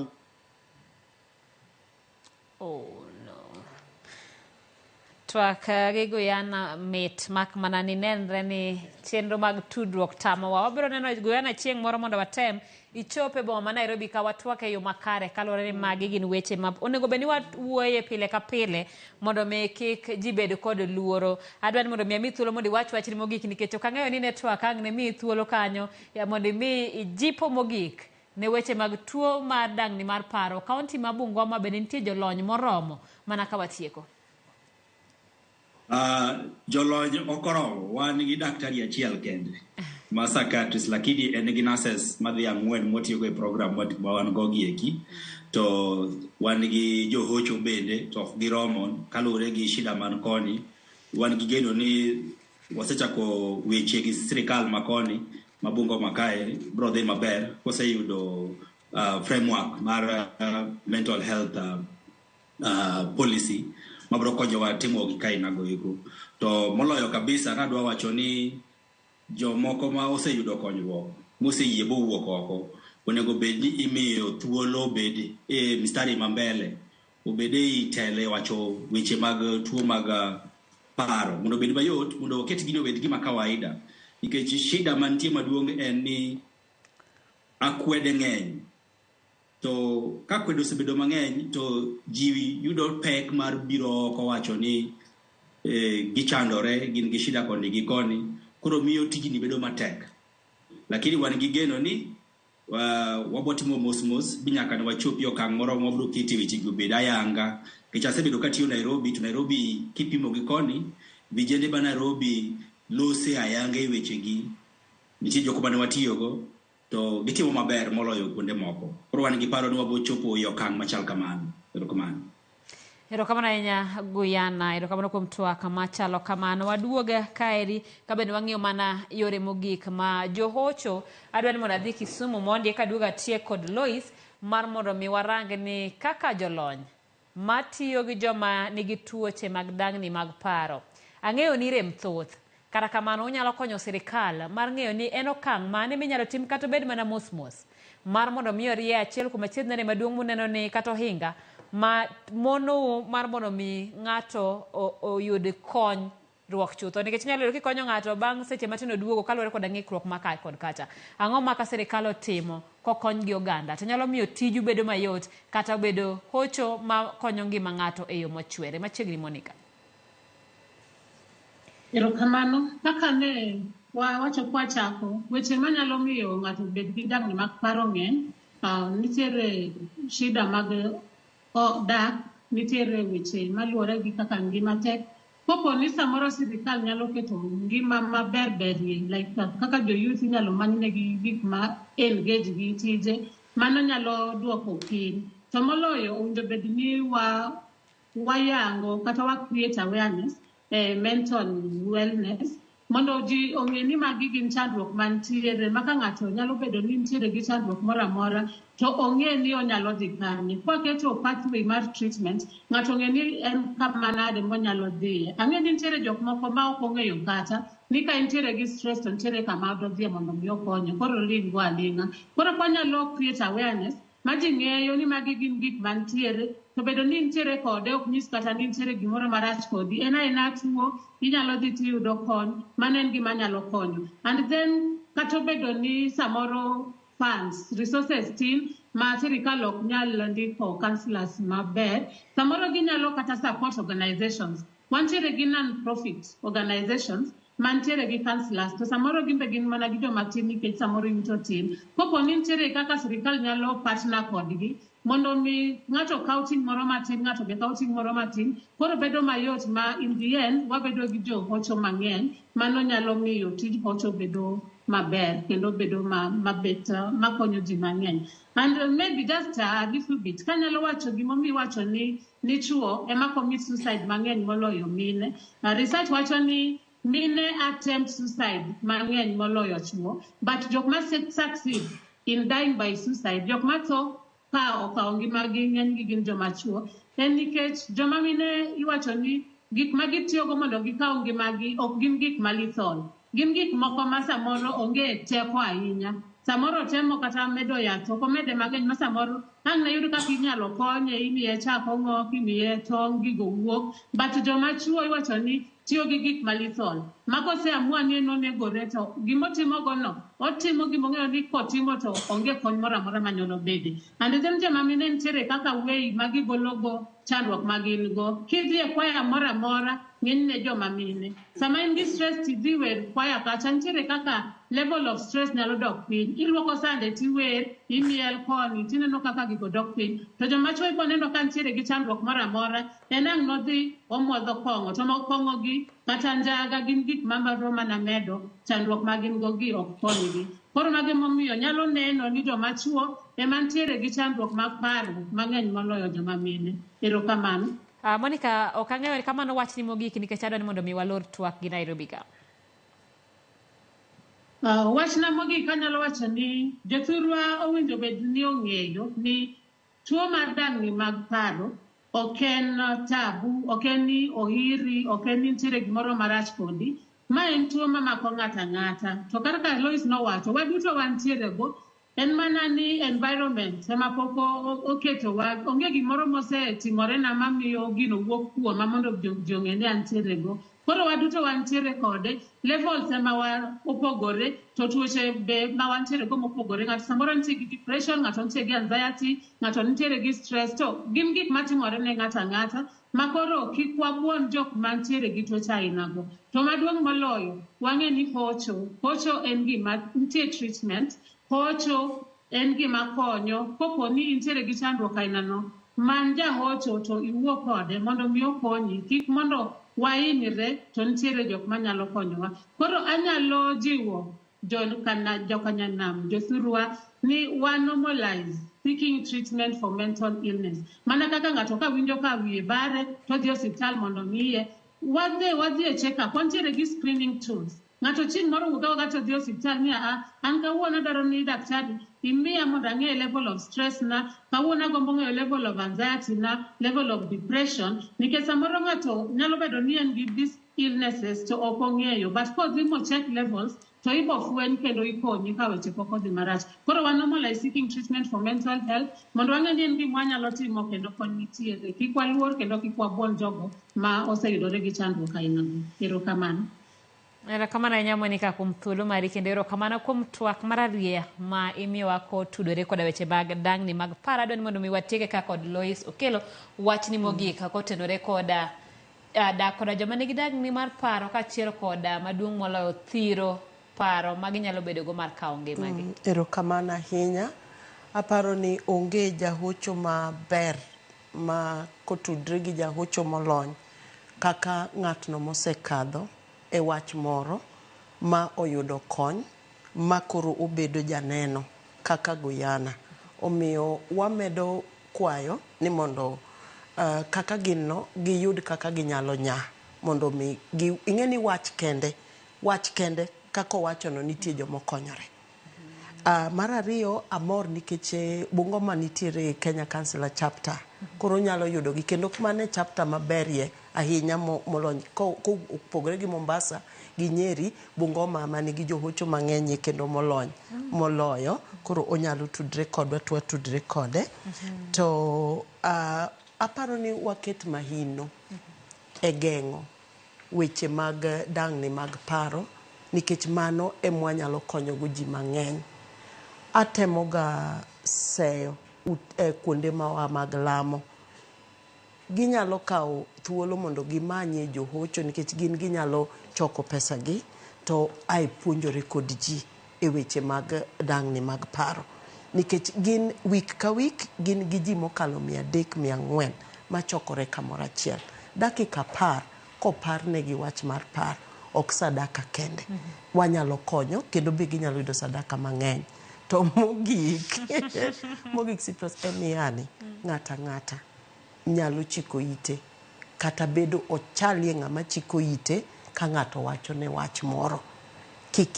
Speaker 1: twak gi Guyana mit mak mana ni nenre ni chenro mag tudruok tamowa. Wabiro neno Guyana chieng' moro mondo watem ichope boma ma Nairobi ka watwake yo makare kalore ni magi gin weche ma onego beni wuoye pile ka pile mondo mi kik ji bed kod luoro. Adwa ni mondo mi thuolo mondo iwach mogik nikech ok ang'eyo ni network ang' ne mi thuolo kanyo ya mondo mi ijipo mogik ne weche mag tuo mar dang'ni mar paro. Kaunti ma Bungoma bende nitie jolony moromo mana ka watieko.
Speaker 11: Jolony okoromo, wan gi daktari achiel kende ma psychiatrist, lakini en gi nurses madhi 4 motiyogo e program ma wan go gieki, to wan gi johocho bende to ok giromo kaluwore gi shida man koni. Wan gi geno ni wasechako weche gi sirikal ma koni ma Bungoma kae bro dhi maber koseyudo framework mar mental health policy mabro konyowa timo gi kaina goeko. To moloyo kabisa nadwa wacho ni jomoko ma oseyudo konyruok moseyie bo wuok oko onego bed ni imiyo thuolo bed e mistari mambele, obede itele wacho weche mag tuo mag paro mondo bed mayot, mondo oket gino bed gima kawaida, nikech shida mantie maduong' en ni akwede ng'eny. To ka kwedo osebedo mang'eny to ji yudo pek mar biro oko wacho ni gichandore, gin gi shida koni gi koni, koro miyo tijni bedo matek. Lakini wan gi geno ni wabotimo mos binyaka ne wachopi okang' moro mabro kiti weche go bed ayanga. Kech asebedo katiyo Nairobi, to Nairobi kipimo gi koni, vijende ba Nairobi lose ayanga e weche gi. Nitie joko mane watiyogo to gitimo maber moloyo kuonde moko. Koro wan gi paro ni wabo chopo e okang' machal kamano. Erokamano.
Speaker 1: Erokamano ahinya Guyana, erokamano kuom twak machalo kamano. Waduoga kaeri kabende wang'iyo mana yore mogik ma johocho adwa ni mondo adhi Kisumu mondi eka duoga tie kod Lois mar mondo mi warang ni kaka jolony matiyo gi joma nigi tuoche mag dang'ni mag paro. Ang'eyo ni rem thoth. Kata kamano unyalo konyo sirikal mar ng'eyo ni en okang' mane minyalo tim kata bed mana mos mar mondo mi orie achiel kuom achiedhnade maduong' muneno ni kata ohinga ma mono mar mondo mi ng'ato oyud konyruok chutho, nikech nyalo yudo kikonyo ng'ato bang' seche matino duogo kaluwore kod ng'ikruok ma kae kod kacha. Ang'o ma ka sirikal otimo kokony gi oganda to nyalo miyo tiju bedo mayot kata bedo hocho ma konyo ngima ng'ato e yo mochwere. Machiegni Monica.
Speaker 3: Erokamano, kaka ne wacho kwa chako, weche manyalo miyo ng'ato bed gi dang'ni mag paro ng'eny. Nitiere shida mag dak, nitiere weche maluwore gi kaka ngima tek. Popo ni samoro sirikal nyalo keto ngima maber berie, like kaka jo-youth nyalo manyne gik ma engage gi tije, mano nyalo duoko piny. To moloyo owinjo bed ni wayango kata wa create awareness mental wellness mondo ji ong'e ni magi gin chandruok mantiere, ma ka ng'ato nyalo bedo ni nitiere gi chandruok moro amora to ong'e ni onyalo dhi kanye. Kwaketo pathway mar treatment, ng'ato ong'e ni en kama nade monyalo dhiye. Ang'e ni nitiere jok moko ma ok ong'eyo kata ni ka nitiere gi stress to nitiere kama odhiye mondo mi okonye, koro ling go alinga. Koro kwanyalo create awareness ma ji ng'eyo ni magi gin gik mantiere, to bedo ni nitiere kode ok nyis kata ni nitiere gimoro marach kodi, en aena tuo, inyalo dhi tiyudo kony, mano en gima nyalo konyo. And then kata bedo ni samoro funds, resources tin ma sirikal ok nyal ndiko counselors maber, samoro ginyalo kata support organizations. Wantiere gi non-profit organizations mantiere gi counselors, to samoro gimbe gin mana gi joma tin nikech samoro yuto tin. Popo ni nitiere kaka sirikal nyalo partner kodgi mondo mi ng'ato kaw ting' moro matin, ng'ato be kaw ting' moro matin, koro bedo mayot ma in the end wabedo gi jo hocho mang'eny, mano nyalo miyo tij hocho bedo maber kendo bedo mabet makonyo ji mang'eny. And maybe just a little bit kanyalo wacho gimomiyo wacho ni chuo ema commit suicide mang'eny moloyo mine. Research wacho ni mine attempt suicide mang'eny moloyo chuo, but jok ma succeed in dying by suicide, jok ma tho ka okawo ngimagi ng'enygi gin joma chuo, en nikech joma mine iwacho ni gik ma gitiyogo mondo gikaw ngimagi ok gin gik malithol, gin gik moko ma samoro onge teko ahinya. Samoro temo kata medo yath, ok omede mang'eny ma samoro ang na yud ka inyalo konye imiye chak ong'ok imiye tong' gigo wuok but joma chuo iwacho ni tiyo gi gik malithol ma koseamua ni en onegore to gimotimogono otimo gimong'eyo ni kotimo to onge kony moro amora manyalo bede and then joma mine nitiere kaka wei ma gigologo chandruok ma gin go kidhi e kwaya moro amora ng'enyne joma mine sama in gi stress tidhi wer kwaya kacha nitiere kaka level of stress nyalo dok piny iluoko sande tiwer imiel koni tineno kaka gigo dok piny to joma chuo iponeno ka nitiere gi chandruok moro amora en ang' nodhi omwodho kong'o to kong'o gi kata njaga gin gik mamaro mana medo chandruok ma gin go gi ok konygi koro mage momiyo nyalo neno ni joma chuo ema nitiere gi chandruok mag paro mang'eny moloyo joma mine. Erokamano.
Speaker 1: Monica, ok ang'eyo kamano wachni mogik nikech adwa ni mondo mi walor twak gi Nairobi ka.
Speaker 3: Wachna mogik anyalo wacho ni jothurwa owinjo bed ni ong'eyo ni tuo mar dang'ni mag paro ok en tabu, ok en ni ohiri, ok en ni nitiere gimoro marach kodi. Ma en tuo mamako ng'ato ang'ata. To kaka Lois nowacho, waduto wantiere go. En mana ni environment ema pok oketowa, onge gimoro mosetimore na mamiyo gino wuok kuoma mondo ji ong'e ni antiere go. Koro waduto wantiere kode, levels ema opogore, to tuoche be ma wantiere go mopogore. Ng'ato samoro nitie gi depression, ng'ato nitie gi anxiety, ng'ato nitiere gi stress. To gin gik matimore ne ng'ato ang'ata, ma koro kik wabuon jok mantiere gi tuoche ainago. To maduong' moloyo, wang'e ni hocho en gima nitie treatment. Hocho en gima konyo, kopo ni intiere gi chandruok ainano, man jahocho to iwuo kode mondo mi okonyi, kik mondo wahinyre to nitiere jok manyalo konyowa. Koro anyalo jiwo jokanyanam, jothurwa ni wa normalize seeking treatment for mental illness. Mana kaka ng'ato ka winjo ka wiye bare to dhi osiptal mondo miye, wadhi e check up, wantiere gi screening tools. Ng'ato ching moro wuok gato dhi osiptal ni an kawuono dwaro ni daktari imiya mondo ang'e level of stress na, kawuono agombo ng'eyo level of anxiety na, level of depression, nikech samoro ng'ato nyalo bedo ni en gi these illnesses to ok ong'eyo, but kodhi mo check levels to ibo fweny kendo ikonyi ka weche pok odhi marach. Koro wa normalize seeking treatment for mental health mondo wang'e ni en gima wanyalo timo kendo kony nitiere. Kik waluor kendo kik wabuon jogo ma oseyudore gi chandruok ainago. Erokamano.
Speaker 1: Erokamano ahinya Monica kuom thuolo mari kendo erokamano kuom twak mararieya ma imiyowa kotudore koda weche mag dang'ni mag paro. Adwa ni mondo mi watieke ka kod Lois Okelo wachni mogik kotenore koda dak koda joma nigi dang'ni mar paro kaachiel koda maduong' moloyo thiro paro ma ginyalo bedo go mar kawo ngimagi.
Speaker 2: Erokamano ahinya. Aparo ni onge jahocho maber ma kotudre gi jahocho molony kaka ng'atno mosekadho e wach moro ma oyudo kony ma koro obedo janeno kaka Guyana. Omiyo wamedo kwayo ni mondo kaka ginno giyud kaka ginyalo mondo mi ing'e ni wach kende kaka owachono nitie jomokonyore. Mar ariyo amor nikech Bungoma nitiere Kenya Council chapter, koro nyalo yudo gi kendo mane chapter maberie ahinya molony kopogore gi Mombasa gi Nyeri. Bungoma manigi johocho mang'eny kendo molony moloyo, koro onyalo tudre kodwa to tudre kode. To aparo ni waket mahino e geng'o weche mag dang'ni mag paro, nikech mano emwanyalo konyogo ji mang'eny. Atemoga seyo kuonde mawa mag lamo, ginyalo kawo thuolo mondo gimanye johocho nikech gin ginyalo choko pesa gi to ai puonjore kod ji e weche mag dang'ni mag paro, nikech gin week ka week gin gi ji mokalo 300-400 machokore kamoro achiel. Dakika 10 kopar negi wach mar paro, ok sadaka kende. Wanyalo konyo kendo be ginyalo yudo sadaka mang'eny. To mogik Cyprus en yani ng'ata nyalo chiko ite kata bedo ochalie ng'ama chiko ite ka ng'ato wacho ne wach moro. Kik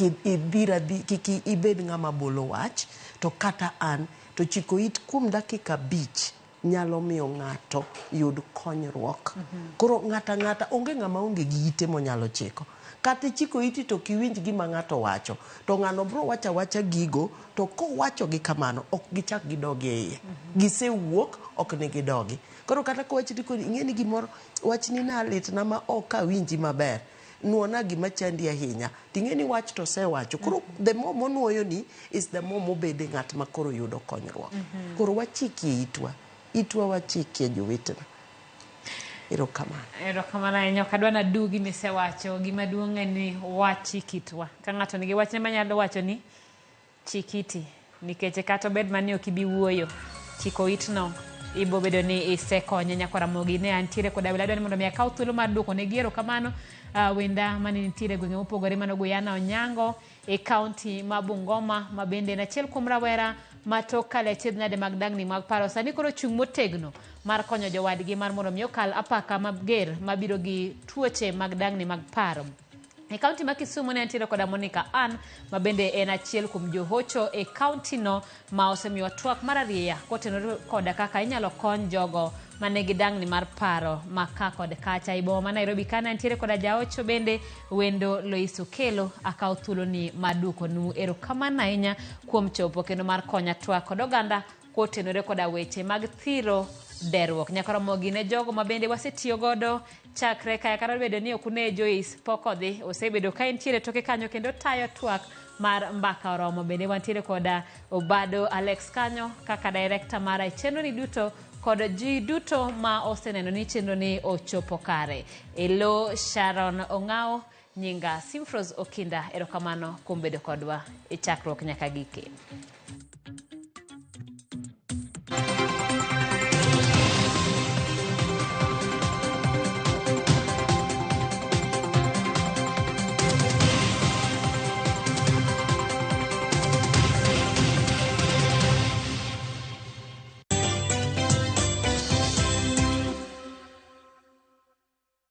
Speaker 2: ibed ng'ama bolo wach, to kata an to chiko it kuom dakika 5 nyalo miyo ng'ato yud konyruok. Koro ng'ata onge ng'ama onge gi ite monyalo chiko. Kata chiko iti to kiwinj gima ng'ato wacho. To ng'ano bro wacha gigo to kowacho gi kamano ok gichak gidogi e iye. Gisewuok ok ne gidogi. Koro kata kowachni kodi ing'eni gimoro wachni na litna ma ok awinji maber. Nuona gima chandi ahinya. Ting'eni wach to sewacho. Koro the more monuoyo ni is the more mobede ng'at ma koro yudo konyruok. Koro wachikie itwa. Itwa wachikie jowetena.
Speaker 1: Erokamano ahinya. Ok adwa nadugi misewacho. Gima duong' en ni wachikitwa. Ka ng'ato nigi wachne manyalo wacho ni chikiti. Nikech kata obed mani ok ibi wuoyo. Chiko itno ibo bedo ni isekonye Nyakwaramogi ne antiere koda wiladwa ni mondo mi akaw thuolo mar duoko ne giero kamano wenda mani nitiere gwenge mopogore mano Guyana Onyango e kaunti ma Bungoma ma bende en achiel kuom rawera matok kale achiedh nade mag dangni mag paro sani koro chung' motegno mar konyo jowadgi mar mondo mi okal apaka mager mabiro gi tuoche mag dangni mag paro. E kaunti ma Kisumu ne antiere koda Monica Ann ma bende en achiel kuom johocho e kaunti no ma osemiyo twak mar ariya kotenore koda kaka inyalo kony jogo manegi dangni mar paro maka kod kacha. Ibo ma Nairobi kana antiere koda jaocho bende Wendo Loiso Kelo akaw thuolo ni maduko nu. Erokamano ahinya kuom chopo kendo mar konya twak kod oganda kotenore koda weche mag thiro derruok. Nyakwaramogi ne jogo ma bende wasetiyo godo chakre kaya kata bedo ni ok ne Joyce pokodhi osebedo ka entiere toke kanyo kendo tayo twak mar mbaka oromo. Bende wantiere koda Obado Alex kanyo kaka director mar chenro ni duto kod ji duto ma oseneno ni chenro ni ochopo kare. Elo Sharon Ong'ao nyinga Simfros Okinda. Erokamano kuom bedo kodwa e chakruok nyaka gike.